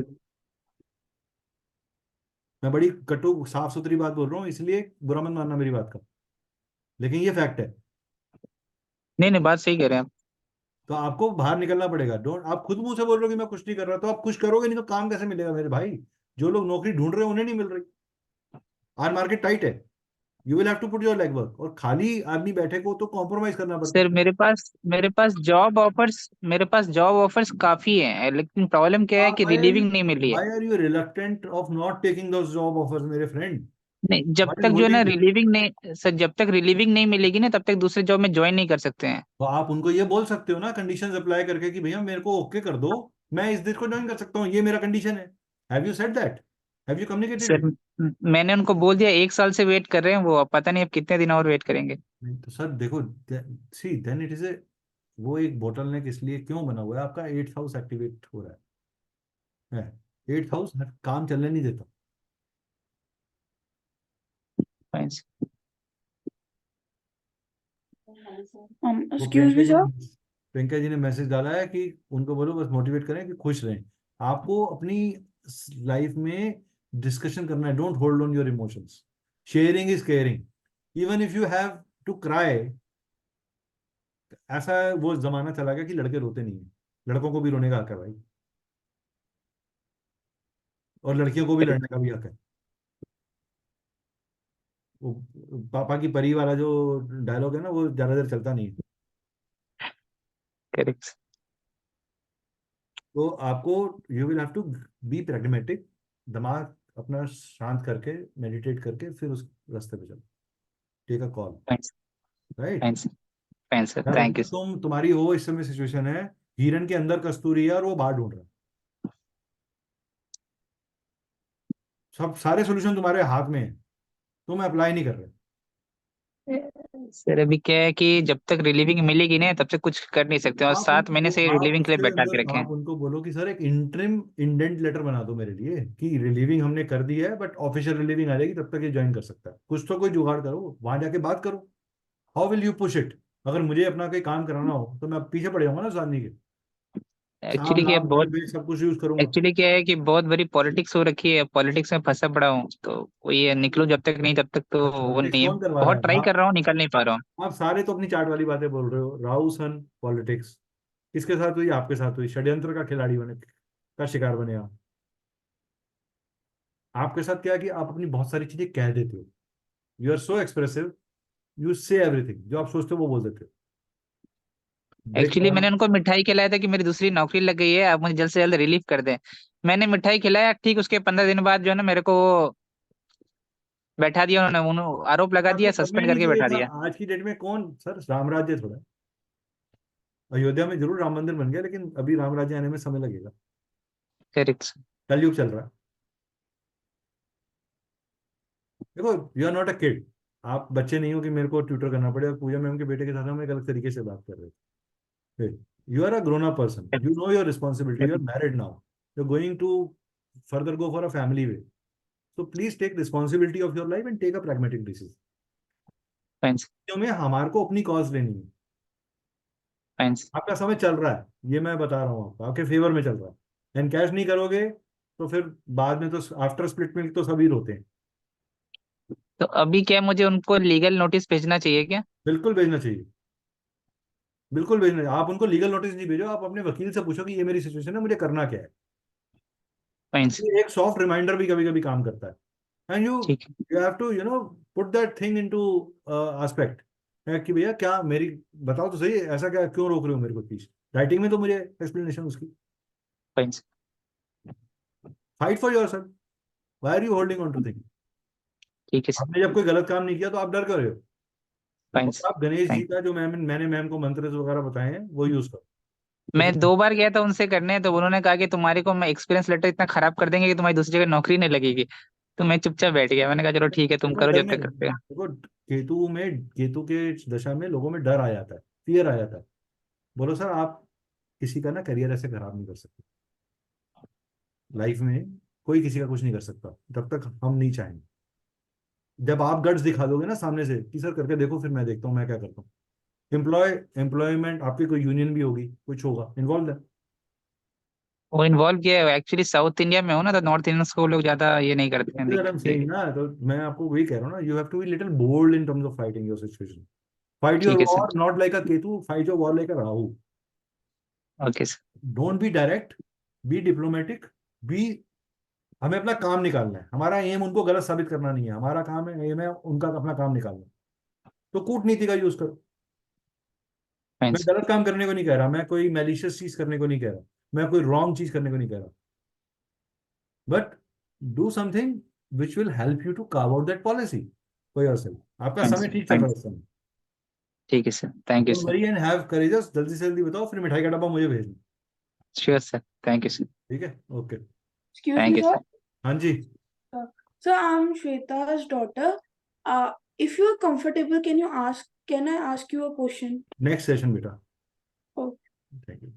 मैं बड़ी कटु साफ सुथरी बात बोल रहा हूँ, इसलिए बुरा मत मानना मेरी बात का, लेकिन ये फैक्ट है। नहीं नहीं, बात सही कह रहे हैं आप। तो आपको बाहर निकलना पड़ेगा। डोंट, आप खुद मुंह से बोल रहे हो कि मैं कुछ नहीं कर रहा, तो आप कुछ करोगे नहीं तो काम कैसे मिलेगा मेरे भाई? जो लोग नौकरी ढूंढ रहे हैं उन्हें नहीं मिल रही। आज मार्केट टाइट है। You will have to put your leg work. और खाली आदमी बैठे को तो कॉम्प्रोमाइज करना पड़ता है। सर मेरे पास जॉब ऑफर्स काफी हैं, लेकिन प्रॉब्लम क्या है कि रिलीविंग नहीं मिल रही है। Why are you reluctant of not taking those job offers मेरे फ्रेंड? नहीं, जब व्हाट इज तक जो है ना होल्डिंग? रिलीविंग नहीं सर, जब तक रिलीविंग नहीं मिलेगी ना तब तक दूसरे जॉब में ज्वाइन नहीं कर सकते हैं। तो आप उनको ये बोल सकते हो ना, कंडीशंस अप्लाई करके, कि भैया मेरे को ओके कर दो, मैं इस दिन को ज्वाइन कर सकता हूँ, ये मेरा कंडीशन है। Have you said that? Have you communicated sir it? मैंने उनको बोल दिया, 1 साल से वेट कर रहे हैं वो, अब पता नहीं अब कितने दिन और वेट करेंगे। नहीं तो सर देखो, सी देन इट इज ए, वो एक बोटल नेक इसलिए क्यों बना हुआ है? आपका 8th हाउस एक्टिवेट हो रहा है। 8th हाउस काम चलने नहीं देता। फाइन। वो excuse me sir. Priyanka ji ने मैसेज डाला है कि उनको बोलो बस मोटिवेट करें कि खुश रहें। आपको अपनी लाइफ में डिस्कशन करना है। Don't hold on your emotions. Sharing is caring. Even if you have to cry. ऐसा वो जमाना चला गया कि लड़के रोते नहीं है। लड़कों को भी रोने का हक है भाई, और लड़कियों को भी लड़ने का भी हक है। वो पापा की परी वाला जो डायलॉग है ना, वो ज्यादा देर चलता नहीं है। करेक्ट। तो आपको, you will have to be pragmatic. दिमाग अपना शांत करके, मेडिटेट करके, फिर उस रास्ते पे चलो। Take a call, fine. Right? Fine sir. Fine sir, क्या थैंक पता यू सर। तुम्हारी हो इस समय सिचुएशन है, हिरन के अंदर कस्तूरी है और वो बाहर ढूंढ रहा है। सब सारे सोल्यूशन तुम्हारे हाथ में है, तुम अप्लाई नहीं कर रहे। सर अभी क्या है कि जब तक रिलीविंग मिलेगी ना तब तक कुछ कर नहीं सकते, और आप 7 महीने से आप रिलीविंग के लिए उसके बैठा के अंदर रखे हैं। आप उनको बोलो कि सर एक इंटरिम इंडेंट लेटर बना दो मेरे लिए, कि रिलीविंग हमने कर दी है बट ऑफिशियल रिलीविंग आ जाएगी, तब तक ये ज्वाइन कर सकता है। कुछ तो कोई जुगाड़ करो, वहां जाके बात करो। How will you push it? अगर मुझे अपना कोई काम कराना हो तो मैं पीछे पड़ जाऊंगा ना सामने के। साफ एक्चुअली क्या है, नाम बहुत डेटाबेस सब कुछ यूज करूंगा। एक्चुअली क्या है कि बहुत बड़ी पॉलिटिक्स हो रखी है, पॉलिटिक्स में फंसा पड़ा हूँ, तो वो ये निकलो जब तक नहीं तब तक तो वो पॉलिटिक्स नहीं है। कौन करवा रहा बहुत है? ट्राई कर रहा हूँ, निकल नहीं पा रहा हूँ। आप सारे तो अपनी चाट वाली बातें बोल रहे हो। राहु सन पॉलिटिक्स किसके साथ हुई? आपके साथ हुई। षड्यंत्र का खिलाड़ी बने, का शिकार बने आप। आपके साथ क्या है कि आप अपनी बहुत सारी चीजें कह देते हो। You are so expressive. You say everything, जो आप सोचते हो वो बोल देते हो। देख एक्चुअली मैंने उनको मिठाई खिलाया था कि मेरी दूसरी नौकरी लग गई है, आप मुझे जल्द से जल्द रिलीव कर दें। मैंने मिठाई खिलाया, ठीक उसके 15 दिन बाद जो है ना मेरे को बैठा दिया उन्होंने आरोप लगा आपको दिया, करना ही सस्पेंड नहीं करके चाहिए बैठा था। दिया। आज की डेट में कौन सर, रामराज्य थोड़ा है। अयोध्या में जरूर राम मंदिर बन गया, लेकिन अभी राम राज्य आने में समय लगेगा। करेक्ट। कलयुग चल रहा है। देखो, you are not a kid. आप बच्चे नहीं हो कि मेरे को ट्यूटर करना पड़े। और पूजा मैम के बेटे के साथ हम एक अलग तरीके से बात कर रहे थे। You are a grown up person, you know your responsibility, you are married now, you are going to further go for a family way. So please take responsibility of your life and take a pragmatic decision. Fine. में हमारे को अपनी कॉज लेनी है। फाइन। आपका समय चल रहा है, ये मैं बता रहा हूँ आपको, आपके फेवर में चल रहा है। एंड कैश नहीं करोगे तो फिर बाद में तो आफ्टर स्प्लिट मिल्क तो सभी रोते हैं। तो अभी क्या मुझे उनको लीगल नोटिस भेजना चाहिए क्या? बिल्कुल भेजना चाहिए, बिल्कुल भेजना चाहिए। आप उनको लीगल नोटिस नहीं भेजो, आप अपने वकील से पूछो कि ये मेरी सिचुएशन है, मुझे करना क्या है। फाइन। ये एक सॉफ्ट रिमाइंडर भी कभी कभी काम करता है। एंड ठीक है। You have to put that thing into aspect कि भैया क्या मेरी, बताओ तो सही, ऐसा क्या, क्यों रोक रहे हो मेरे को फीस, राइटिंग में तो मुझे एक्सप्लेनेशन उसकी। Fine. Fight for yourself, why are you holding on to thing. ठीक है सर। आपने जब कोई गलत काम नहीं किया तो आप डर कर रहे हो। फाइन। और आप गणेश जी थैंक। का जो मैंने मैम को मंत्र वगैरह बताए हैं वो यूज करो। मैं तो 2 बार गया था उनसे करने, तो उन्होंने कहा कि तुम्हारे को मैं एक्सपीरियंस लेटर इतना खराब कर देंगे कि तुम्हारी दूसरी जगह नौकरी नहीं लगेगी। तो मैं चुपचाप बैठ गया, मैंने कहा चलो ठीक है, तुम देखो करो जब डरने तक करते हो। देखो केतु के दशा में लोगों में डर आ जाता है, फियर आ जाता है। बोलो सर, आप किसी का ना करियर ऐसे खराब नहीं कर सकते लाइफ में। कोई किसी का कुछ नहीं कर सकता जब तक हम नहीं चाहेंगे। जब आप गट्स दिखा दोगे ना सामने से कि सर करके देखो, फिर मैं देखता हूँ मैं क्या करता हूँ। एम्प्लॉयमेंट आपकी कोई यूनियन भी होगी, कुछ होगा, इन्वॉल्व है। वो इन्वॉल्व किया है एक्चुअली, साउथ इंडिया में हो ना, तो नॉर्थ इंडियंस को लोग ज्यादा ये नहीं करते हैं, दैट आई एम देखिए। सेइंग ना, तो मैं आपको वही कह रहा हूँ ना, you have to be little bold in terms of fighting your situation. Fight your ठीक है sir. War not like a Ketu, fight your war like a Rahu. Okay sir. Don't be direct, be diplomatic, be, हमें अपना काम निकालना है। हमारा एम उनको गलत साबित करना नहीं है, हमारा काम है, एम है उनका अपना काम निकालना। तो कूटनीति का यूज करो। फाइन मैं सर। गलत काम करने को नहीं कह रहा, मैं कोई मैलिशियस चीज करने को नहीं कह रहा, मैं कोई रॉन्ग चीज करने को नहीं कह रहा, but do something which will help you to carve out that policy for yourself. आपका फाइन समय सर। ठीक चल रहा फाइन। है इस समय। ठीक है sir, thank you don't sir. Worry and have courageous, जल्दी से जल्दी बताओ, फिर मिठाई का डब्बा मुझे भेजना। Sure sir, thank you sir. ठीक है, okay. Excuse thank me, you sir. Sir. हाँ जी। Sir, I'm Shweta's daughter. If you're comfortable, can I ask you a question? Next session बेटा। Oh. Thank you.